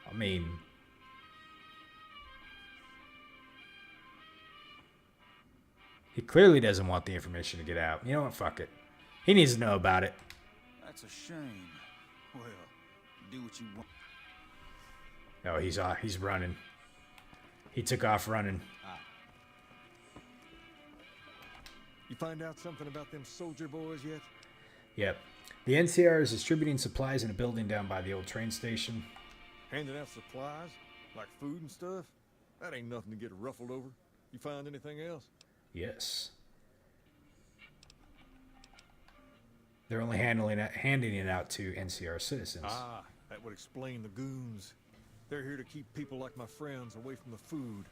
I mean... He clearly doesn't want the information to get out. You know what? Fuck it. He needs to know about it. That's a shame. Well, do what you want. Oh, he's running. He took off running. You find out something about them soldier boys yet? Yep. The NCR is distributing supplies in a building down by the old train station. Handing out supplies? Like food and stuff? That ain't nothing to get ruffled over. You find anything else? Yes. They're only handing it out to NCR citizens. Ah, that would explain the goons. They're here to keep people like my friends away from the food.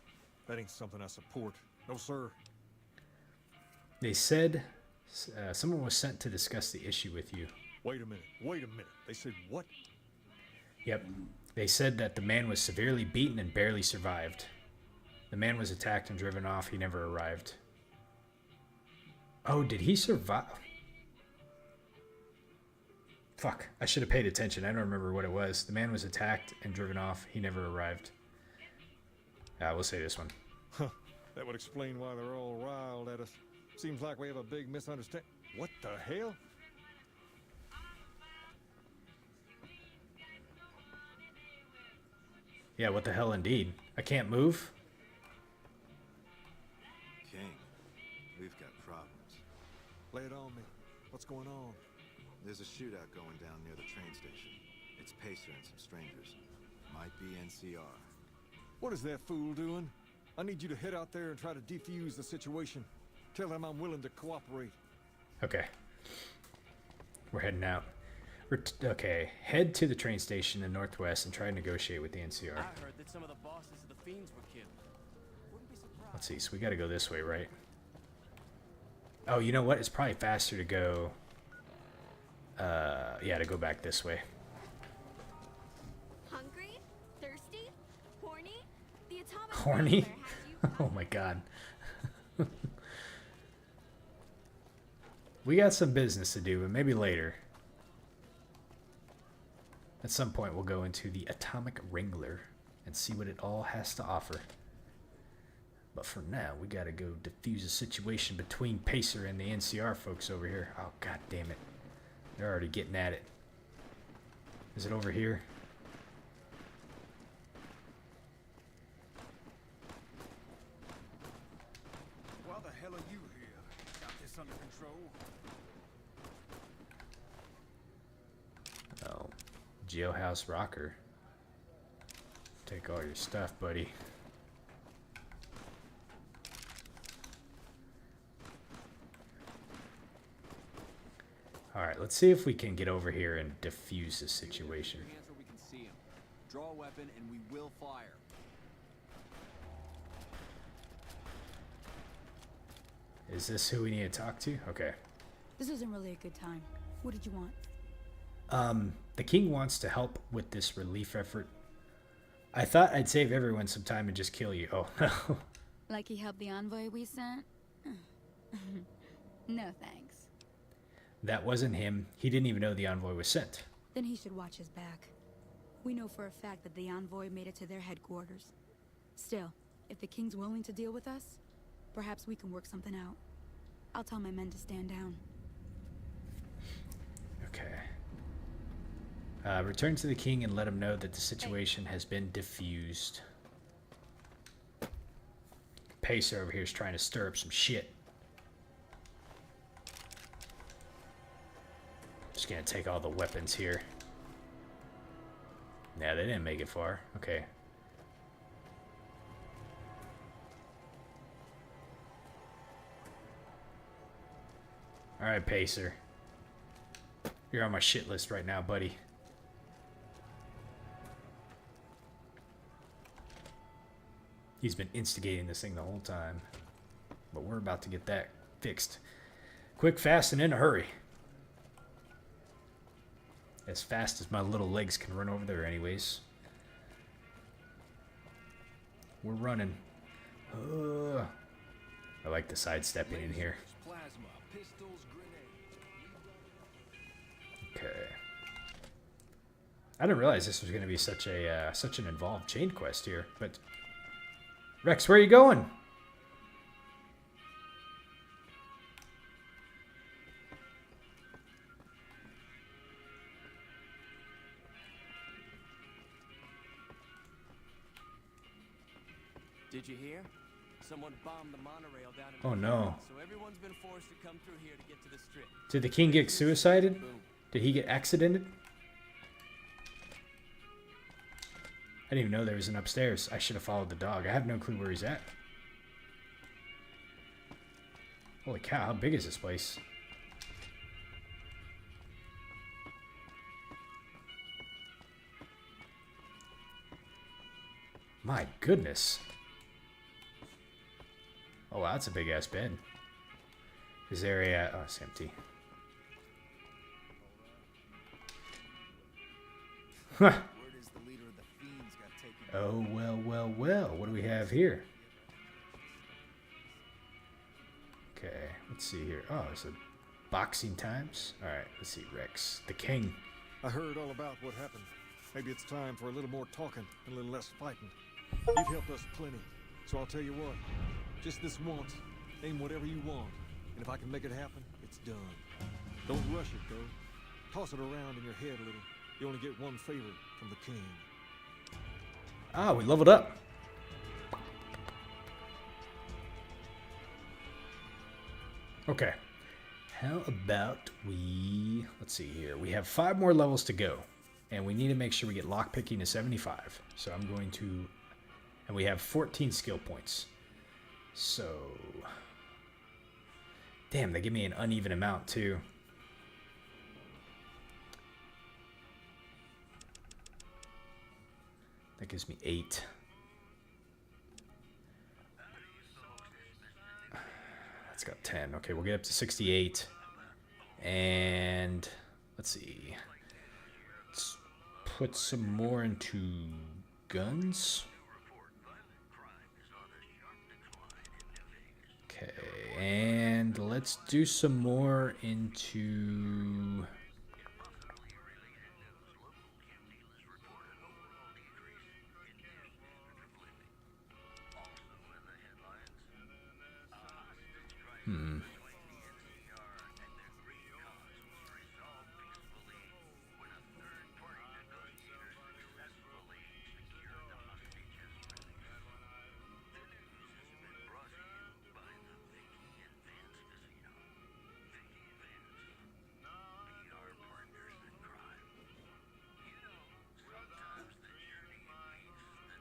That ain't something I support. No, sir. They said someone was sent to discuss the issue with you. Wait a minute. They said what? Yep. They said that the man was severely beaten and barely survived. The man was attacked and driven off. He never arrived. Oh, did he survive? Fuck, I should have paid attention. I don't remember what it was. The man was attacked and driven off. He never arrived. We'll say this one. Huh. That would explain why they're all riled at us. Seems like we have a big misunderstanding. What the hell? Yeah, what the hell indeed. I can't move? King, we've got problems. Lay it on me. What's going on? There's a shootout going down near the train station. It's Pacer and some strangers. Might be NCR. What is that fool doing? I need you to head out there and try to defuse the situation. Tell them I'm willing to cooperate. Okay. We're heading out. Okay, head to the train station in the northwest and try to negotiate with the NCR. I heard that some of the bosses of the Fiends were killed. Wouldn't be surprised. Let's see, so we gotta go this way, right? Oh, you know what? It's probably faster to go... yeah, to go back this way. Hungry? Thirsty? Horny? The atomic Horny? Wrangler has you Oh my god. We got some business to do, but maybe later. At some point, we'll go into the Atomic Wrangler and see what it all has to offer. But for now, we gotta go defuse a situation between Pacer and the NCR folks over here. Oh, god damn it. They're already getting at it. Is it over here? Why the hell are you here? Got this under control? Oh, jailhouse rocker. Take all your stuff, buddy. Alright, let's see if we can get over here and defuse this situation. Hands where we can see him. Draw a weapon and we will fire. Is this who we need to talk to? Okay. This isn't really a good time. What did you want? The king wants to help with this relief effort. I thought I'd save everyone some time and just kill you. Oh, no. Like he helped the envoy we sent? No thanks. That wasn't him. He didn't even know the envoy was sent. Then he should watch his back. We know for a fact that the envoy made it to their headquarters. Still, if the king's willing to deal with us, perhaps we can work something out. I'll tell my men to stand down. Okay. Return to the king and let him know that the situation has been diffused. Pacer over here is trying to stir up some shit. just gonna take all the weapons here. Nah, they didn't make it far. Okay. Alright, Pacer. You're on my shit list right now, buddy. He's been instigating this thing the whole time. But we're about to get that fixed. Quick, fast, and in a hurry. As fast as my little legs can run over there anyways. We're running. I like the sidestepping in here. Okay. I didn't realize this was going to be such an involved chain quest here, but Rex, where are you going? Did you hear? Someone bombed the monorail down in Oh no. So everyone's been forced to come through here to get to the strip. Did the king get suicided? Did he get accidented? I didn't even know there was an upstairs. I should have followed the dog. I have no clue where he's at. Holy cow, how big is this place? My goodness. Oh wow, that's a big ass bed. Is there a... oh, it's empty. Huh. Oh, well, well, well. What do we have here? Okay, let's see here. Oh, it's a boxing times. All right, let's see. Rex, the king. I heard all about what happened. Maybe it's time for a little more talking and a little less fighting. You've helped us plenty, so I'll tell you what. Just this once, aim whatever you want, and if I can make it happen, it's done. Don't rush it, though. Toss it around in your head a little. You only get one favor from the king. Ah, we leveled up. Okay. How about we... let's see here. We have 5 more levels to go. And we need to make sure we get lockpicking to 75. So I'm going to... and we have 14 skill points. So... damn, they give me an uneven amount, too. That gives me 8. That's got 10. Okay, we'll get up to 68. And let's see. Let's put some more into guns. Okay, and let's do some more into...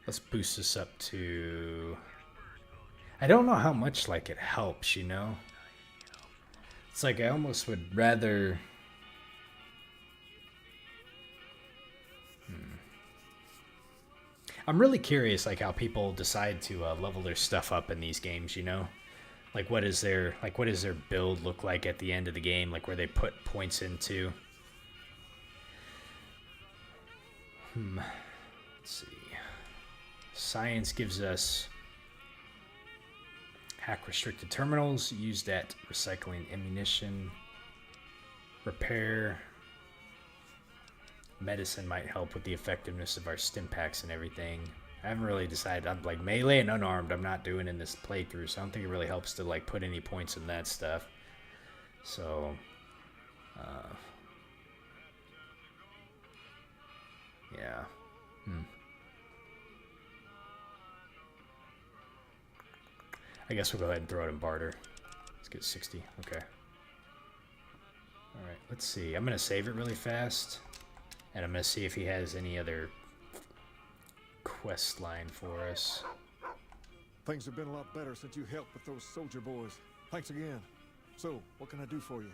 Let's boost this up to... I don't know how much, like, it helps, you know? It's like I almost would rather... I'm really curious, like, how people decide to level their stuff up in these games, you know? Like, what is their build look like at the end of the game? Like, where they put points into? Let's see. Science gives us hack restricted terminals, used at recycling ammunition, repair. Medicine might help with the effectiveness of our stim packs and everything. I haven't really decided. I'm like melee and unarmed. I'm not doing in this playthrough, so I don't think it really helps to like put any points in that stuff. So, yeah. I guess we'll go ahead and throw it in barter. Let's get 60. Okay. Alright, let's see. I'm going to save it really fast. And I'm going to see if he has any other quest line for us. Things have been a lot better since you helped with those soldier boys. Thanks again. So, what can I do for you?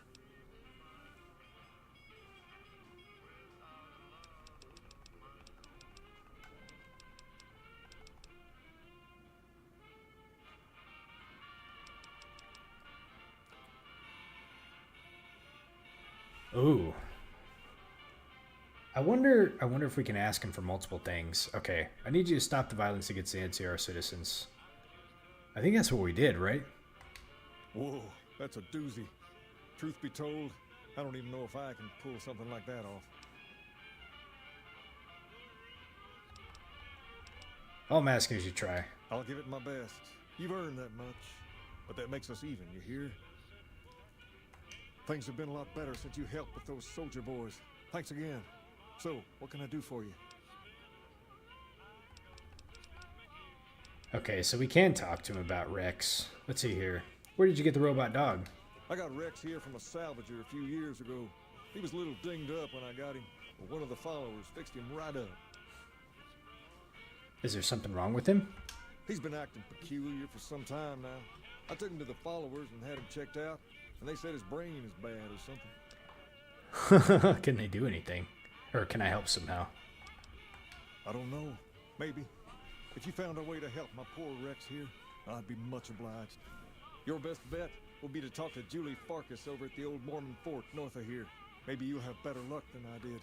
Ooh. I wonder if we can ask him for multiple things. Okay, I need you to stop the violence against the NCR citizens. I think that's what we did, right? Whoa, that's a doozy. Truth be told, I don't even know if I can pull something like that off. All I'm asking is you try. I'll give it my best. You've earned that much, but that makes us even, you hear? Things have been a lot better since you helped with those soldier boys. Thanks again. So, what can I do for you? Okay, so we can talk to him about Rex. Let's see here. Where did you get the robot dog? I got Rex here from a salvager a few years ago. He was a little dinged up when I got him, but one of the followers fixed him right up. Is there something wrong with him? He's been acting peculiar for some time now. I took him to the followers and had him checked out, and they said his brain is bad or something. Can they do anything? Or can I help somehow? I don't know. Maybe. If you found a way to help my poor Rex here, I'd be much obliged. Your best bet will be to talk to Julie Farkas over at the old Mormon fort north of here. Maybe you'll have better luck than I did.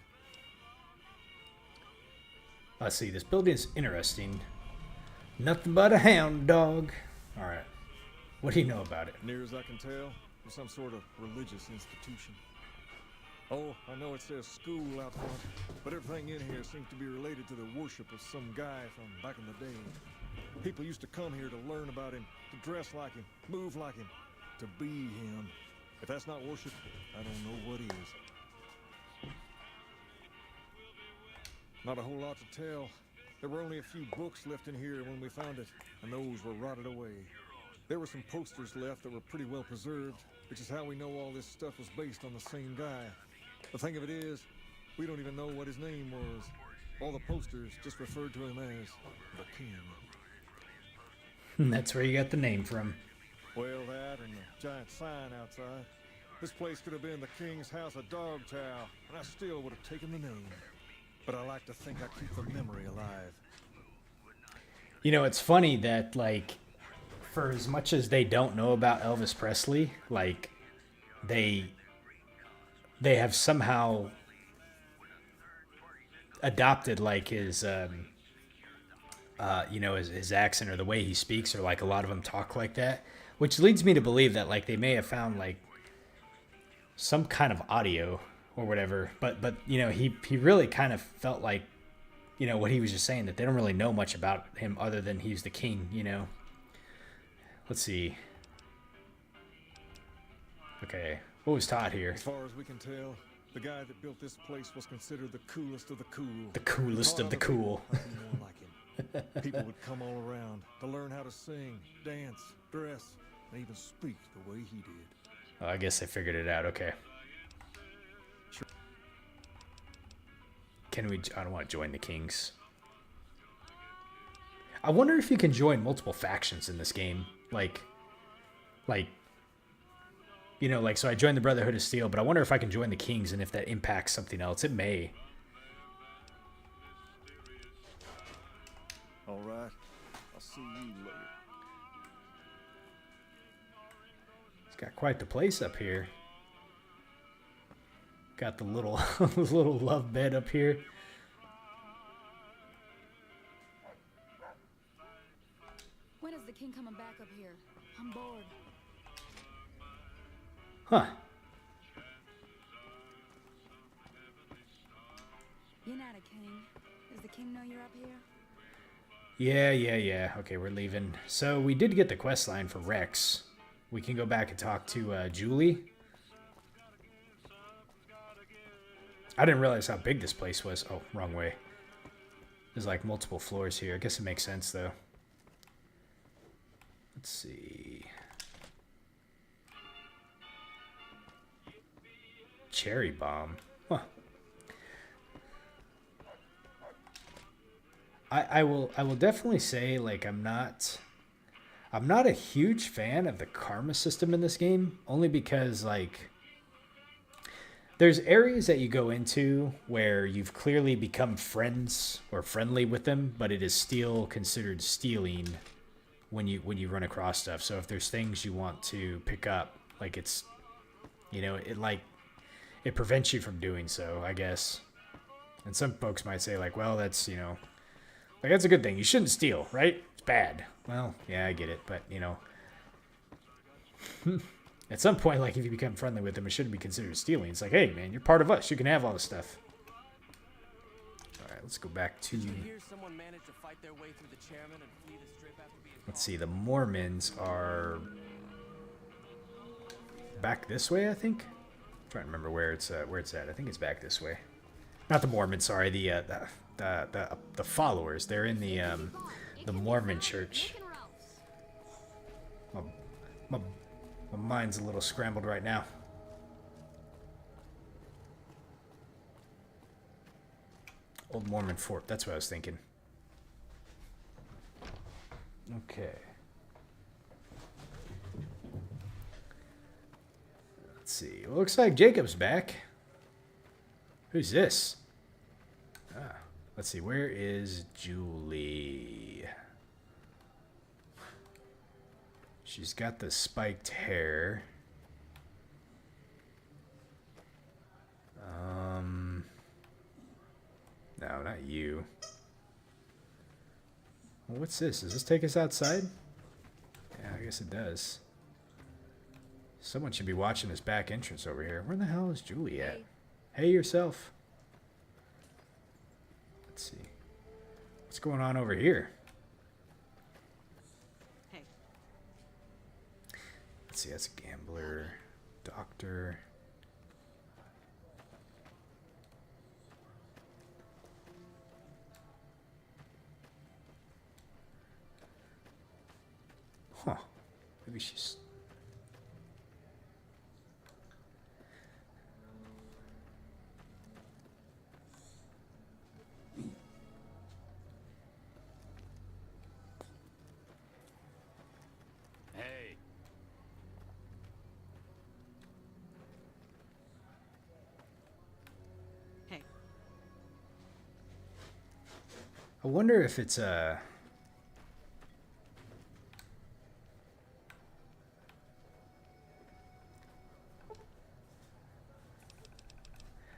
Let's see, this building's interesting. Nothing but a hound dog. Alright. What do you know about it? Near as I can tell, it's some sort of religious institution. Oh, I know it says school out front, but everything in here seems to be related to the worship of some guy from back in the day. People used to come here to learn about him, to dress like him, move like him, to be him. If that's not worship, I don't know what is. Not a whole lot to tell. There were only a few books left in here when we found it, and those were rotted away. There were some posters left that were pretty well preserved, which is how we know all this stuff was based on the same guy. The thing of it is, we don't even know what his name was. All the posters just referred to him as the King. That's where you got the name from. Well, that and the giant sign outside. This place could have been the King's House of Dog Chow, and I still would have taken the name. But I like to think I keep the memory alive. You know, it's funny that, like, for as much as they don't know about Elvis Presley, like, they have somehow adopted, like, his, you know, his accent or the way he speaks, or, like, a lot of them talk like that, which leads me to believe that, like, they may have found, like, some kind of audio or whatever, but you know, he really kind of felt like, you know, what he was just saying, that they don't really know much about him other than he's the king, you know. Let's see. Okay, what was taught here? As far as we can tell, the guy that built this place was considered the coolest of the cool. The coolest of the cool. Like him. People would come all around to learn how to sing, dance, dress, and even speak the way he did. Oh, I guess I figured it out. Okay. Can we? I don't want to join the Kings. I wonder if you can join multiple factions in this game. Like, you know, like, so I joined the Brotherhood of Steel, but I wonder if I can join the Kings and if that impacts something else. It may. All right. I'll see you later. It's got quite the place up here. Got the little little love bed up here. When is the king coming back up here? I'm bored. Huh. You're not a king. Does the king know you're up here? Yeah. Okay, we're leaving. So we did get the quest line for Rex. We can go back and talk to Julie. I didn't realize how big this place was. Oh, wrong way. There's like multiple floors here. I guess it makes sense though. Let's see. cherry bomb. Huh. I will definitely say, like, I'm not a huge fan of the karma system in this game, only because, like, there's areas that you go into where you've clearly become friends or friendly with them, but it is still considered stealing when you run across stuff. So if there's things you want to pick up, like, it's, you know, it prevents you from doing so, I guess. And some folks might say, like, well, that's, you know, like, that's a good thing. You shouldn't steal, right? It's bad. Well, yeah, I get it. But, you know, at some point, like, if you become friendly with them, it shouldn't be considered stealing. It's like, hey, man, you're part of us. You can have all the stuff. All right, let's go back to... Did you hear someone managed to fight their way through the chairman and flee the strip after being caught? Let's see. The Mormons are back this way, I think. I'm trying to remember where it's at. I think it's back this way. Not the Mormons, sorry. The followers. They're in the Mormon church. My mind's a little scrambled right now. Old Mormon fort. That's what I was thinking. Okay. Let's see. Looks like Jacob's back. Who's this? Ah. Let's see, where is Julie? She's got the spiked hair. No, not you. Well, what's this? Does this take us outside? Yeah, I guess it does. Someone should be watching this back entrance over here. Where the hell is Julie at? Hey, yourself. Let's see. What's going on over here? Hey. Let's see, that's a gambler. Doctor. Huh. Maybe she's... Hey. Hey. I wonder if it's I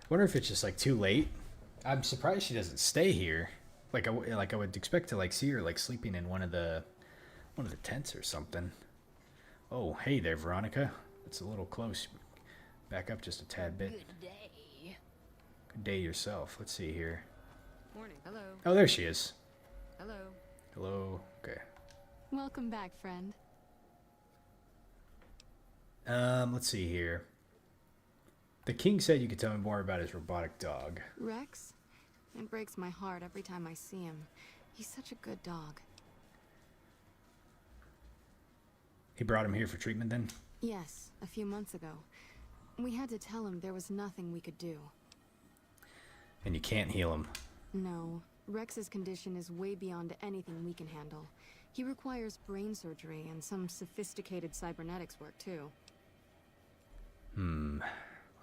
wonder if it's just like too late. I'm surprised she doesn't stay here. Like I would expect to like see her like sleeping in one of the tents or something. Oh, hey there, Veronica. It's a little close. Back up just a tad bit. Good day. Good day yourself. Let's see here. Morning. Hello. Oh, there she is. Hello. Hello. Okay. Welcome back, friend. Let's see here. The king said you could tell me more about his robotic dog. Rex? It breaks my heart every time I see him. He's such a good dog. He brought him here for treatment then? Yes, a few months ago. We had to tell him there was nothing we could do. And you can't heal him. No. Rex's condition is way beyond anything we can handle. He requires brain surgery and some sophisticated cybernetics work, too.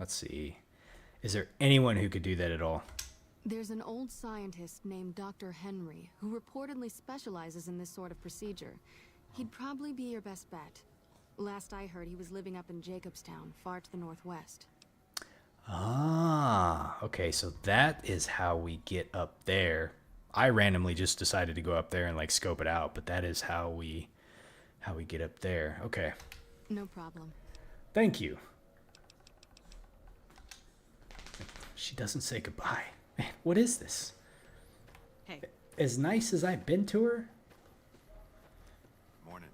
Let's see. Is there anyone who could do that at all? There's an old scientist named Dr. Henry who reportedly specializes in this sort of procedure. He'd probably be your best bet. Last I heard, he was living up in Jacobstown, far to the northwest. Ah, okay, so that is how we get up there. I randomly just decided to go up there and like scope it out, but that is how we get up there. Okay. No problem. Thank you. She doesn't say goodbye. Man, what is this? Hey. As nice as I've been to her, Morning.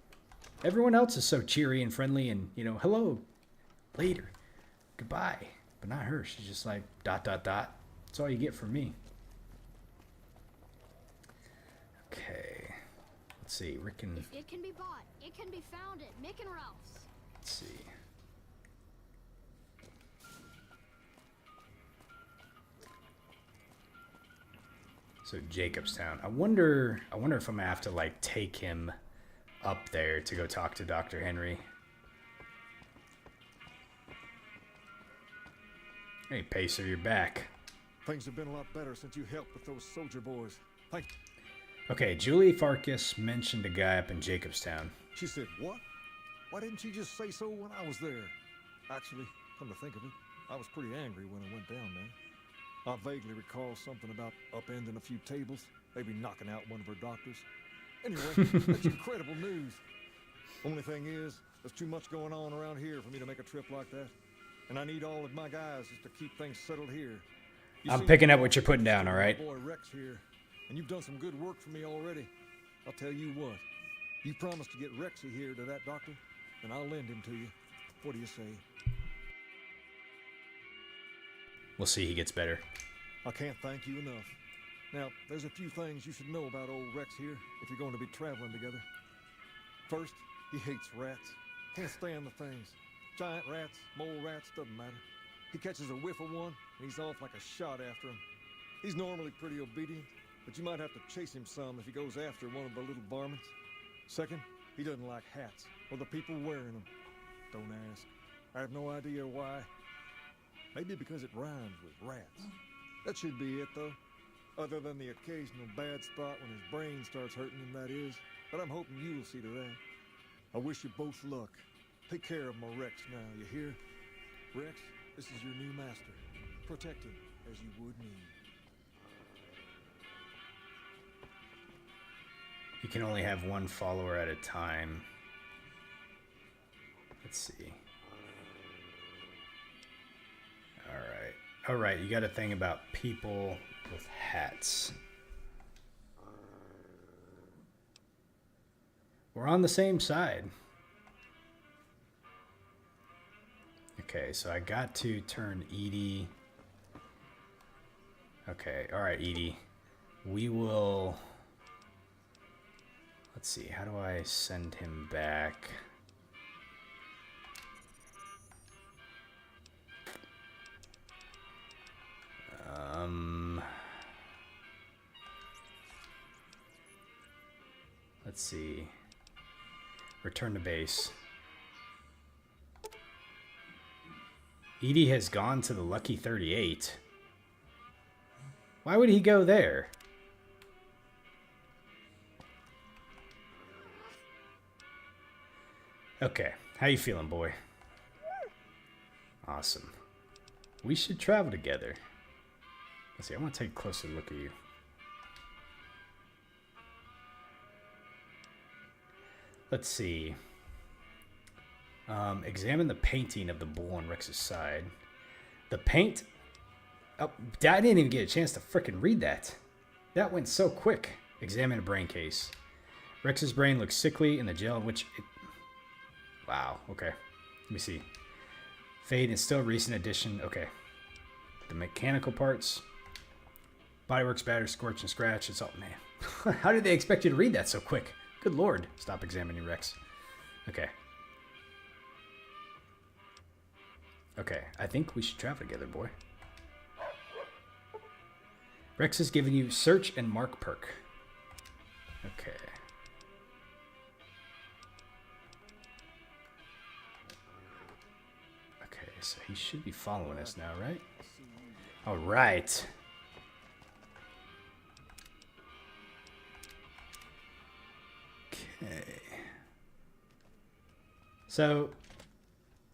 everyone else is so cheery and friendly and, you know, hello, later, goodbye. But not her. She's just like, ... That's all you get from me. Okay. Let's see. Rick and... If it can be bought, it can be found at Mick and Ralph's. Let's see. So Jacobstown. I wonder if I'm gonna have to like take him up there to go talk to Dr. Henry. Hey Pacer, you're back. Things have been a lot better since you helped with those soldier boys. Thank you. Okay, Julie Farkas mentioned a guy up in Jacobstown. She said, what? Why didn't she just say so when I was there? Actually, come to think of it, I was pretty angry when I went down there. I vaguely recall something about upending a few tables, maybe knocking out one of her doctors. Anyway, that's incredible news. Only thing is, there's too much going on around here for me to make a trip like that. And I need all of my guys just to keep things settled here. I'm picking up what you're putting down, all right? Boy Rex here, and you've done some good work for me already. I'll tell you what, you promised to get Rexy here to that doctor, and I'll lend him to you. What do you say? We'll see he gets better. I can't thank you enough. Now, there's a few things you should know about old Rex here if you're going to be traveling together. First, he hates rats. Can't stand the things. Giant rats, mole rats, doesn't matter. He catches a whiff of one, and he's off like a shot after him. He's normally pretty obedient, but you might have to chase him some if he goes after one of the little varmints. Second, he doesn't like hats, or the people wearing them. Don't ask. I have no idea why. Maybe because it rhymes with rats. That should be it, though. Other than the occasional bad spot when his brain starts hurting him, that is. But I'm hoping you'll see to that. I wish you both luck. Take care of my Rex now, you hear? Rex, this is your new master. Protect him as you would me. You can only have one follower at a time. Let's see. All right, you got a thing about people with hats. We're on the same side. Okay, so I got to turn Edie. Okay, all right, Edie. We will... Let's see, how do I send him back? Let's see. Return to base. Edie has gone to the Lucky 38. Why would he go there? Okay, how you feeling, boy? Awesome. We should travel together. Let's see, I want to take a closer look at you. Let's see. Examine the painting of the bull on Rex's side. The paint... Oh, I didn't even get a chance to frickin' read that. That went so quick. Examine a brain case. Rex's brain looks sickly in the jail in which it... Wow, okay. Let me see. Fade and still recent addition. Okay. The mechanical parts. Bodyworks, batter, scorch, and scratch. It's all... Man. How did they expect you to read that so quick? Good lord. Stop examining Rex. Okay. Okay, I think we should travel together, boy. Rex has given you search and mark perk. Okay. Okay, so he should be following us now, right? All right. Okay. So,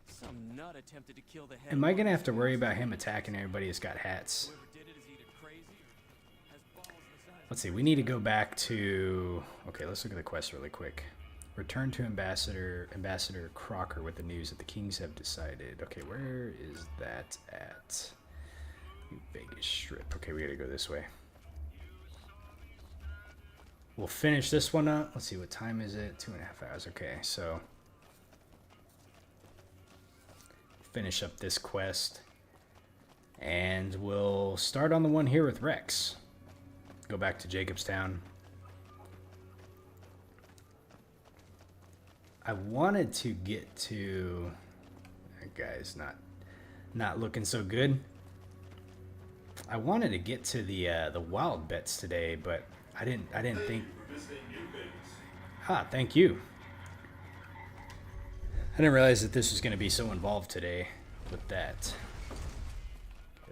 some nut attempted to kill the head. am I gonna have to worry about him attacking everybody that's got hats? Let's see, we need to go back to... Okay, let's look at the quest really quick. Return to Ambassador Crocker with the news that the Kings have decided. Okay, where is that at? New Vegas Strip. Okay, we gotta go this way. We'll finish this one up. Let's see, what time is it? 2.5 hours. Okay, so... finish up this quest. And we'll start on the one here with Rex. Go back to Jacobstown. I wanted to get to... That guy's not looking so good. I wanted to get to the wild bets today, but I didn't think. Ah, thank you. I didn't realize that this was going to be so involved today with that.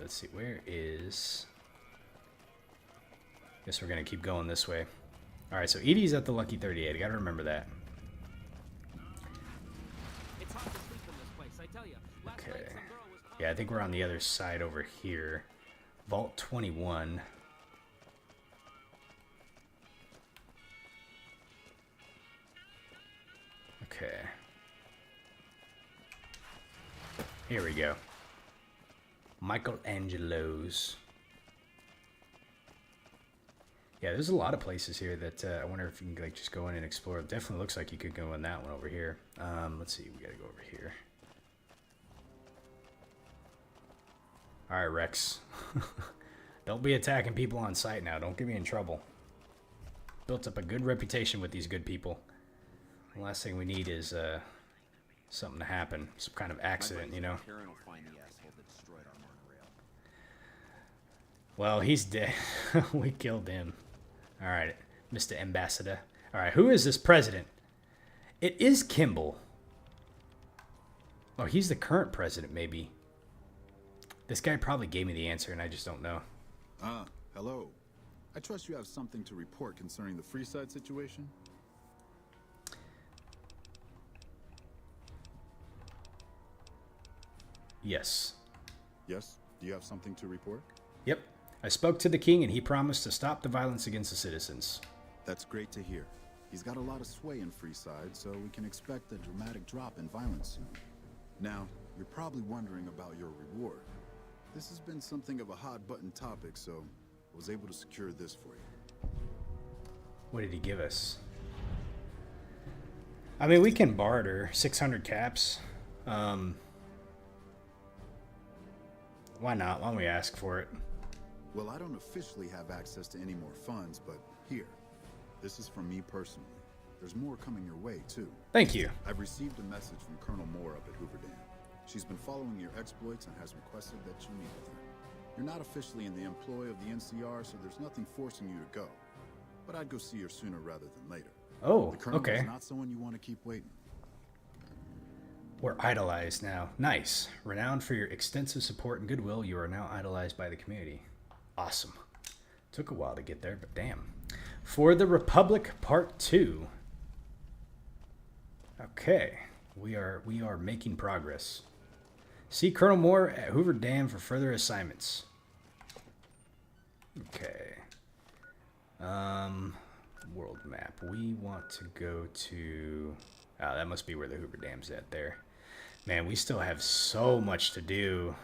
Let's see, where is... Guess we're going to keep going this way. Alright, so Edie's at the Lucky 38. I got to remember that. Okay. Yeah, I think we're on the other side over here. Vault 21. Okay. Here we go. Michelangelo's. Yeah, there's a lot of places here that I wonder if you can like just go in and explore. It definitely looks like you could go in that one over here. Let's see, we gotta go over here. Alright, Rex. Don't be attacking people on sight now. Don't get me in trouble. Built up a good reputation with these good people. The last thing we need is something to happen. Some kind of accident, you know? Well, he's dead. We killed him. Alright, Mr. Ambassador. Alright, who is this president? It is Kimball. Oh, he's the current president, maybe. This guy probably gave me the answer, and I just don't know. Ah, hello. I trust you have something to report concerning the Freeside situation? Yes. Yes? Do you have something to report? Yep. I spoke to the king, and he promised to stop the violence against the citizens. That's great to hear. He's got a lot of sway in Freeside, so we can expect a dramatic drop in violence soon. Now, you're probably wondering about your reward. This has been something of a hot-button topic, so I was able to secure this for you. What did he give us? I mean, we can barter 600 caps. Why not? Why don't we ask for it? Well, I don't officially have access to any more funds, but here. This is from me personally. There's more coming your way, too. Thank you. I've received a message from Colonel Moore up at Hoover Dam. She's been following your exploits and has requested that you meet with her. You're not officially in the employ of the NCR, so there's nothing forcing you to go. But I'd go see her sooner rather than later. Oh, the Colonel okay. is not someone you want to keep waiting. We're idolized now. Nice. Renowned for your extensive support and goodwill, you are now idolized by the community. Awesome. Took a while to get there, but damn. For the Republic Part 2. Okay. We are making progress. See Colonel Moore at Hoover Dam for further assignments. Okay. World map. We want to go to... Oh, that must be where the Hoover Dam's at there. Man, we still have so much to do.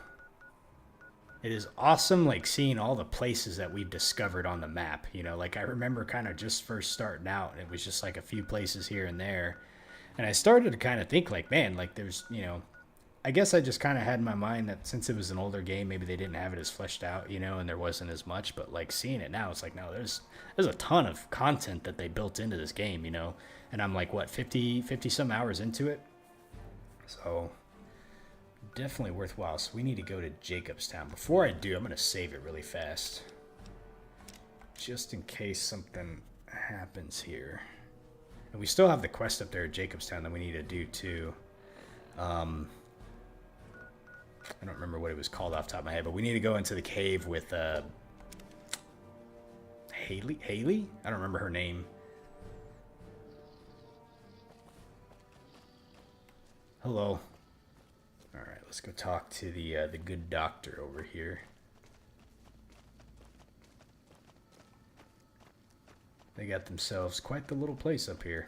It is awesome, like, seeing all the places that we've discovered on the map. You know, like, I remember kind of just first starting out, and it was just, like, a few places here and there. And I started to kind of think, like, man, like, there's, you know... I guess I just kind of had in my mind that since it was an older game, maybe they didn't have it as fleshed out, you know, and there wasn't as much. But, like, seeing it now, it's like, no, there's a ton of content that they built into this game, you know. And I'm, like, what, 50-some hours into it? So... definitely worthwhile. So we need to go to Jacobstown. Before I do, I'm going to save it really fast. Just in case something happens here. And we still have the quest up there at Jacobstown that we need to do too. I don't remember what it was called off the top of my head, but we need to go into the cave with Haley? I don't remember her name. Hello. Alright, let's go talk to the good doctor over here. They got themselves quite the little place up here.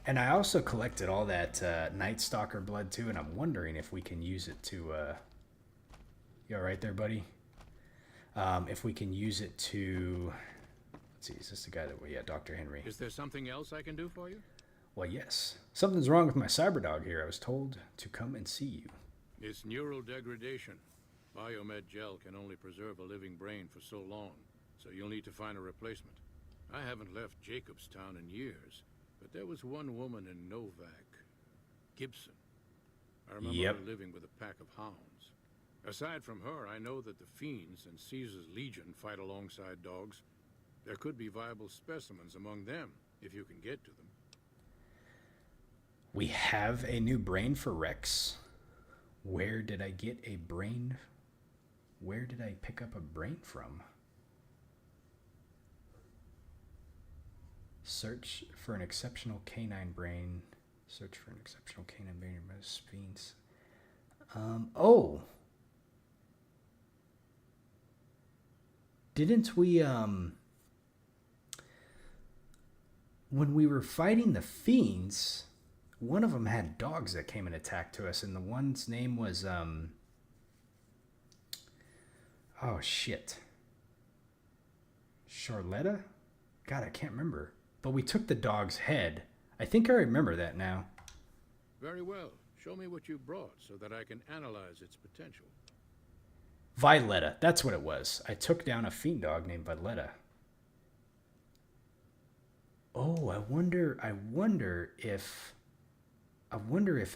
And I also collected all that Night Stalker blood too, and I'm wondering if we can use it to... You alright there, buddy? If we can use it to... Let's see, is this the guy that... Well, yeah, Dr. Henry. Is there something else I can do for you? Well, yes. Something's wrong with my cyberdog here. I was told to come and see you. It's neural degradation. Biomed gel can only preserve a living brain for so long, so you'll need to find a replacement. I haven't left Jacobstown in years, but there was one woman in Novak, Gibson. I remember Yep. her living with a pack of hounds. Aside from her, I know that the Fiends and Caesar's Legion fight alongside dogs. There could be viable specimens among them, if you can get to them. We have a new brain for Rex. Where did I get a brain? Where did I pick up a brain from? Search for an exceptional canine brain. Search for an exceptional canine brain by Fiends. Oh. Didn't we, when we were fighting the Fiends, one of them had dogs that came and attacked to us, and the one's name was, oh, shit. Charletta? God, I can't remember. But we took the dog's head. I think I remember that now. Very well. Show me what you brought so that I can analyze its potential. Violetta, that's what it was. I took down a fiend dog named Violetta. Oh, I wonder if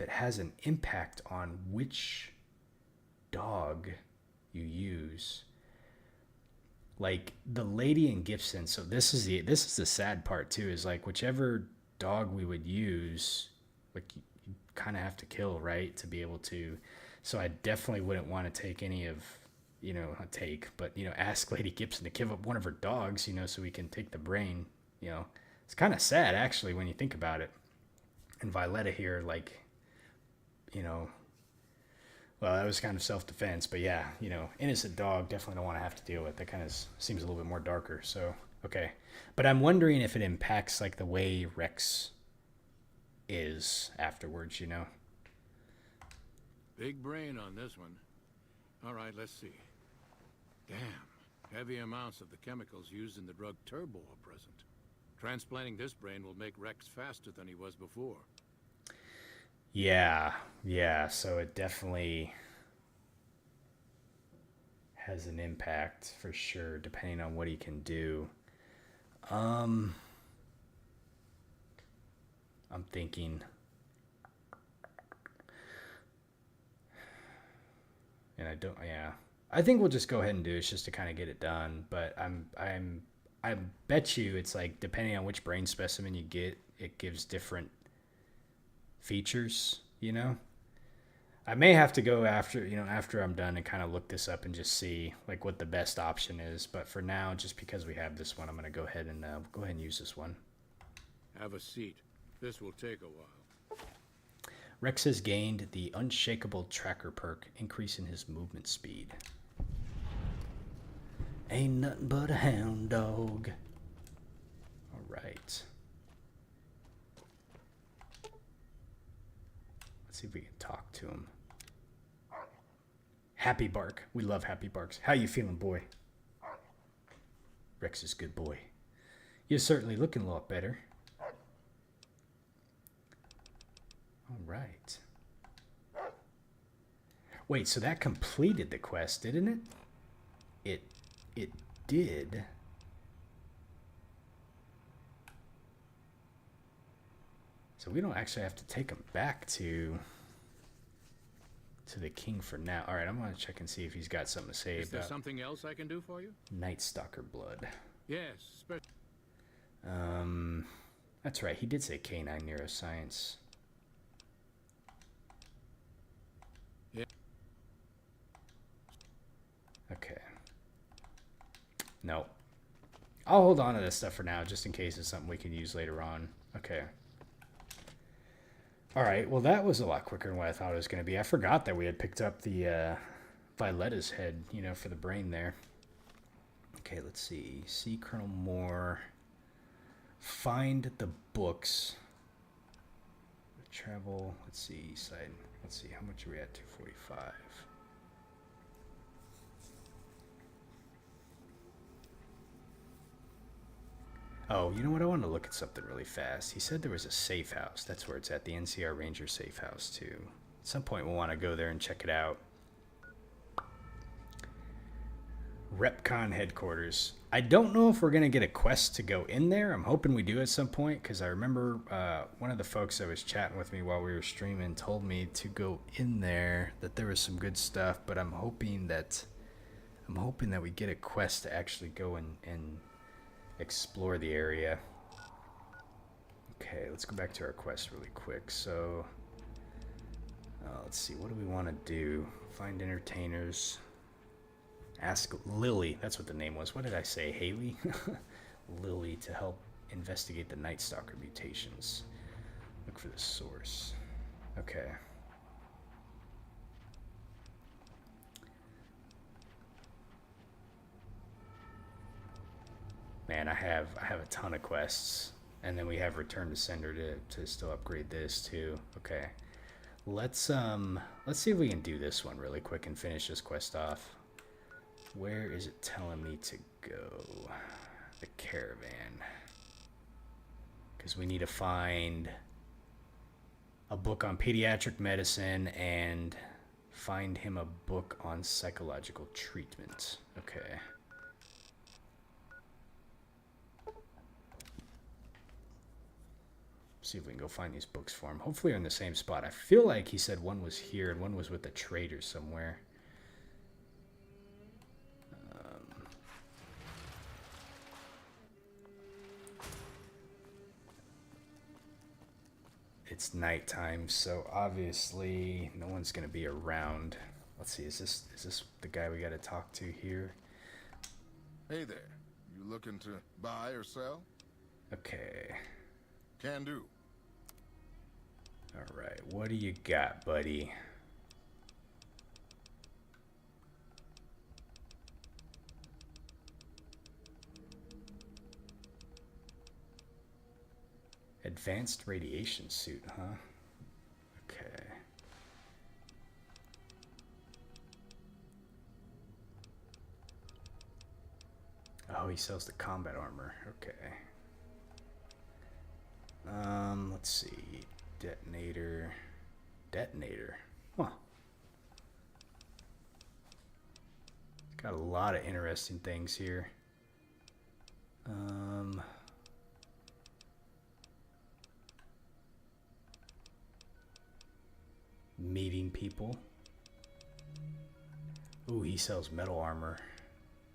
it has an impact on which dog you use. Like the lady in Gibson. So this is the sad part too, is like whichever dog we would use, like you kind of have to kill, right, to be able to. So I definitely wouldn't want to take any of, not take, but ask Lady Gibson to give up one of her dogs, so we can take the brain. It's kind of sad actually when you think about it. And Violetta here, like, well, that was kind of self-defense, but yeah, innocent dog, definitely don't want to have to deal with. That kind of seems a little bit more darker. So okay, but I'm wondering if it impacts like the way Rex is afterwards. Big brain on this one. All right, let's see. Damn, heavy amounts of the chemicals used in the drug Turbo are present. Transplanting this brain will make Rex faster than he was before. Yeah, so it definitely has an impact for sure, depending on what he can do. I'm thinking, and I think we'll just go ahead and do it just to kind of get it done. But I bet you it's like, depending on which brain specimen you get, it gives different features. I may have to go after I'm done and kind of look this up and just see like what the best option is. But for now, just because we have this one, I'm going to go ahead and use this one. Have a seat. This will take a while. Rex has gained the Unshakable Tracker perk, increasing his movement speed. Ain't nothing but a hound dog. All right. Let's see if we can talk to him. Happy bark. We love happy barks. How you feeling, boy? Rex is good boy. You're certainly looking a lot better. All right. Wait, so that completed the quest, didn't it? It did. So we don't actually have to take him back to the king for now. All right, I'm going to check and see if he's got something to say Is there about something else I can do for you? Night Stalker blood. Yes, that's right. He did say canine neuroscience. Yeah. Okay. No. I'll hold on to this stuff for now, just in case it's something we can use later on. Okay. All right. Well, that was a lot quicker than what I thought it was going to be. I forgot that we had picked up the Violetta's head, for the brain there. Okay, let's see. See Colonel Moore. Find the books. Travel. Let's see. Side. Let's see. How much are we at? 245. Oh, you know what? I want to look at something really fast. He said there was a safe house. That's where it's at. The NCR Ranger safe house, too. At some point, we'll want to go there and check it out. Repcon headquarters. I don't know if we're going to get a quest to go in there. I'm hoping we do at some point, because I remember one of the folks that was chatting with me while we were streaming told me to go in there, that there was some good stuff, but I'm hoping that we get a quest to actually go and explore the area. Okay, let's go back to our quest really quick. So, let's see, what do we want to do? Find entertainers. Ask Lily, that's what the name was. What did I say? Haley? Lily to help investigate the Night Stalker mutations. Look for the source. Okay. Man, I have a ton of quests. And then we have Return to Sender to still upgrade this too. Okay. Let's see if we can do this one really quick and finish this quest off. Where is it telling me to go? The caravan. Because we need to find a book on pediatric medicine and find him a book on psychological treatment. Okay. See if we can go find these books for him. Hopefully they're in the same spot. I feel like he said one was here and one was with the trader somewhere. It's nighttime, so obviously no one's gonna be around. Let's see, is this the guy we gotta talk to here? Hey there. You looking to buy or sell? Okay. Can do. Alright, what do you got, buddy? Advanced radiation suit, huh? Okay. Oh, he sells the combat armor. Okay. Let's see. Detonator. Huh. Got a lot of interesting things here. Meeting people. Ooh, he sells metal armor.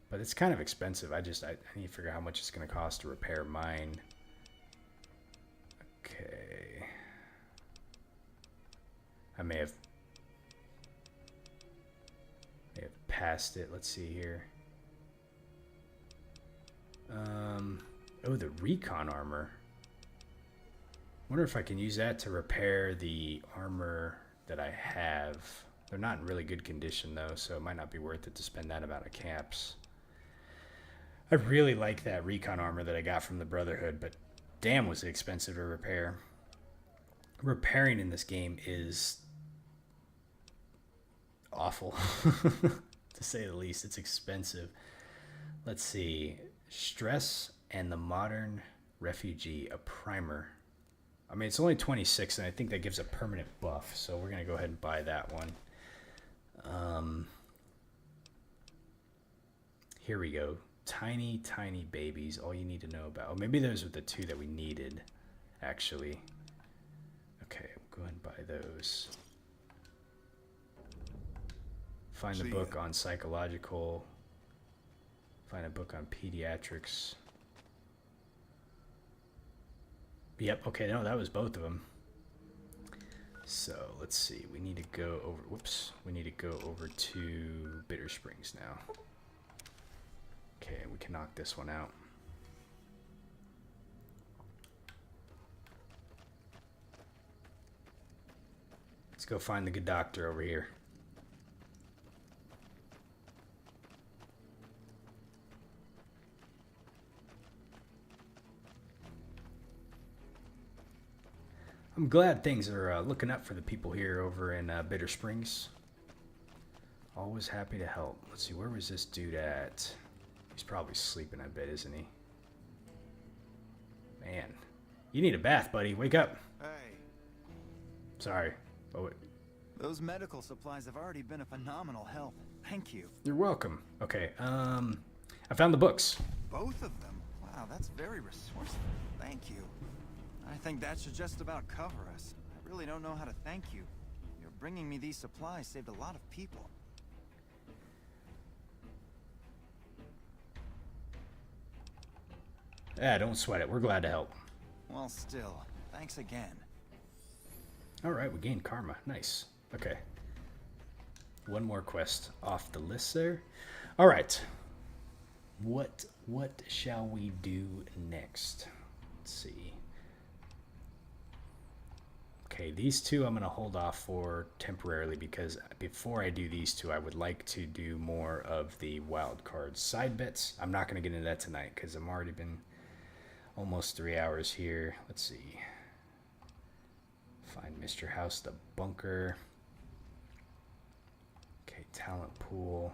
But it's kind of expensive. I need to figure out how much it's going to cost to repair mine. Okay. I may have passed it. Let's see here. Oh, the recon armor. Wonder if I can use that to repair the armor that I have. They're not in really good condition though, so it might not be worth it to spend that amount of caps. I really like that recon armor that I got from the Brotherhood, but damn was it expensive to repair. Repairing in this game is awful, to say the least. It's expensive. Let's see. Stress and the Modern Refugee, a primer. I mean, it's only 26, and I think that gives a permanent buff, so we're going to go ahead and buy that one. Here we go. Tiny, tiny babies. All you need to know about. Oh, maybe those were the two that we needed, actually. Okay, we'll go ahead and buy those. Find the book on psychological. Find a book on pediatrics. Yep, okay, no, that was both of them. So, let's see. We need to go over... Whoops. We need to go over to Bitter Springs now. Okay, we can knock this one out. Let's go find the good doctor over here. I'm glad things are looking up for the people here over in Bitter Springs. Always happy to help. Let's see, where was this dude at? He's probably sleeping, I bet, isn't he? Man, you need a bath, buddy. Wake up. Hey. Sorry. Oh, wait. Those medical supplies have already been a phenomenal help. Thank you. You're welcome. Okay, I found the books. Both of them? Wow, that's very resourceful. Thank you. I think that should just about cover us. I really don't know how to thank you. Your bringing me these supplies saved a lot of people. Yeah, don't sweat it. We're glad to help. Well, still, thanks again. All right, we gained karma. Nice. Okay. One more quest off the list there. All right. What shall we do next? Let's see. Okay, these two I'm going to hold off for temporarily because before I do these two, I would like to do more of the wild card side bets. I'm not going to get into that tonight because I've already been almost 3 hours here. Let's see. Find Mr. House, the bunker. Okay, talent pool.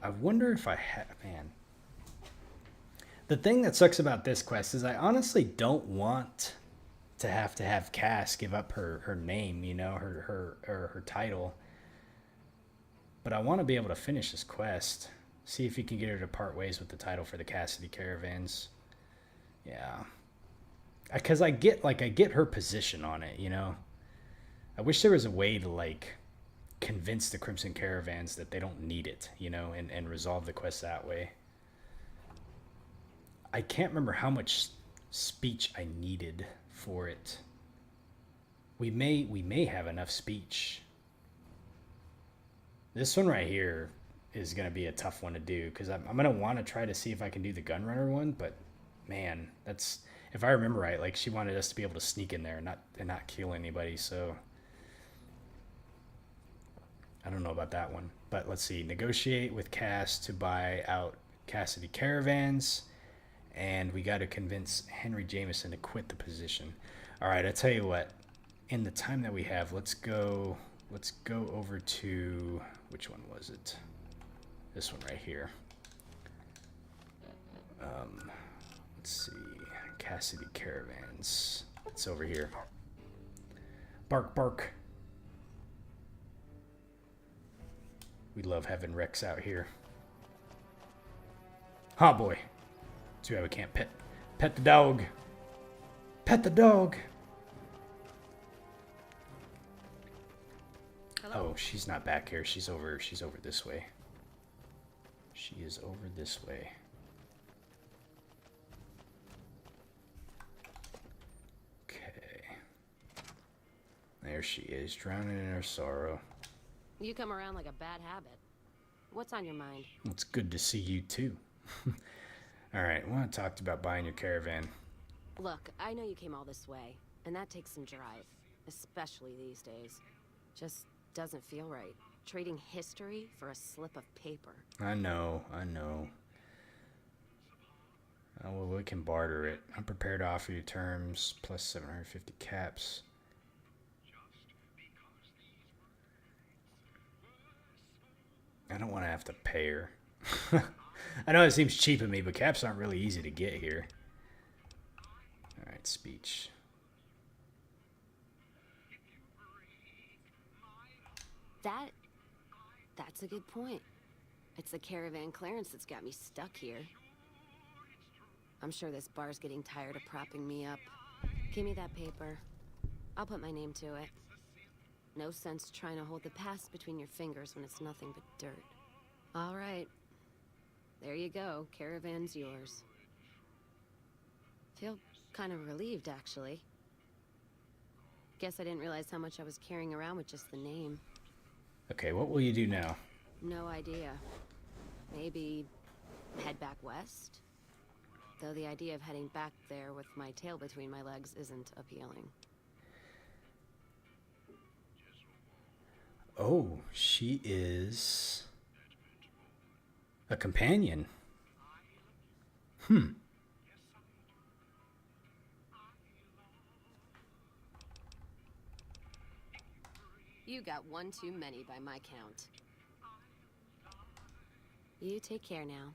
I wonder if I have, man. The thing that sucks about this quest is I honestly don't want to have Cass give up her name, you know, her title. But I want to be able to finish this quest. See if you can get her to part ways with the title for the Cassidy Caravans. Yeah. Because I get her position on it, you know. I wish there was a way to, like, convince the Crimson Caravans that they don't need it, you know, and resolve the quest that way. I can't remember how much speech I needed for it. We may have enough speech. This one right here is going to be a tough one to do because I'm going to want to try to see if I can do the Gunrunner one, but man, that's, if I remember right, like she wanted us to be able to sneak in there and not kill anybody, so I don't know about that one. But let's see, negotiate with Cass to buy out Cassidy Caravans, and we got to convince Henry Jameson to quit the position. All right, I tell you what, in the time that we have, let's go over to, which one was it? This one right here. Let's see, Cassidy Caravans. It's over here. Bark, bark. We love having Rex out here. Ha, boy. Too bad we can't pet the dog. Pet the dog. Hello. Oh, she's not back here. She's over this way. She is over this way. Okay. There she is, drowning in her sorrow. You come around like a bad habit. What's on your mind? It's good to see you too. All right, I want to talk about buying your caravan. Look, I know you came all this way, and that takes some drive, especially these days. Just doesn't feel right. Trading history for a slip of paper. I know. Oh, well, we can barter it. I'm prepared to offer you terms plus 750 caps. I don't want to have to pay her. I know it seems cheap of me, but caps aren't really easy to get here. All right, speech. That's a good point. It's the caravan clearance that's got me stuck here. I'm sure this bar's getting tired of propping me up. Give me that paper. I'll put my name to it. No sense trying to hold the past between your fingers when it's nothing but dirt. All right. There you go. Caravan's yours. Feel kind of relieved, actually. Guess I didn't realize how much I was carrying around with just the name. Okay, what will you do now? No idea. Maybe head back west? Though the idea of heading back there with my tail between my legs isn't appealing. Oh, she is a companion. You got one too many by my count. You take care now.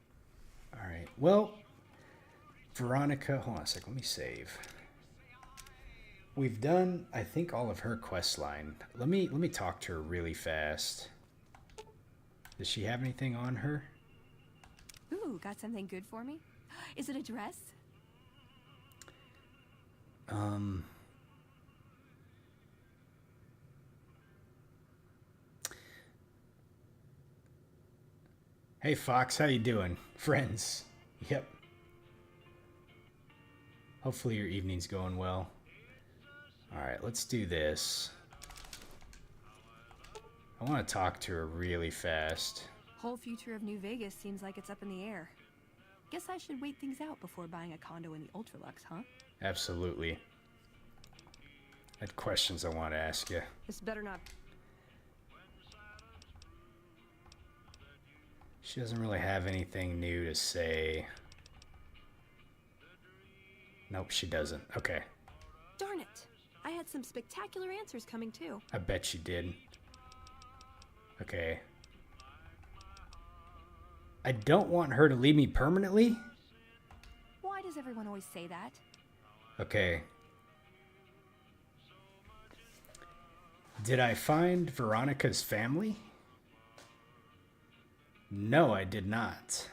All right. Well, Veronica, hold on a sec. Let me save. we've done, I think, all of her quest line. Let me talk to her really fast. Does she have anything on her? Ooh, got something good for me? Is it a dress? Hey Fox, how you doing? Friends. Yep. Hopefully your evening's going well. Alright, let's do this. I want to talk to her really fast. Whole future of New Vegas seems like it's up in the air. Guess I should wait things out before buying a condo in the Ultralux, huh? Absolutely. I had questions I want to ask you. This better not... She doesn't really have anything new to say. Nope, she doesn't. Okay. Darn it! I had some spectacular answers coming too. I bet she did. Okay. I don't want her to leave me permanently. Why does everyone always say that? Okay. Did I find Veronica's family? No, I did not.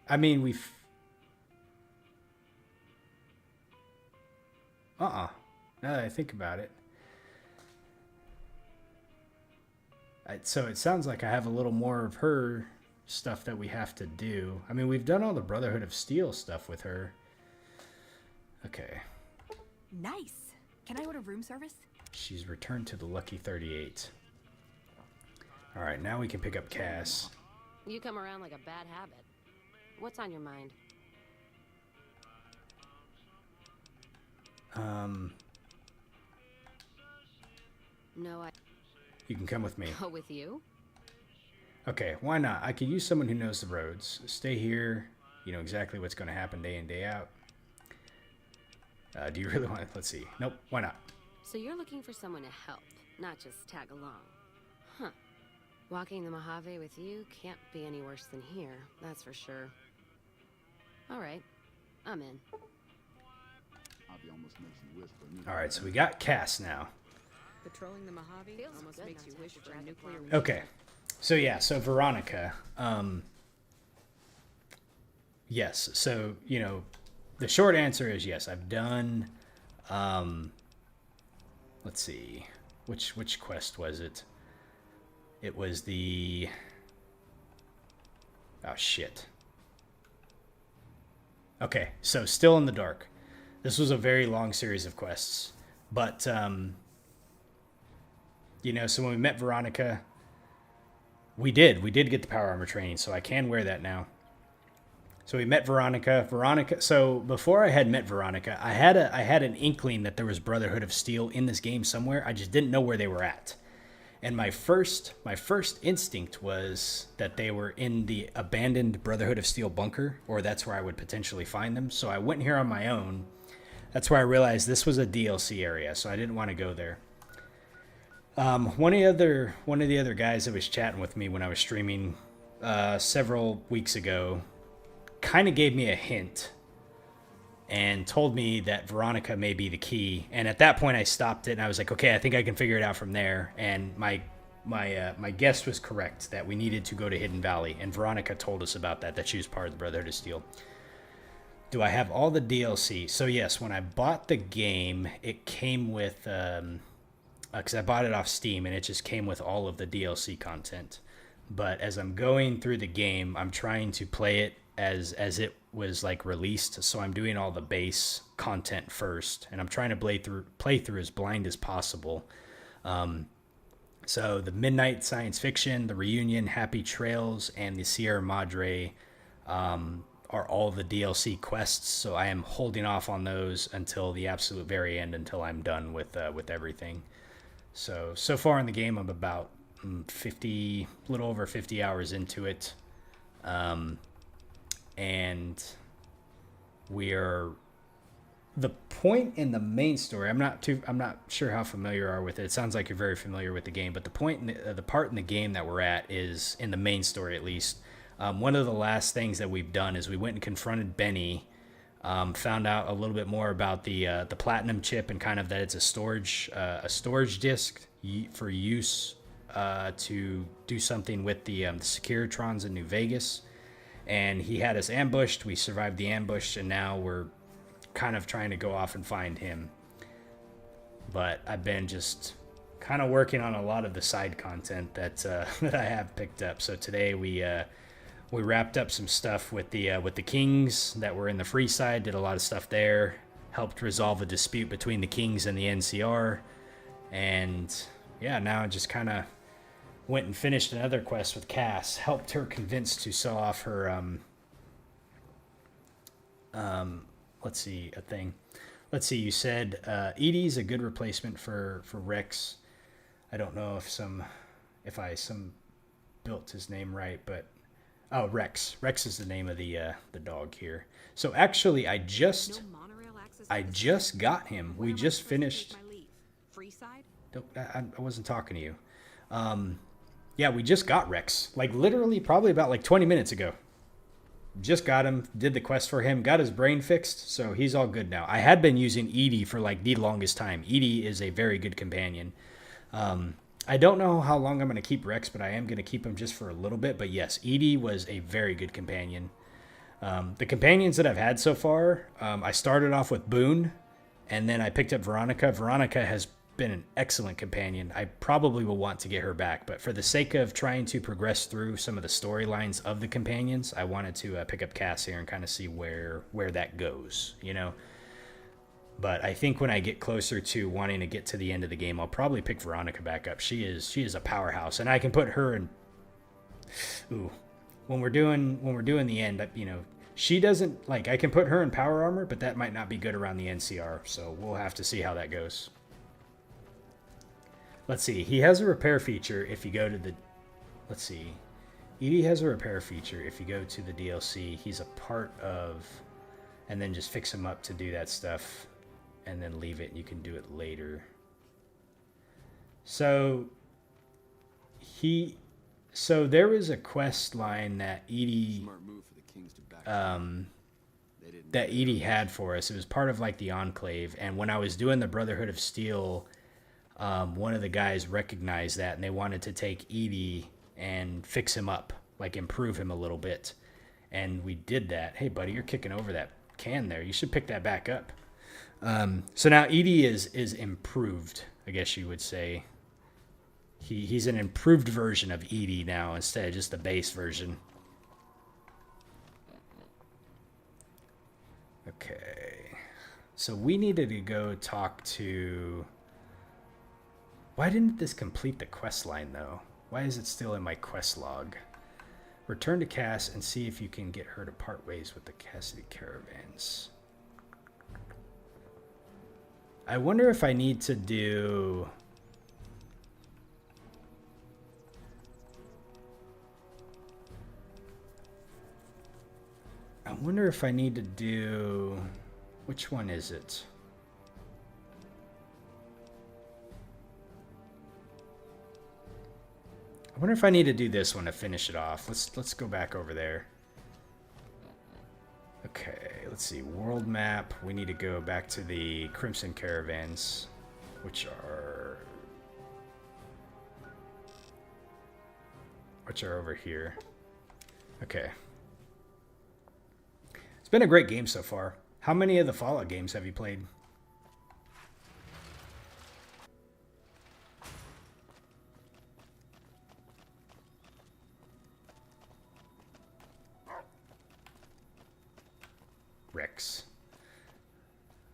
I mean, we've... Now that I think about it. So it sounds like I have a little more of her stuff that we have to do. I mean, we've done all the Brotherhood of Steel stuff with her. Okay. Nice. Can I order room service? She's returned to the Lucky 38. Alright, now we can pick up Cass. You come around like a bad habit. What's on your mind? No, You can come with me. Go with you? Okay, why not? I could use someone who knows the roads. Stay here. You know exactly what's going to happen day in, day out. Do you really want to... Let's see. Nope, why not? So you're looking for someone to help, not just tag along. Huh. Walking the Mojave with you can't be any worse than here, that's for sure. Alright, I'm in. Alright, so we got Cass now. Patrolling the Mojave almost makes you wish for a nuclear... Okay. So yeah, so Veronica. Yes, so, you know, the short answer is yes. I've done... let's see. Which quest was it? It was the... Oh, shit. Okay, so still in the dark. This was a very long series of quests. But, you know, so when we met Veronica, we did get the power armor training, so I can wear that now. So we met Veronica. So before I had met Veronica, I had an inkling that there was Brotherhood of Steel in this game somewhere. I just didn't know where they were at. And my first instinct was that they were in the abandoned Brotherhood of Steel bunker, or that's where I would potentially find them. So I went here on my own. That's where I realized this was a DLC area, so I didn't want to go there. One of the other guys that was chatting with me when I was streaming several weeks ago kind of gave me a hint and told me that Veronica may be the key. And at that point, I stopped it and I was like, okay, I think I can figure it out from there. And my guess was correct that we needed to go to Hidden Valley. And Veronica told us about that she was part of the Brotherhood of Steel. Do I have all the DLC? So yes, when I bought the game, it came with, because I bought it off Steam and it just came with all of the DLC content. But as I'm going through the game, I'm trying to play it as it was like released, so I'm doing all the base content first, and I'm trying to play through as blind as possible. So the Midnight Science Fiction, the Reunion, Happy Trails, and the Sierra Madre are all the DLC quests. So I am holding off on those until the absolute very end, until I'm done with everything. So far in the game, I'm about 50, a little over 50 hours into it. And we're the point in the main story. I'm not sure how familiar you are with it. It sounds like you're very familiar with the game, but the part in the game that we're at is in the main story, at least. One of the last things that we've done is we went and confronted Benny Found out a little bit more about the platinum chip and kind of that it's a storage disk for use to do something with the Securitrons in New Vegas. And he had us ambushed. We survived the ambush, and now we're kind of trying to go off and find him. But I've been just kind of working on a lot of the side content that that I have picked up. So today we wrapped up some stuff with the Kings that were in the free side. Did a lot of stuff there. Helped resolve a dispute between the Kings and the NCR. And yeah, now I just kind of went and finished another quest with Cass. Helped her convince to sell off her let's see, a thing. Let's see, you said Edie's a good replacement for Rex. I don't know if I built his name right, but oh, Rex. Rex is the name of the dog here. So actually, I just got him. We just finished. I wasn't talking to you. Yeah, we just got Rex. Like literally, probably about like 20 minutes ago. Just got him. Did the quest for him. Got his brain fixed, so he's all good now. I had been using Edie for like the longest time. Edie is a very good companion. I don't know how long I'm going to keep Rex, but I am going to keep him just for a little bit. But yes, Edie was a very good companion. The companions that I've had so far, I started off with Boone, and then I picked up Veronica. Veronica has been an excellent companion. I probably will want to get her back, but for the sake of trying to progress through some of the storylines of the companions, I wanted to pick up Cass here and kind of see where that goes, you know. But I think when I get closer to wanting to get to the end of the game, I'll probably pick Veronica back up. She is a powerhouse, and I can put her in. Ooh, when we're doing the end, you know, she doesn't like. I can put her in power armor, but that might not be good around the NCR. So we'll have to see how that goes. Let's see. He has a repair feature if you go to the. Let's see. Edie has a repair feature if you go to the DLC. He's a part of, and then just fix him up to do that stuff. And then leave it, and you can do it later. So there was a quest line that Edie had for us. It was part of like the Enclave, and when I was doing the Brotherhood of Steel, one of the guys recognized that, and they wanted to take Edie and fix him up, like improve him a little bit. And we did that. Hey buddy, you're kicking over that can there. You should pick that back up. So now Edie is improved, I guess you would say. He's an improved version of Edie now instead of just the base version. Okay. So we needed to go talk to... Why didn't this complete the quest line, though? Why is it still in my quest log? Return to Cass and see if you can get her to part ways with the Cassidy caravans. I wonder if I need to do... I wonder if I need to do... Which one is it? I wonder if I need to do this one to finish it off. Let's go back over there. Okay, let's see. World map. We need to go back to the Crimson Caravans, which are over here. Okay. It's been a great game so far. How many of the Fallout games have you played? Rex.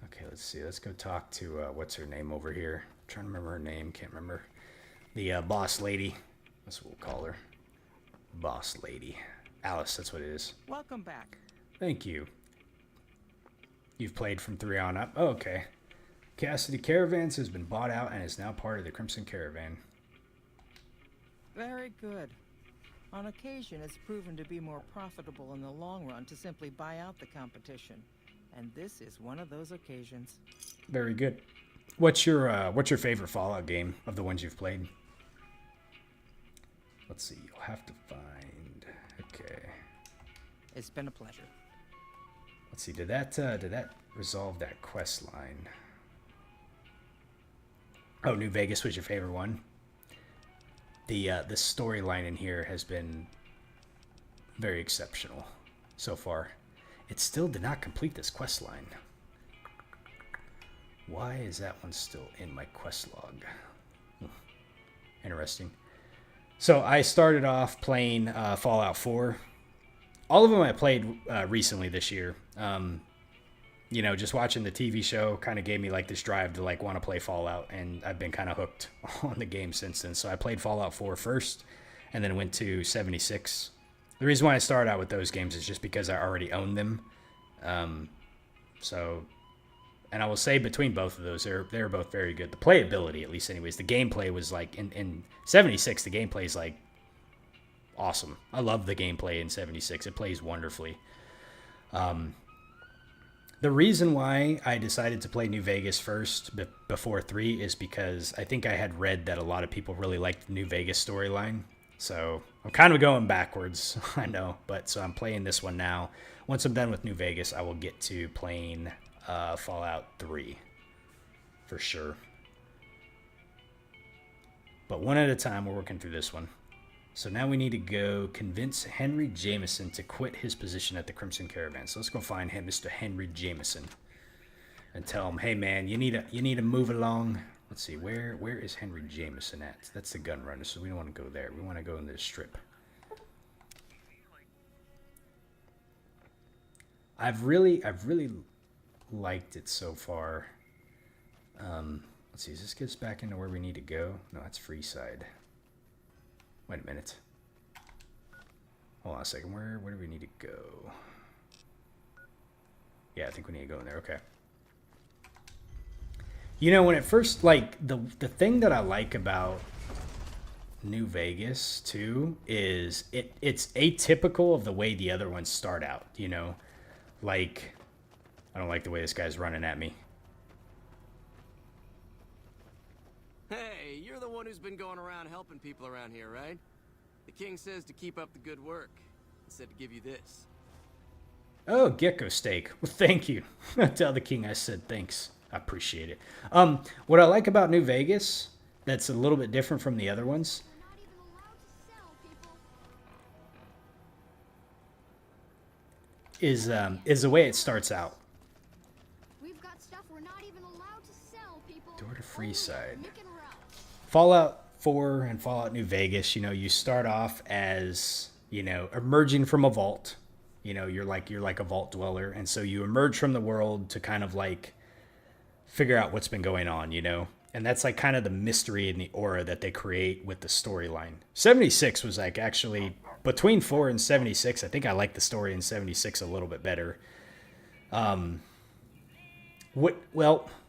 Okay, let's see. Let's go talk to what's her name over here. I'm trying to remember her name. Can't remember. The boss lady. That's what we'll call her. Boss lady. Alice, that's what it is. Welcome back. Thank you. You've played from 3 on up? Oh, okay. Cassidy Caravans has been bought out and is now part of the Crimson Caravan. Very good. On occasion, it's proven to be more profitable in the long run to simply buy out the competition. And this is one of those occasions. Very good. What's your favorite Fallout game of the ones you've played? Let's see. You'll have to find... Okay. It's been a pleasure. Let's see, did that resolve that quest line? Oh, New Vegas was your favorite one. The storyline in here has been very exceptional so far. It still did not complete this quest line. Why is that one still in my quest log? Interesting. So I started off playing Fallout 4. All of them I played recently this year. You know, just watching the TV show kind of gave me like this drive to like want to play Fallout, and I've been kind of hooked on the game since then. So I played Fallout 4 first, and then went to 76. The reason why I started out with those games is just because I already owned them. And I will say between both of those, they're both very good. The playability, at least anyways, the gameplay was like, in 76, the gameplay is like awesome. I love the gameplay in 76. It plays wonderfully. The reason why I decided to play New Vegas first before 3 is because I think I had read that a lot of people really liked the New Vegas storyline. So I'm kind of going backwards, I know, but so I'm playing this one now. Once I'm done with New Vegas, I will get to playing Fallout 3 for sure. But one at a time, we're working through this one. So now we need to go convince Henry Jameson to quit his position at the Crimson Caravan. So let's go find him, Mr. Henry Jameson, and tell him, hey man, you need to move along. Let's see, where is Henry Jameson at? That's the gun runner, so we don't want to go there. We want to go in this strip. I've really liked it so far. Let's see, does this get us back into where we need to go? No, that's Freeside. Wait a minute. Hold on a second. Where do we need to go? Yeah, I think we need to go in there. Okay. You know, when it first, like, the thing that I like about New Vegas, too, is it's atypical of the way the other ones start out, you know? Like, I don't like the way this guy's running at me. Hey, you're the one who's been going around helping people around here, right? The king says to keep up the good work. He said to give you this. Oh, gecko steak. Well, thank you. Tell the king I said thanks. I appreciate it. What I like about New Vegas that's a little bit different from the other ones is the way it starts out. We've got stuff we're not even allowed to sell, people. Door to Freeside. Fallout 4 and Fallout New Vegas, you know, you start off as, you know, emerging from a vault. You know, you're like a vault dweller, and so you emerge from the world to kind of like figure out what's been going on, you know? And that's like kind of the mystery and the aura that they create with the storyline. 76 was like actually between 4 and 76, I think I like the story in 76 a little bit better. Well,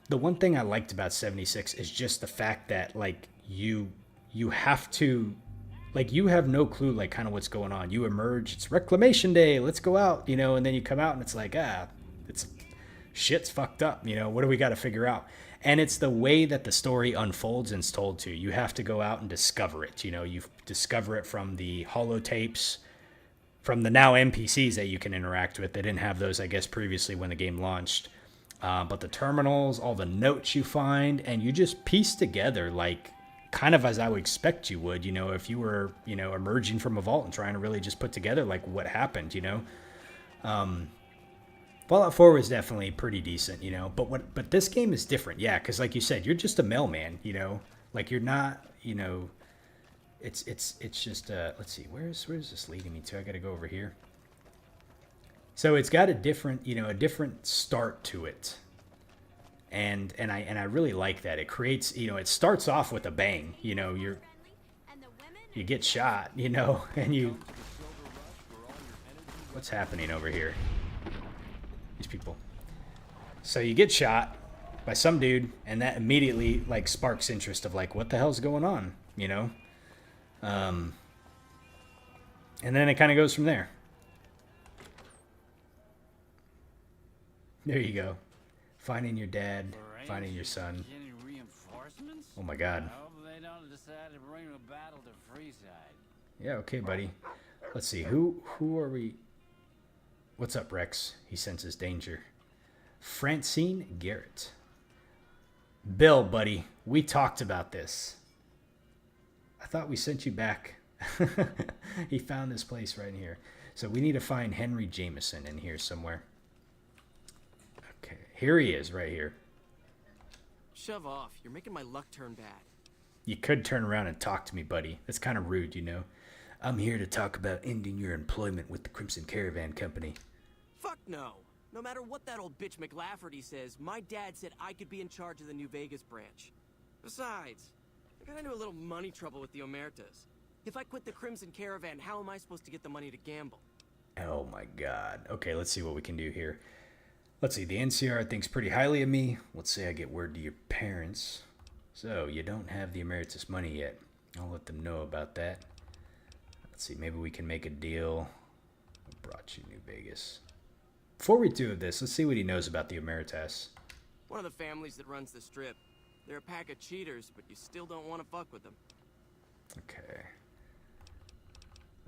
the one thing I liked about 76 is just the fact that like you have to, like, you have no clue like kind of what's going on. You emerge, it's Reclamation Day, let's go out, you know, and then you come out and it's like, it's shit's fucked up, you know, what do we got to figure out? And it's the way that the story unfolds and is told to. You have to go out and discover it. You know, you discover it from the holotapes, from the now NPCs that you can interact with. They didn't have those, I guess, previously when the game launched. But the terminals, all the notes you find, and you just piece together, like, kind of as I would expect you would, you know, if you were, you know, emerging from a vault and trying to really just put together, like, what happened, you know? Fallout 4 was definitely pretty decent, you know, but this game is different, yeah, because like you said, you're just a mailman, you know, like you're not, you know, it's just, let's see, where's this leading me to? I got to go over here. So it's got a different, you know, a different start to it, and I really like that. It creates, you know, it starts off with a bang, you know, you get shot, you know, and what's happening over here? These people. So you get shot by some dude, and that immediately like sparks interest of like, what the hell's going on, you know? And then it kind of goes from there. There you go. Finding your dad, finding your son. Oh my God. I hope they don't decide to bring a battle to Freeside. Yeah, okay, buddy. Let's see. Who are we? What's up, Rex? He senses danger. Francine Garrett. Bill, buddy, we talked about this. I thought we sent you back. He found this place right here. So we need to find Henry Jameson in here somewhere. Okay, here he is right here. Shove off. You're making my luck turn bad. You could turn around and talk to me, buddy. That's kind of rude, you know. I'm here to talk about ending your employment with the Crimson Caravan Company. Fuck no. No matter what that old bitch McLafferty says, my dad said I could be in charge of the New Vegas branch. Besides, I got into a little money trouble with the Omertas. If I quit the Crimson Caravan, how am I supposed to get the money to gamble? Oh my god. Okay, let's see what we can do here. Let's see, the NCR thinks pretty highly of me. Let's say I get word to your parents. So, you don't have the emeritus money yet. I'll let them know about that. Let's see, maybe we can make a deal. I brought you New Vegas. Before we do this, let's see what he knows about the emeritus. One of the families that runs the strip. They're a pack of cheaters, but you still don't want to fuck with them. Okay.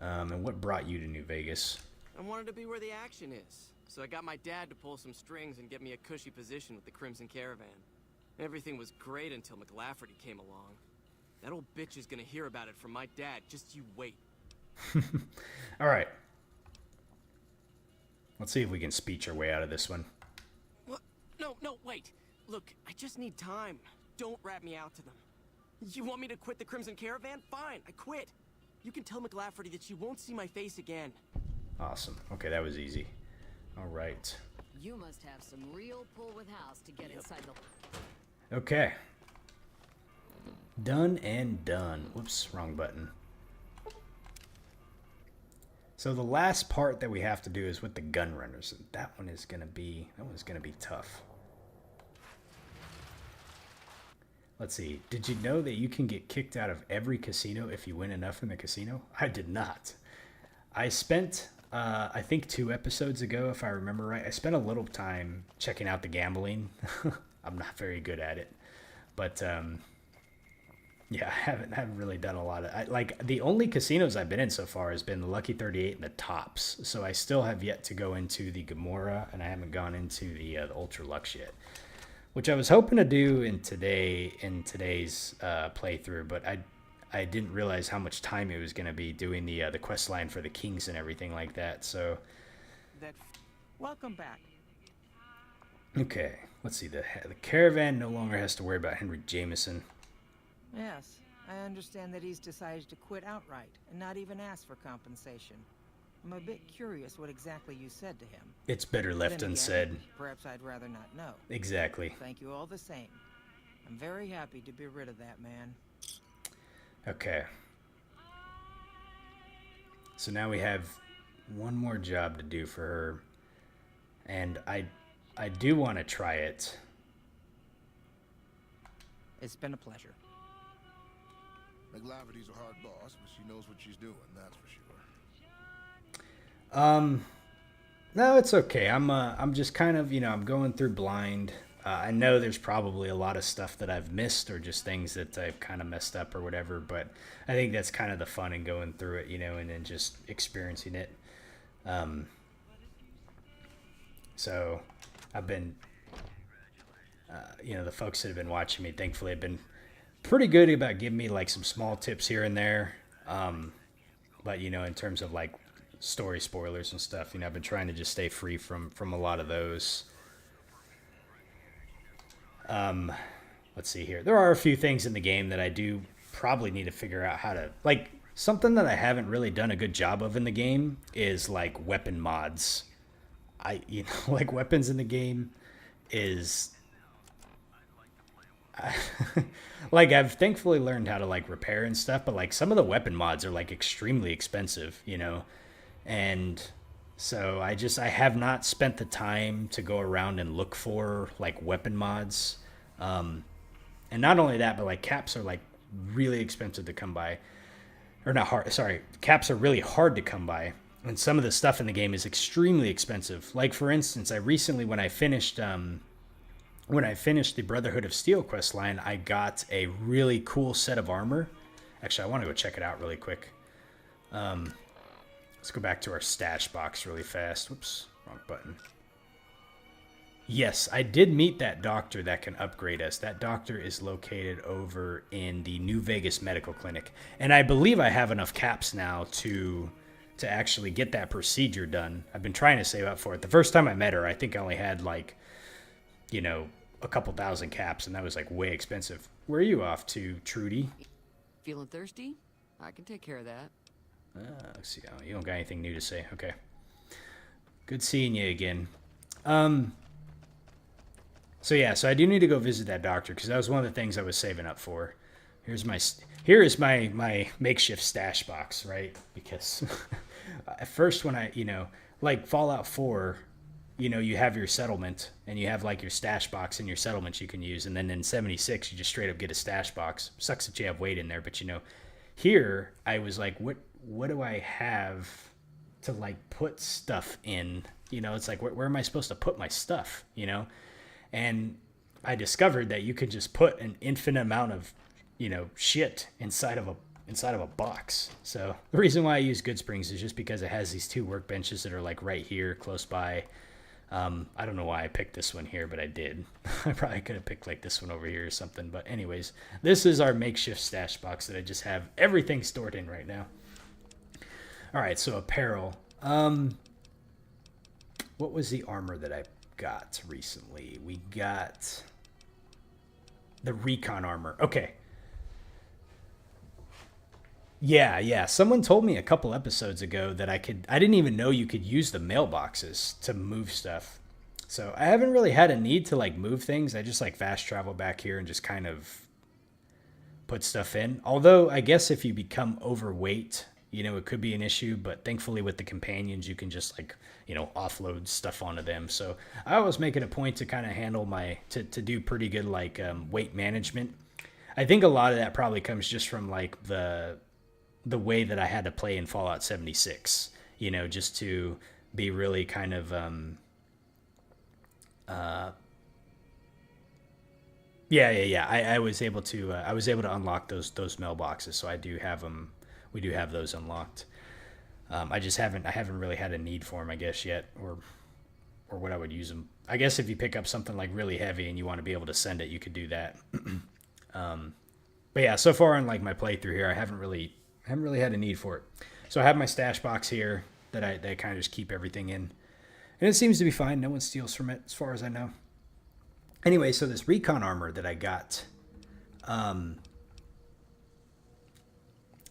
And what brought you to New Vegas? I wanted to be where the action is. So I got my dad to pull some strings and get me a cushy position with the Crimson Caravan. Everything was great until McLafferty came along. That old bitch is gonna hear about it from my dad. Just you wait. All right. Let's see if we can speech our way out of this one. What? No, wait. Look, I just need time. Don't rat me out to them. You want me to quit the Crimson Caravan? Fine, I quit. You can tell McLafferty that you won't see my face again. Awesome. Okay, that was easy. All right. You must have some real pull with house to get inside the... Okay. Done and done. Whoops, wrong button. So the last part that we have to do is with the gun runners. That one's gonna be tough. Let's see. Did you know that you can get kicked out of every casino if you win enough in the casino? I did not. I spent, I think 2 episodes ago, if I remember right, I spent a little time checking out the gambling. I'm not very good at it, but yeah, I haven't really done a lot of. Like the only casinos I've been in so far has been the Lucky 38 and the Tops. So I still have yet to go into the Gomorrah, and I haven't gone into the Ultra Lux yet, which I was hoping to do in today's playthrough, but I didn't realize how much time it was going to be doing the quest line for the Kings and everything like that. So Welcome back. Okay, let's see. The caravan no longer has to worry about Henry Jameson. Yes, I understand that he's decided to quit outright and not even ask for compensation. I'm a bit curious what exactly you said to him. It's better left Then again, unsaid. Perhaps I'd rather not know. Exactly. Thank you all the same. I'm very happy to be rid of that man. Okay. So now we have one more job to do for her. And I do want to try it. It's been a pleasure. McLafferty's a hard boss, but she knows what she's doing, that's for sure. No, it's okay. I'm just kind of, I'm going through blind. I know there's probably a lot of stuff that I've missed or just things that I've kind of messed up or whatever, but I think that's kind of the fun in going through it, and then just experiencing it. So I've been, the folks that have been watching me, thankfully, have been pretty good about giving me like some small tips here and there. But, in terms of like story spoilers and stuff, I've been trying to just stay free from a lot of those. Let's see here. There are a few things in the game that I do probably need to figure out how to, like, something that I haven't really done a good job of in the game is like weapon mods. Like weapons in the game is like I've thankfully learned how to like repair and stuff, but like some of the weapon mods are like extremely expensive, and so I have not spent the time to go around and look for like weapon mods. And not only that, but like caps are like really expensive to come by, or not hard. Sorry. Caps are really hard to come by. And some of the stuff in the game is extremely expensive. Like for instance, I recently, when I finished the Brotherhood of Steel quest line, I got a really cool set of armor. Actually, I want to go check it out really quick. Let's go back to our stash box really fast. Whoops, Wrong button. Yes, I did meet that doctor that can upgrade us. That doctor is located over in the New Vegas Medical Clinic. And I believe I have enough caps now to actually get that procedure done. I've been trying to save up for it. The first time I met her, I think I only had like, you know, a couple thousand caps, and that was like way expensive. Where are you off to, Trudy? Feeling thirsty? I can take care of that. Let's see. Oh, you don't got anything new to say. Okay. Good seeing you again. So yeah, so I do need to go visit that doctor because that was one of the things I was saving up for. Here is my makeshift stash box, right? Because at first when I, you know, like Fallout 4, you know, you have your settlement and you have like your stash box and your settlements you can use. And then in 76, you just straight up get a stash box. Sucks that you have weight in there, but you know, here I was like, what do I have to like put stuff in? You know, it's like, where am I supposed to put my stuff, you know? And I discovered that you could just put an infinite amount of, you know, shit inside of a box. So the reason why I use Good Springs is just because it has these two workbenches that are like right here close by. I don't know why I picked this one here, but I did. I probably could have picked like this one over here or something. But anyways, this is our makeshift stash box that I just have everything stored in right now. All right, so apparel. What was the armor that I got recently? We got the recon armor. Okay. Yeah. Someone told me a couple episodes ago that I didn't even know you could use the mailboxes to move stuff. So I haven't really had a need to like move things. I just like fast travel back here and just kind of put stuff in. Although I guess if you become overweight, you know, it could be an issue, but thankfully with the companions, you can just like, you know, offload stuff onto them. So I always make it a point to kind of handle to do pretty good like weight management. I think a lot of that probably comes just from like the way that I had to play in Fallout 76, you know, just to be really kind of, I was able to unlock those mailboxes. So I do have them. We do have those unlocked. I haven't really had a need for them, I guess, yet, or what I would use them. I guess if you pick up something like really heavy and you want to be able to send it, you could do that. But yeah, so far in like my playthrough here, I haven't really had a need for it. So I have my stash box here that I kind of just keep everything in, and it seems to be fine. No one steals from it, as far as I know. Anyway, so this recon armor that I got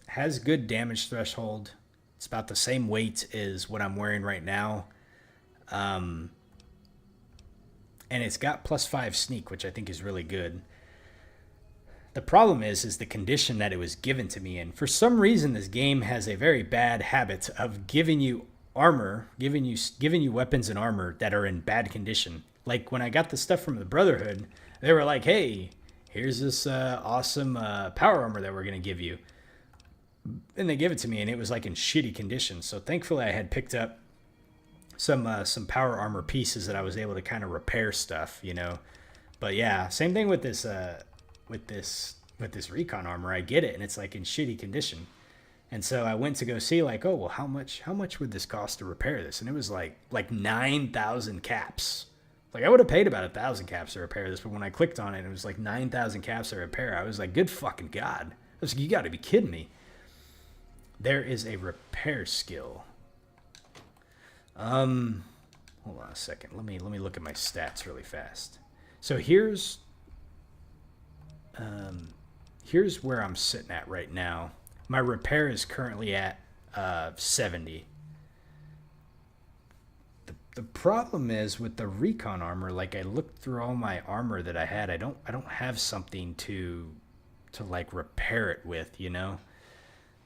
has good damage threshold. It's about the same weight as what I'm wearing right now. And it's got +5 sneak, which I think is really good. The problem is the condition that it was given to me in. For some reason, this game has a very bad habit of giving you armor, giving you weapons and armor that are in bad condition. Like when I got the stuff from the Brotherhood, they were like, hey, here's this awesome power armor that we're going to give you. And they give it to me, and it was like in shitty condition. So thankfully, I had picked up some power armor pieces that I was able to kind of repair stuff, you know. But yeah, same thing with this recon armor. I get it, and it's like in shitty condition. And so I went to go see like, oh well, how much would this cost to repair this? And it was like 9,000 caps. Like I would have paid about 1,000 caps to repair this, but when I clicked on it, it was like 9,000 caps to repair. I was like, good fucking god! I was like, you got to be kidding me. There is a repair skill. Hold on a second. Let me look at my stats really fast. So here's where I'm sitting at right now. My repair is currently at 70. The problem is with the recon armor, like I looked through all my armor that I had, I don't have something to like repair it with, you know?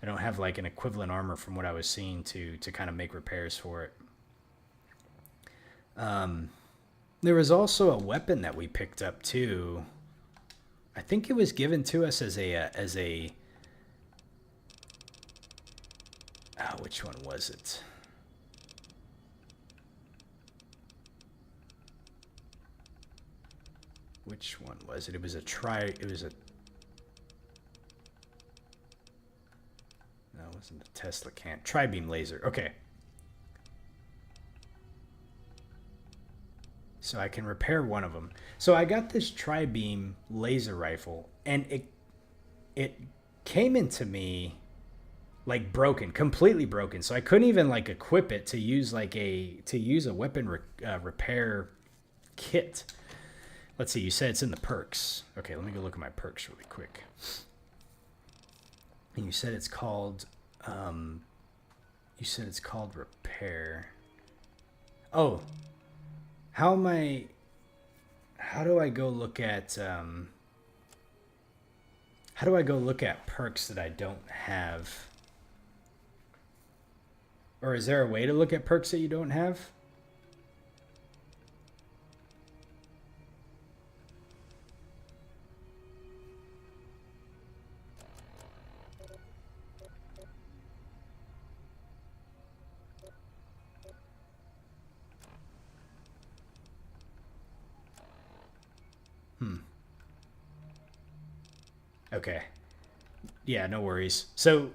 I don't have like an equivalent armor from what I was seeing to kind of make repairs for it. There was also a weapon that we picked up too. I think it was given to us as a which one was it? Which one was it? It was a No, it wasn't a Tesla can. Tri-beam laser. Okay. So I can repair one of them. So I got this tri-beam laser rifle, and it came into me like broken, completely broken. So I couldn't even like equip it to use a weapon repair kit. Let's see. You said it's in the perks. Okay, let me go look at my perks really quick. And you said it's called. You said it's called repair. Oh. How do I go look at perks that I don't have? Or is there a way to look at perks that you don't have? Okay. Yeah, no worries. So,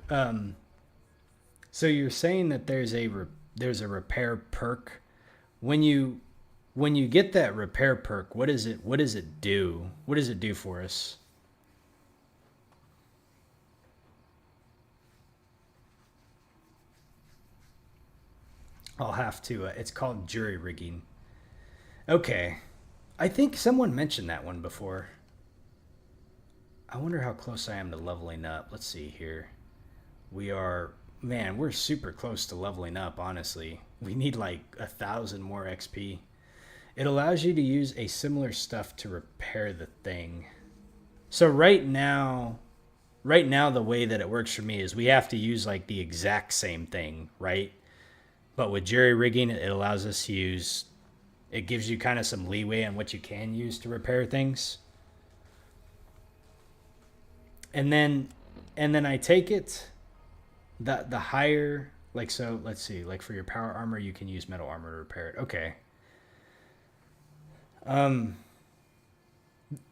so you're saying that there's a repair perk. When you get that repair perk, what does it do? What does it do for us? I'll have to. It's called jury rigging. Okay. I think someone mentioned that one before. I wonder how close I am to leveling up. Let's see here. We're super close to leveling up, honestly. We need like 1,000 more XP. It allows you to use a similar stuff to repair the thing. So right now the way that it works for me is we have to use like the exact same thing, right? But with jury rigging, it allows us to use, it gives you kind of some leeway on what you can use to repair things. And then I take it that the higher, like, so let's see, like for your power armor, you can use metal armor to repair it. Okay.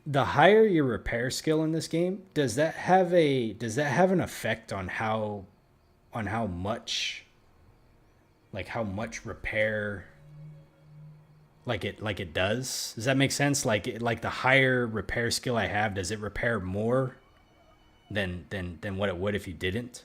The higher your repair skill in this game, does that have an effect on how much repair it does? Does that make sense? Like the higher repair skill I have, does it repair more than what it would if you didn't?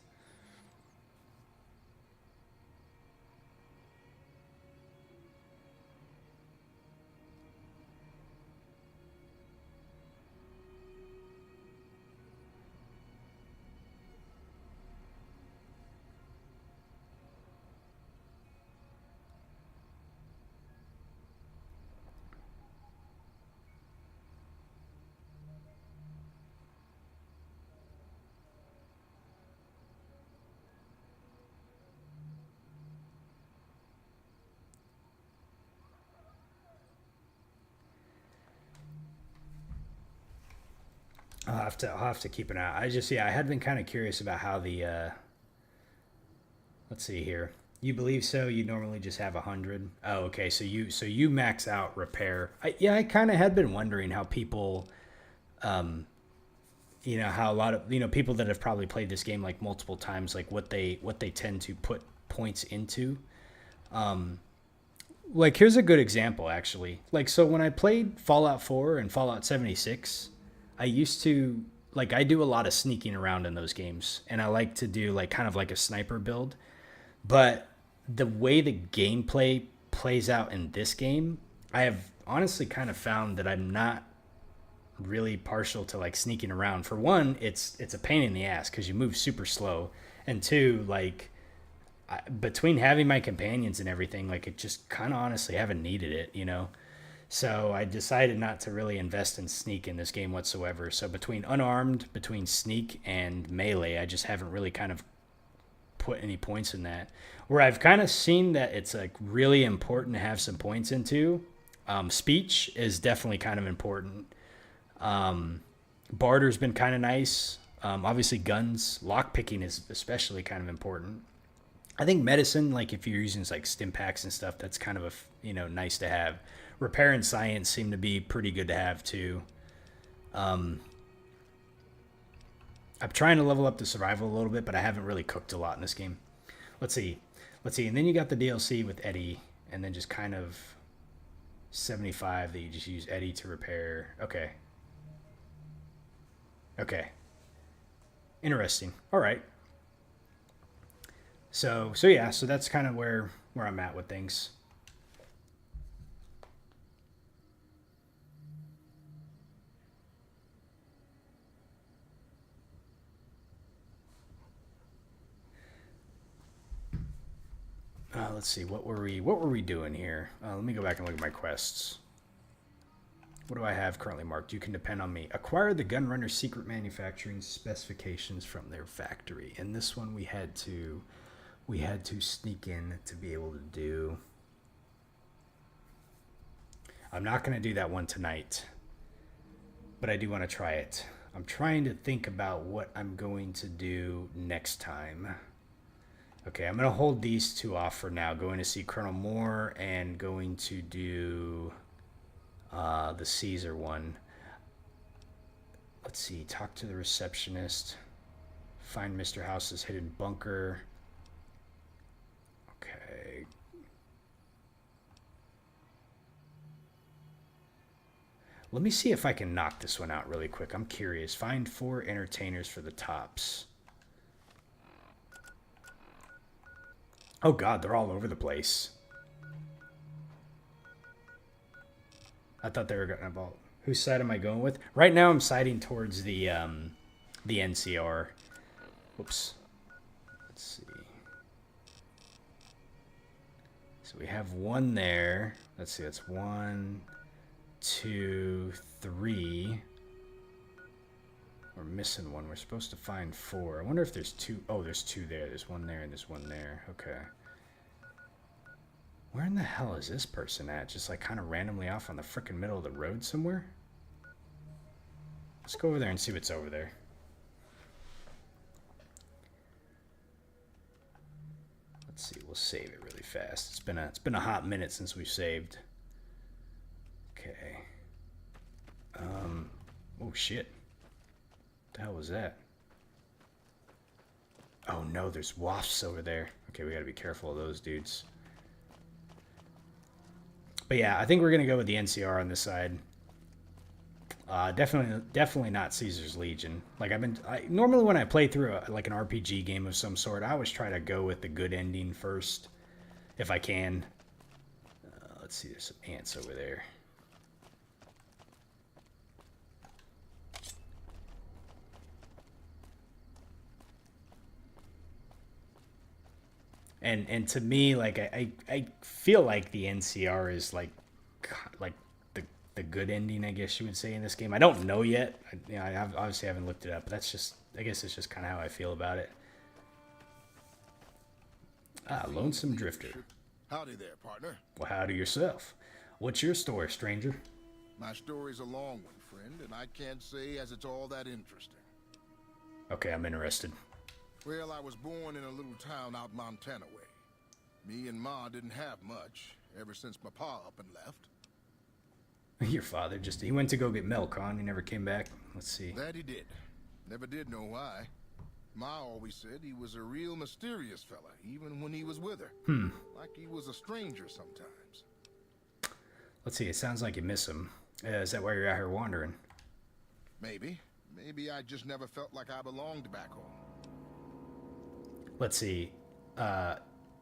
I'll have to keep an eye. I had been kind of curious about how the let's see here. You believe so? You normally just have 100. Oh, okay. So you max out repair. I kind of had been wondering how people, how a lot of people that have probably played this game like multiple times, like what they tend to put points into. Like here's a good example actually. Like so when I played Fallout 4 and Fallout 76. I used to, like, I do a lot of sneaking around in those games, and I like to do, like, kind of like a sniper build. But the way the gameplay plays out in this game, I have honestly kind of found that I'm not really partial to, like, sneaking around. For one, it's a pain in the ass because you move super slow. And two, like, between having my companions and everything, like, it just kind of honestly haven't needed it, So I decided not to really invest in sneak in this game whatsoever. So between unarmed, between sneak and melee, I just haven't really kind of put any points in that. Where I've kind of seen that it's like really important to have some points into. Speech is definitely kind of important. Barter's been kind of nice. Obviously guns, lockpicking is especially kind of important. I think medicine, like if you're using like stim packs and stuff, that's kind of nice to have. Repair and science seem to be pretty good to have too. I'm trying to level up the survival a little bit, but I haven't really cooked a lot in this game. Let's see. And then you got the DLC with Eddie, and then just kind of 75 that you just use Eddie to repair. Okay. Okay. Interesting. All right. So yeah, so that's kind of where I'm at with things. Let's see, what were we doing here? Let me go back and look at my quests. What do I have currently marked? You can depend on me. Acquire the Gunrunner's secret manufacturing specifications from their factory. And this one we had to sneak in to be able to do. I'm not going to do that one tonight, but I do want to try it. I'm trying to think about what I'm going to do next time. Okay, I'm going to hold these two off for now. Going to see Colonel Moore and going to do the Caesar one. Let's see, talk to the receptionist. Find Mr. House's hidden bunker. Okay. Let me see if I can knock this one out really quick. I'm curious. Find 4 entertainers for the tops. Oh god, they're all over the place. I thought they were going to vault. Whose side am I going with? Right now I'm siding towards the NCR. Whoops. Let's see. So we have one there. Let's see, that's 1, 2, 3. We're missing one. We're supposed to find 4. I wonder if there's 2. Oh, there's 2 there. There's one there and there's one there. Okay. Where in the hell is this person at? Just like kind of randomly off on the frickin' middle of the road somewhere? Let's go over there and see what's over there. Let's see. We'll save it really fast. It's been a hot minute since we've saved. Okay. Oh shit. What the hell was that? Oh no, there's wasps over there. Okay, we gotta be careful of those dudes. But yeah, I think we're gonna go with the NCR on this side. Definitely not Caesar's Legion. Like normally when I play through like an RPG game of some sort, I always try to go with the good ending first, if I can. Let's see, there's some ants over there. And to me, like I feel like the NCR is like the good ending, I guess you would say, in this game. I don't know yet. I obviously haven't looked it up, but that's just, I guess it's just kind of how I feel about it. Lonesome Drifter. Howdy there, partner. Well, howdy yourself. What's your story, stranger? My story's a long one, friend, and I can't say as it's all that interesting. Okay, I'm interested. Well, I was born in a little town out Montana way. Me and Ma didn't have much ever since my pa up and left. Your father he went to go get milk, huh? He never came back. Let's see. That he did. Never did know why. Ma always said he was a real mysterious fella, even when he was with her. Like he was a stranger sometimes. Let's see, it sounds like you miss him. Is that why you're out here wandering? Maybe. Maybe I just never felt like I belonged back home. Let's see.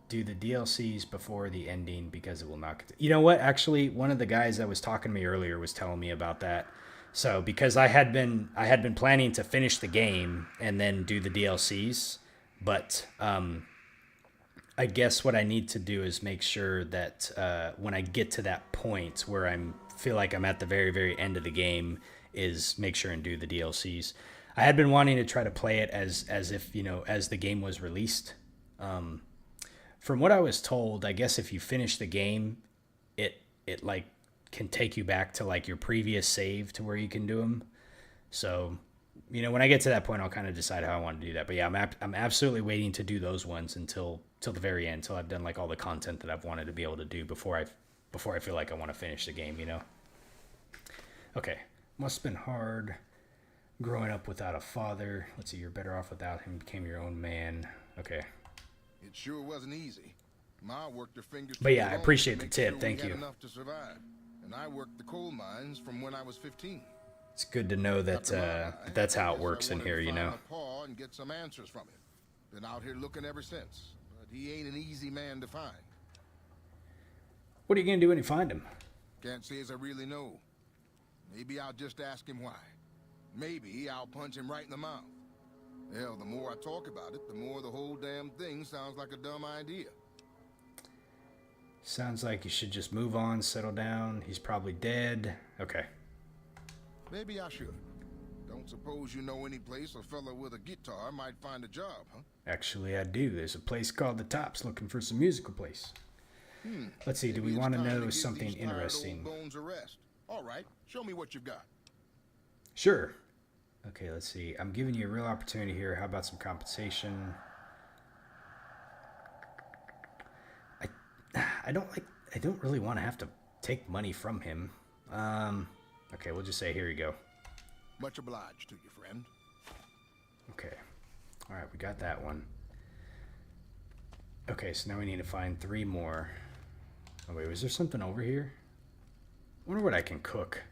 Do the DLCs before the ending because it will not... You know what? Actually, one of the guys that was talking to me earlier was telling me about that. So, because I had been planning to finish the game and then do the DLCs, but I guess what I need to do is make sure that when I get to that point where I feel like I'm at the very, very end of the game, is make sure and do the DLCs. I had been wanting to try to play it as if, as the game was released. From what I was told, I guess if you finish the game, it like can take you back to like your previous save to where you can do them. So, when I get to that point, I'll kind of decide how I want to do that. But yeah, I'm absolutely waiting to do those ones until the very end, until I've done like all the content that I've wanted to be able to do before I feel like I want to finish the game, Okay, must have been hard growing up without a father. Let's see, you're better off without him. Became your own man. Okay. It sure wasn't easy. Ma worked her fingers. But yeah, I appreciate the tip. Thank you. Enough to survive. and I worked the coal mines from when I was 15. It's good to know that that's how it works in here, you know. Paul and get some answers from him. Been out here looking ever since, but he ain't an easy man to find. What are you gonna do when you find him? Can't say as I really know. Maybe I'll just ask him why. Maybe I'll punch him right in the mouth. Hell, the more I talk about it, the more the whole damn thing sounds like a dumb idea. Sounds like you should just move on, settle down. He's probably dead. Okay. Maybe I should. Don't suppose you know any place a fella with a guitar might find a job, huh? Actually, I do. There's a place called The Tops looking for some musical place. Let's see, do we want to know something interesting? Bones a rest. All right, show me what you've got. Sure. Okay, let's see. I'm giving you a real opportunity here. How about some compensation? I don't really want to have to take money from him. Okay, we'll just say here you go. Much obliged to you, friend. Okay. All right, we got that one. Okay, so now we need to find 3 more. Oh wait, was there something over here? I wonder what I can cook.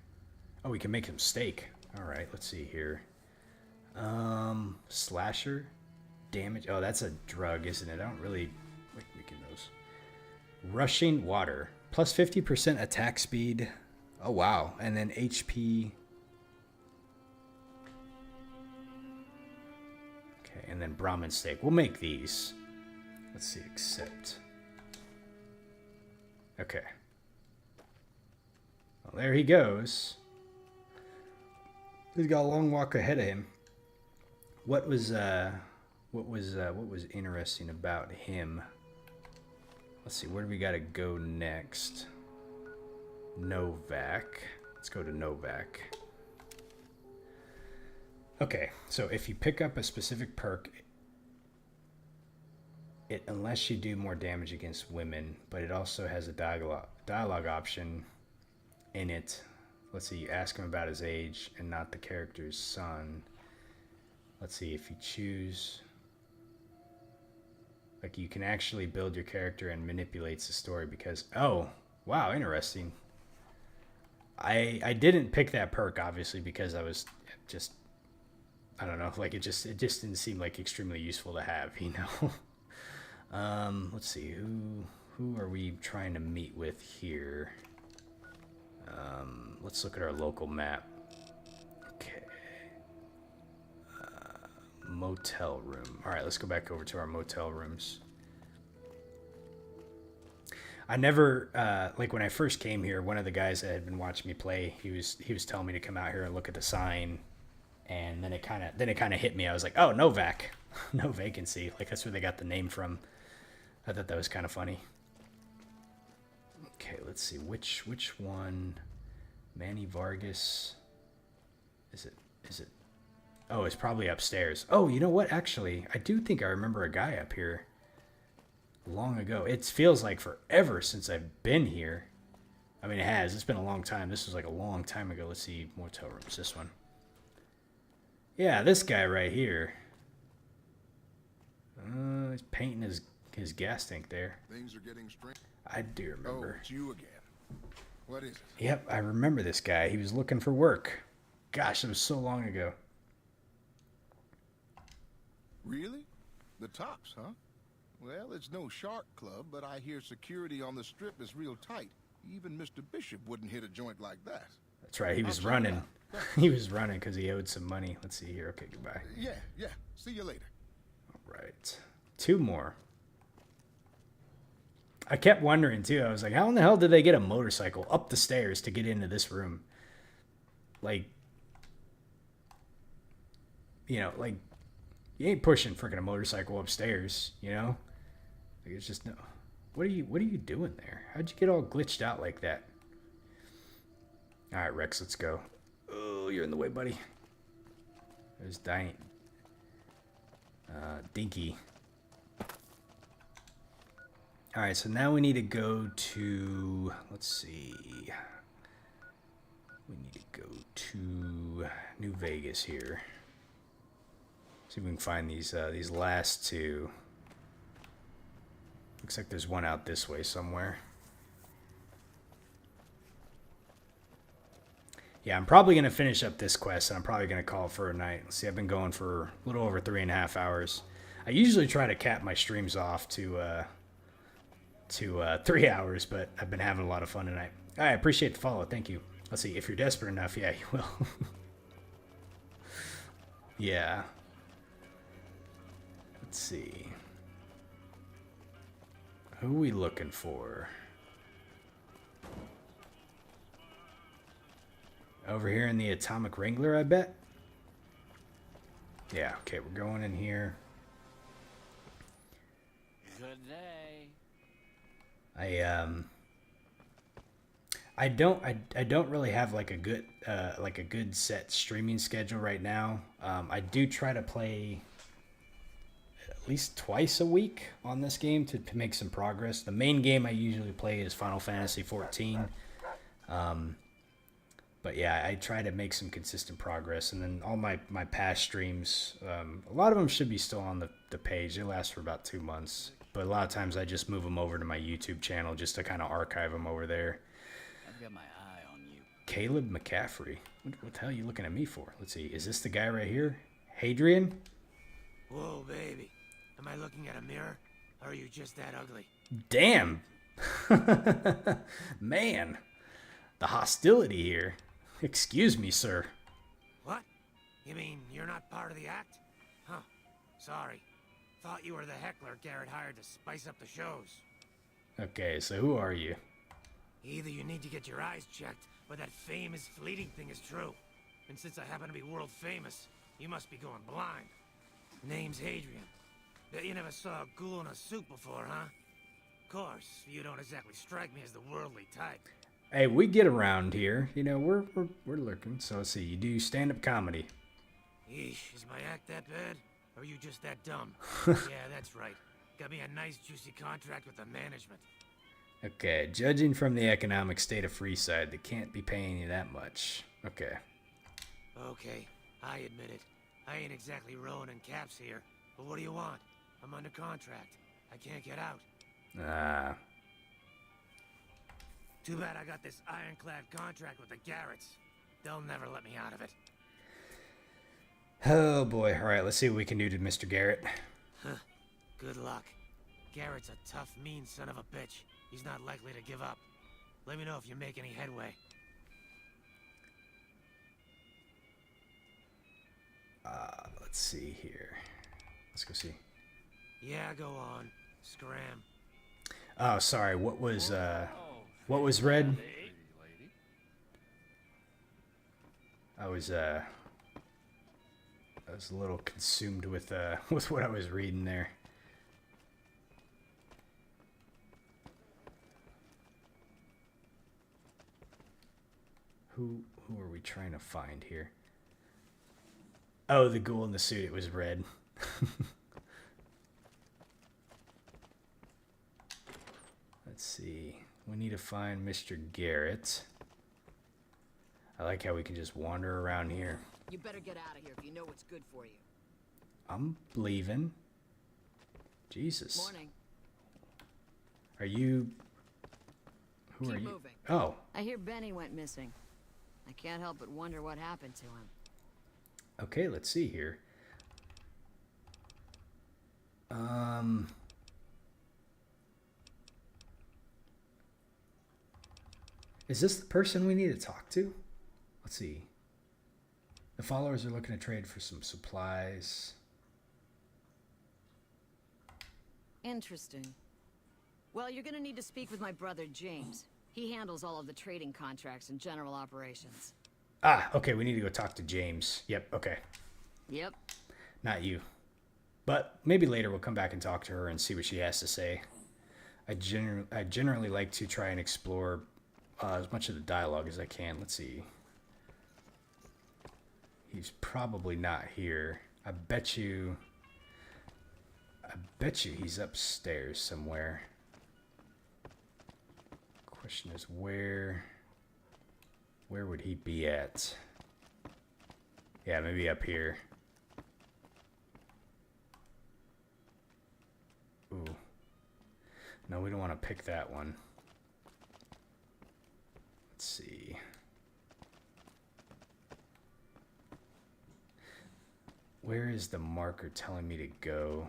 Oh, we can make some steak. All right, let's see here. Slasher, damage. Oh, that's a drug, isn't it? I don't really like making those. Rushing water, plus 50% attack speed. Oh wow, and then HP. Okay, and then Brahmin steak. We'll make these. Let's see, accept. Okay. Well, there he goes. He's got a long walk ahead of him. What was interesting about him? Let's see, where do we gotta go next? Novak. Let's go to Novak. Okay, so if you pick up a specific perk, unless you do more damage against women, but it also has a dialogue option in it. Let's see, you ask him about his age and not the character's son. Let's see, if you choose, like, you can actually build your character and manipulates the story because, oh, wow, interesting. I didn't pick that perk, obviously, because I was just, I don't know, like, it just didn't seem like extremely useful to have, you know? Let's see, who are we trying to meet with here? Let's look at our local map. Okay. Motel room. All right, let's go back over to our motel rooms. I never, like when I first came here, one of the guys that had been watching me play, he was telling me to come out here and look at the sign, and then it kind of hit me. I was like, oh, Novak, no vacancy. Like that's where they got the name from. I thought that was kind of funny. Okay, let's see which one. Manny Vargas. Is it? Oh, it's probably upstairs. Oh, you know what? Actually, I do think I remember a guy up here. Long ago. It feels like forever since I've been here. I mean, it has. It's been a long time. This was like a long time ago. Let's see. Motel rooms. This one. Yeah, this guy right here. He's painting his gas tank there. Things are getting strange. I do remember. Oh, it's you again. What is it? Yep, I remember this guy. He was looking for work. Gosh, it was so long ago. Really? The Tops, huh? Well, it's no shark club, but I hear security on the strip is real tight. Even Mr. Bishop wouldn't hit a joint like that. That's right. He was running. He was running because he owed some money. Let's see here. Okay, goodbye. Yeah. See you later. All right. 2 more. I kept wondering, too. I was like, how in the hell did they get a motorcycle up the stairs to get into this room? Like, you know, like, you ain't pushing freaking a motorcycle upstairs, you know? Like, it's just no. What are you doing there? How'd you get all glitched out like that? All right, Rex, let's go. Oh, you're in the way, buddy. There's Dinky. All right, so now we need to go to, let's see. We need to go to New Vegas here. See if we can find these last 2. Looks like there's one out this way somewhere. Yeah, I'm probably going to finish up this quest, and I'm probably going to call it for a night. Let's see, I've been going for a little over 3.5 hours. I usually try to cap my streams off to 3 hours, but I've been having a lot of fun tonight. I appreciate the follow. Thank you. Let's see, if you're desperate enough, yeah, you will. Yeah. Let's see. Who are we looking for? Over here in the Atomic Wrangler, I bet? Yeah, okay, we're going in here. Good day. I don't really have like a good set streaming schedule right now. I do try to play at least twice a week on this game to make some progress. The main game I usually play is Final Fantasy 14. But yeah, I try to make some consistent progress, and then all my past streams, a lot of them should be still on the page. They last for about 2 months, but a lot of times I just move them over to my YouTube channel just to kind of archive them over there. I've got my eye on you. Caleb McCaffrey. What the hell are you looking at me for? Let's see. Is this the guy right here? Hadrian? Whoa, baby. Am I looking at a mirror? Or are you just that ugly? Damn. Man. The hostility here. Excuse me, sir. What? You mean you're not part of the act? Huh. Sorry. Thought you were the heckler Garrett hired to spice up the shows. Okay, so who are you? Either you need to get your eyes checked, or that fame is fleeting thing is true. And since I happen to be world famous, you must be going blind. Name's Hadrian. Bet you never saw a ghoul in a suit before, huh? Of course, you don't exactly strike me as the worldly type. Hey, we get around here. You know, we're lurking. So let's see. You do stand-up comedy. Yeesh, is my act that bad? Or are you just that dumb? Yeah, that's right. Got me a nice juicy contract with the management. Okay, judging from the economic state of Freeside, they can't be paying you that much. Okay. Okay, I admit it. I ain't exactly rowing in caps here. But what do you want? I'm under contract. I can't get out. Ah. Too bad I got this ironclad contract with the Garretts. They'll never let me out of it. Oh boy. Alright, let's see what we can do to Mr. Garrett. Huh. Good luck. Garrett's a tough, mean son of a bitch. He's not likely to give up. Let me know if you make any headway. Let's see here. Let's go see. Yeah, go on. Scram. Oh, sorry. What was red? I was a little consumed with what I was reading there. Who are we trying to find here? Oh, the ghoul in the suit. It was red. Let's see. We need to find Mr. Garrett. I like how we can just wander around here. You better get out of here if you know what's good for you. I'm leaving. Jesus. Morning. Are you... Who Keep are you? moving. Oh. I hear Benny went missing. I can't help but wonder what happened to him. Okay, let's see here. Is this the person we need to talk to? Let's see. The followers are looking to trade for some supplies. Interesting. Well, you're gonna need to speak with my brother, James. He handles all of the trading contracts and general operations. Ah, okay, we need to go talk to James. Yep, okay. Yep. Not you. But maybe later we'll come back and talk to her and see what she has to say. I generally like to try and explore as much of the dialogue as I can. Let's see. He's probably not here. I bet you he's upstairs somewhere. Question is where would he be at? Yeah, maybe up here. Ooh. No, we don't want to pick that one. Let's see. Where is the marker telling me to go?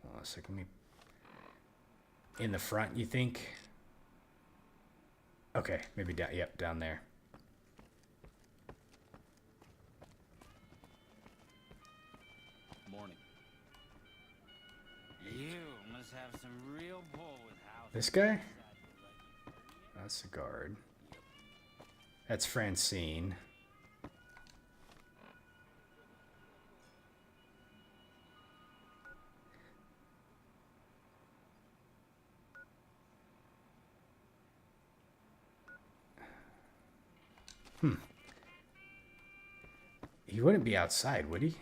Hold on a second. Let me... In the front, you think? Okay, maybe down. Yep, down there. Morning. You must have some real pull with house. This guy? That's a guard. That's Francine. He wouldn't be outside, would he?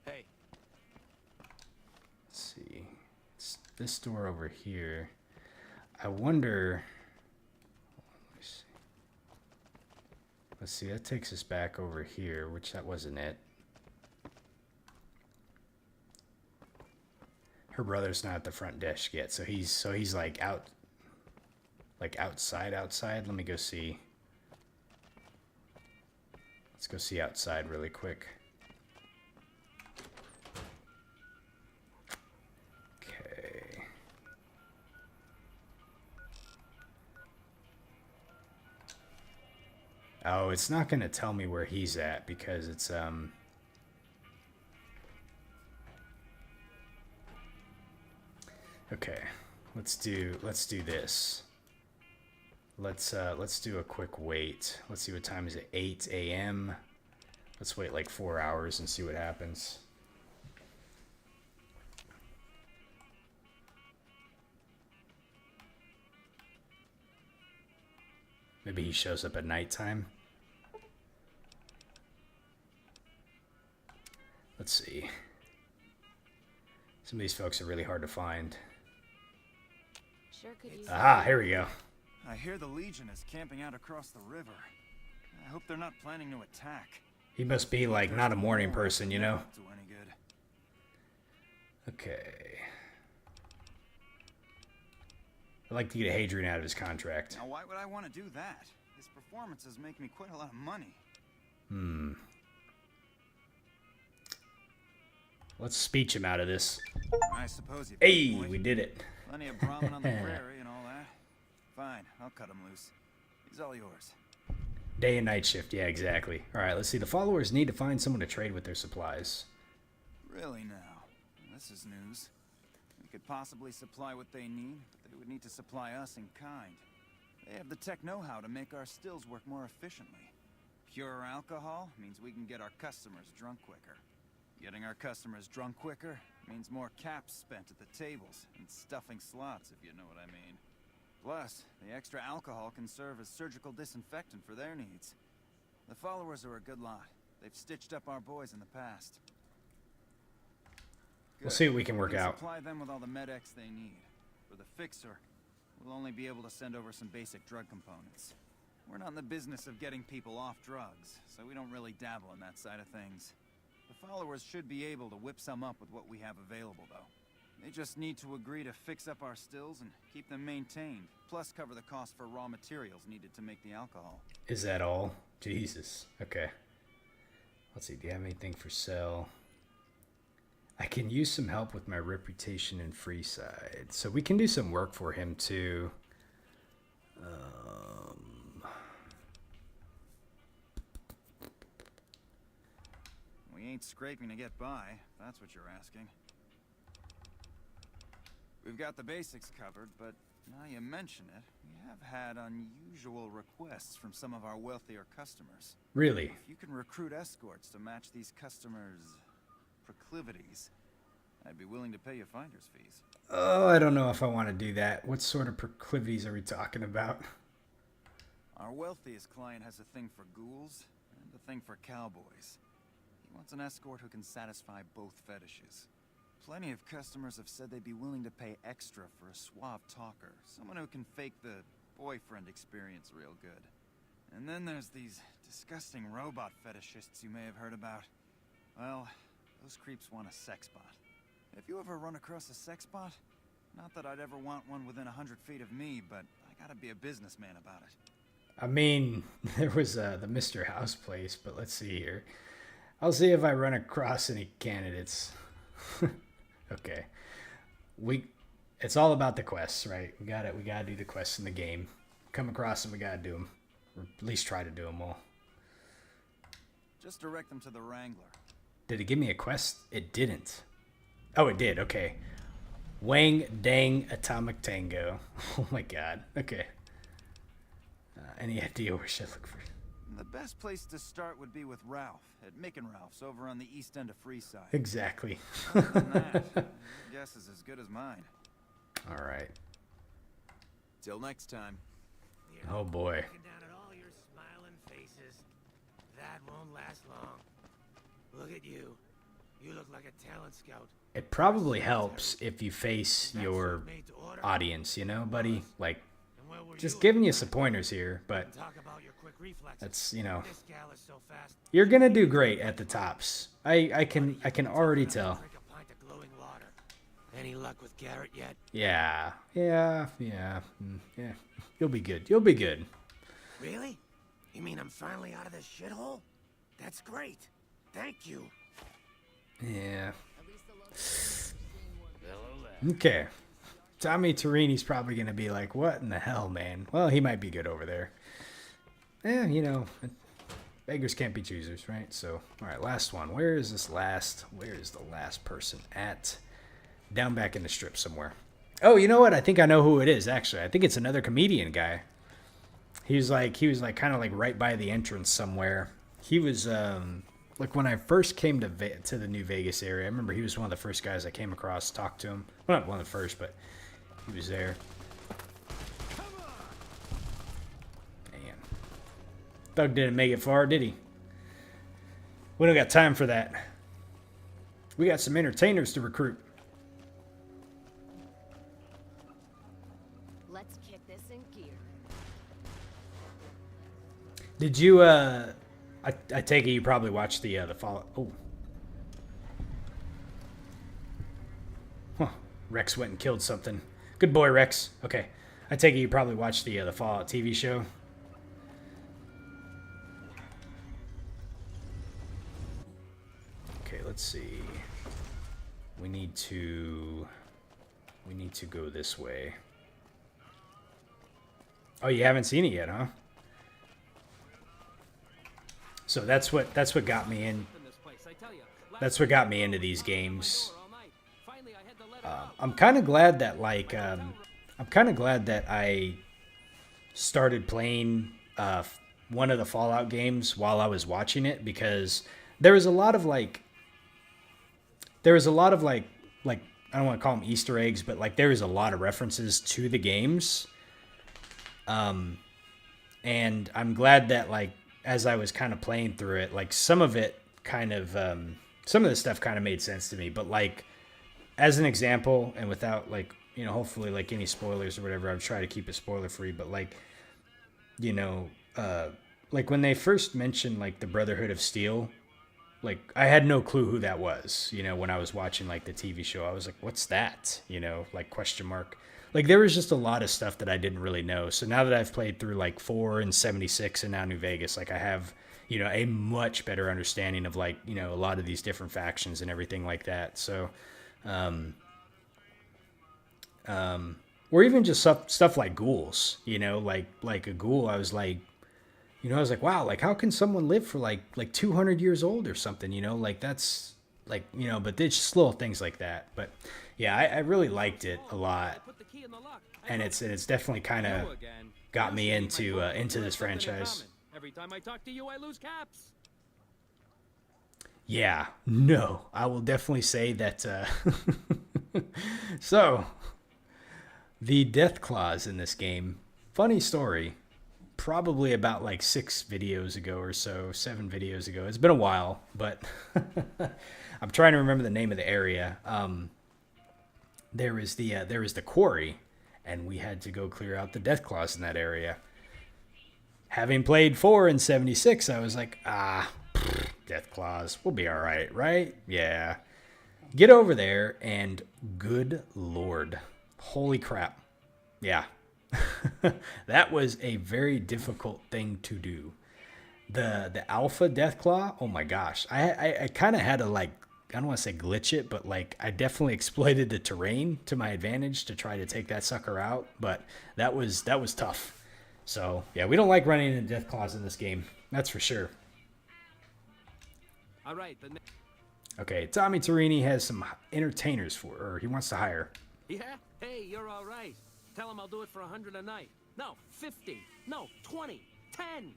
Hey. Let's see. It's this door over here. I wonder... Let me see. Let's see, that takes us back over here, which that wasn't it. Her brother's not at the front desk yet, so he's like out... Like outside. Let me go see. Let's go see outside really quick. Okay. Oh, it's not going to tell me where he's at because it's Okay. Let's do this. Let's do a quick wait. Let's see what time is it. 8 a.m. Let's wait like 4 hours and see what happens. Maybe he shows up at nighttime. Let's see. Some of these folks are really hard to find. Sure could use Aha, here we go. I hear the Legion is camping out across the river. I hope they're not planning to attack. He must be like not a morning person, you know? Do any good. Okay. I'd like to get Hadrian out of his contract. Now, why would I want to do that? His performances make me quite a lot of money. Let's speech him out of this. I suppose you. Hey, we did it. Plenty of Brahmin on the prairie and all that. Fine, I'll cut him loose. He's all yours. Day and night shift, yeah, exactly. All right, let's see. The followers need to find someone to trade with their supplies. Really now? This is news. We could possibly supply what they need, but they would need to supply us in kind. They have the tech know-how to make our stills work more efficiently. Pure alcohol means we can get our customers drunk quicker. Getting our customers drunk quicker means more caps spent at the tables and stuffing slots, if you know what I mean. Plus, the extra alcohol can serve as surgical disinfectant for their needs. The followers are a good lot. They've stitched up our boys in the past. We'll see what we can work out. Supply them with all the med-X they need. For the fixer, we'll only be able to send over some basic drug components. We're not in the business of getting people off drugs, so we don't really dabble in that side of things. The followers should be able to whip some up with what we have available, though. They just need to agree to fix up our stills and keep them maintained, plus cover the cost for raw materials needed to make the alcohol. Is that all? Jesus. Okay. Let's see. Do you have anything for sale? I can use some help with my reputation in Freeside. So we can do some work for him, too. We ain't scraping to get by, if that's what you're asking. We've got the basics covered, but now you mention it, we have had unusual requests from some of our wealthier customers. Really? If you can recruit escorts to match these customers' proclivities, I'd be willing to pay you finder's fees. Oh, I don't know if I want to do that. What sort of proclivities are we talking about? Our wealthiest client has a thing for ghouls and a thing for cowboys. He wants an escort who can satisfy both fetishes. Plenty of customers have said they'd be willing to pay extra for a suave talker, someone who can fake the boyfriend experience real good. And then there's these disgusting robot fetishists you may have heard about. Well, those creeps want a sex bot. If you ever run across a sex bot, not that I'd ever want one within 100 feet of me, but I gotta be a businessman about it. I mean, there was the Mr. House place, but let's see here. I'll see if I run across any candidates. Okay. It's all about the quests, right? We gotta do the quests in the game. Come across them, we gotta do them. Or at least try to do them all. Just direct them to the Wrangler. Did it give me a quest? It didn't. Oh, it did. Okay. Wang Dang Atomic Tango. Oh my god. Okay. Any idea where should I look for? The best place to start would be with Ralph at Mick and Ralph's over on the east end of Freeside. Exactly. Other than that, your guess is as good as mine. All right. Till next time. Oh boy. Looking down at all your smiling faces. That won't last long. Look at you. You look like a talent scout. It probably helps if you face your audience, you know, buddy? Like, just giving you some pointers here, but that's, you know, you're gonna do great at the tops. I can already tell. Any luck with Garrett yet? Yeah. You'll be good. You'll be good. Really? You mean I'm finally out of this shithole? That's great. Thank you. Yeah. Okay. Tommy Torini's probably going to be like, what in the hell, man? Well, he might be good over there. You know, beggars can't be choosers, right? So, all right, last one. Where is the last person at? Down back in the strip somewhere. Oh, you know what? I think I know who it is, actually. I think it's another comedian guy. He was like kind of like right by the entrance somewhere. He was, like when I first came to the New Vegas area, I remember he was one of the first guys I came across, talked to him. Well, not one of the first, but he was there. Man. Thug didn't make it far, did he? We don't got time for that. We got some entertainers to recruit. Let's kick this in gear. Did you, I take it you probably watched the Fallout. Oh. Huh. Rex went and killed something. Good boy, Rex. Okay. I take it you probably watched the Fallout TV show. Okay, let's see. We need to go this way. Oh, you haven't seen it yet, huh? So that's what got me in. That's what got me into these games. I'm kind of glad that I started playing one of the Fallout games while I was watching it, because there was a lot of like I don't want to call them Easter eggs, but like there was a lot of references to the games. And I'm glad that like as I was kind of playing through it, like some of it kind of some of the stuff kind of made sense to me, but like as an example, and without like, you know, hopefully like any spoilers or whatever, I've tried to keep it spoiler free, but like, you know, like when they first mentioned like the Brotherhood of Steel, like I had no clue who that was, you know, when I was watching like the TV show. I was like, what's that? You know, like question mark. Like there was just a lot of stuff that I didn't really know. So now that I've played through like 4 and 76 and now New Vegas, like I have, you know, a much better understanding of like, you know, a lot of these different factions and everything like that. So, or even just stuff like ghouls, you know, like a ghoul. I was like, you know, I was like, wow, like how can someone live for like 200 years old or something, you know, like that's like, you know, but it's just little things like that. But yeah, I really liked it a lot. And it's definitely kind of got me into this franchise. Every time I talk to you, I lose caps. Yeah, no, I will definitely say that. So, the death clause in this game, funny story, probably about like 6 videos ago or so, 7 videos ago. It's been a while, but I'm trying to remember the name of the area. There was the quarry, and we had to go clear out the death clause in that area. Having played 4 and 76, I was like, death clause, we'll be all right, right? Yeah. Get over there, and good lord, holy crap. Yeah, That was a very difficult thing to do. The alpha Deathclaw, oh my gosh. I kind of had to like, I don't want to say glitch it, but like I definitely exploited the terrain to my advantage to try to take that sucker out. But that was tough. So yeah, we don't like running into Deathclaws in this game. That's for sure. All right, Okay, Tommy Torini has some entertainers or he wants to hire. Yeah? Hey, you're all right. Tell him I'll do it for 100 a night. No, 50. No, 20. 10.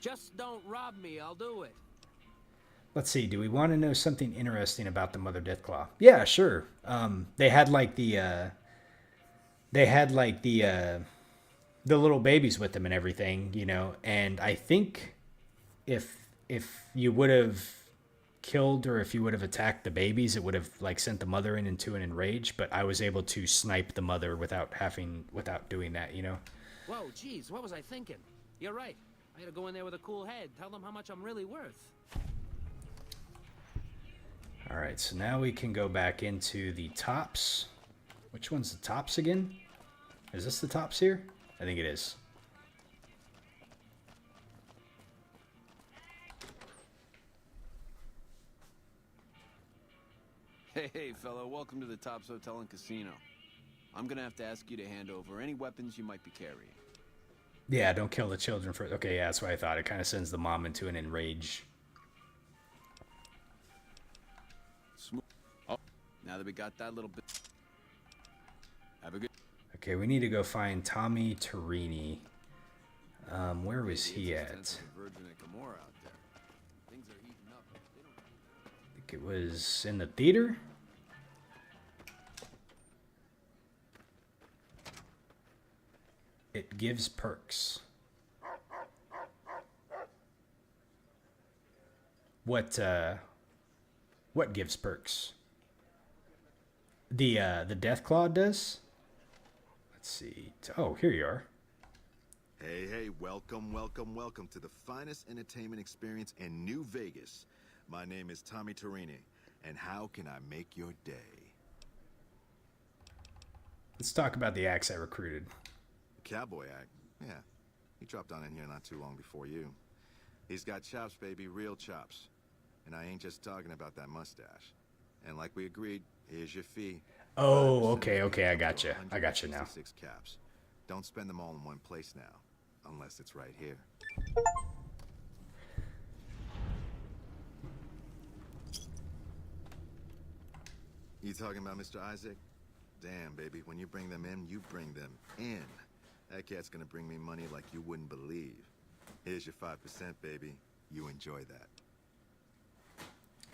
Just don't rob me, I'll do it. Let's see, do we want to know something interesting about the Mother Deathclaw? Yeah, sure. They had like the little babies with them and everything, you know, and I think if you would have killed or if you would have attacked the babies, it would have like sent the mother into an enrage, but I was able to snipe the mother without doing that, you know. Whoa, geez, what was I thinking? You're right. I gotta go in there with a cool head. Tell them how much I'm really worth. All right, so now we can go back into the tops. Which one's the tops again? Is this the tops here? I think it is. Hey, fellow, welcome to the Tops Hotel and Casino. I'm gonna have to ask you to hand over any weapons you might be carrying. Yeah, don't kill the children first. Okay, yeah, that's what I thought. It kind of sends the mom into an enrage. Oh, now that we got that little bit... Have a good... Okay, we need to go find Tommy Torini. Where was he at? I think it was in the theater? It gives perks. What gives perks? The Deathclaw does? Let's see. Oh, here you are. Hey, welcome to the finest entertainment experience in New Vegas. My name is Tommy Torini, and how can I make your day? Let's talk about the acts I recruited. Cowboy act, yeah. He dropped on in here not too long before you. He's got chops, baby, real chops. And I ain't just talking about that mustache. And like we agreed, here's your fee. Oh, okay, I gotcha. I gotcha now. 6 caps. Don't spend them all in one place now, unless it's right here. You talking about Mr. Isaac? Damn, baby, when you bring them in, you bring them in. That cat's gonna bring me money like you wouldn't believe. Here's your 5%, baby. You enjoy that.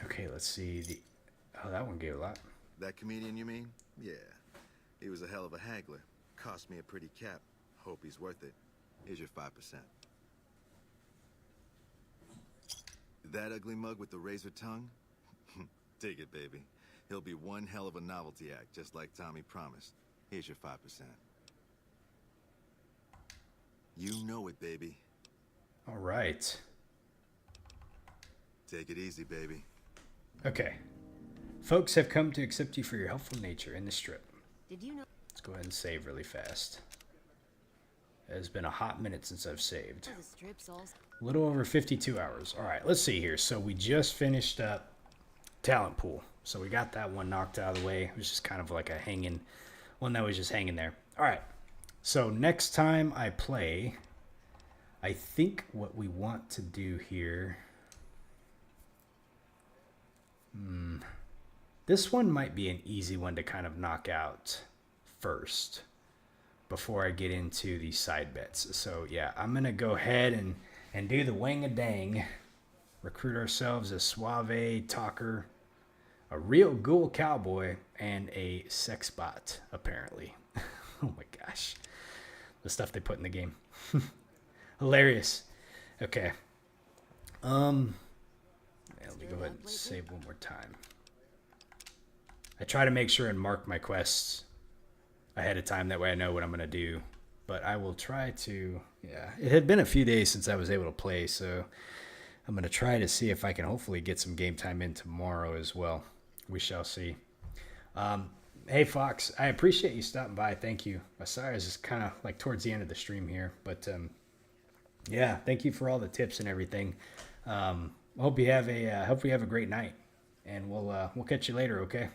Okay, let's see. Oh, that one gave a lot. That comedian, you mean? Yeah. He was a hell of a haggler. Cost me a pretty cap. Hope he's worth it. Here's your 5%. That ugly mug with the razor tongue? Take it, baby. He'll be one hell of a novelty act, just like Tommy promised. Here's your 5%. You know it, baby. All right. Take it easy, baby. Okay. Folks have come to accept you for your helpful nature in the strip. Did you know? Let's go ahead and save really fast. It has been a hot minute since I've saved. A little over 52 hours. All right, let's see here. So we just finished up talent pool. So we got that one knocked out of the way. It was just kind of like a hanging one that was just hanging there. All right. So next time I play, I think what we want to do here... This one might be an easy one to kind of knock out first before I get into the side bets. So yeah, I'm going to go ahead and do the wang-a-dang. Recruit ourselves a suave talker, a real ghoul cowboy, and a sex bot, apparently. Oh my gosh. The stuff they put in the game. Hilarious. Okay. Let me go ahead and save one more time. I try to make sure and mark my quests ahead of time. That way I know what I'm going to do. But I will try to... Yeah, it had been a few days since I was able to play, so I'm going to try to see if I can hopefully get some game time in tomorrow as well. We shall see. Man, Hey, Fox, I appreciate you stopping by. Thank you. Sorry, it's just kind of like towards the end of the stream here, but yeah, thank you for all the tips and everything. Hope you have a great night, and we'll catch you later. Okay.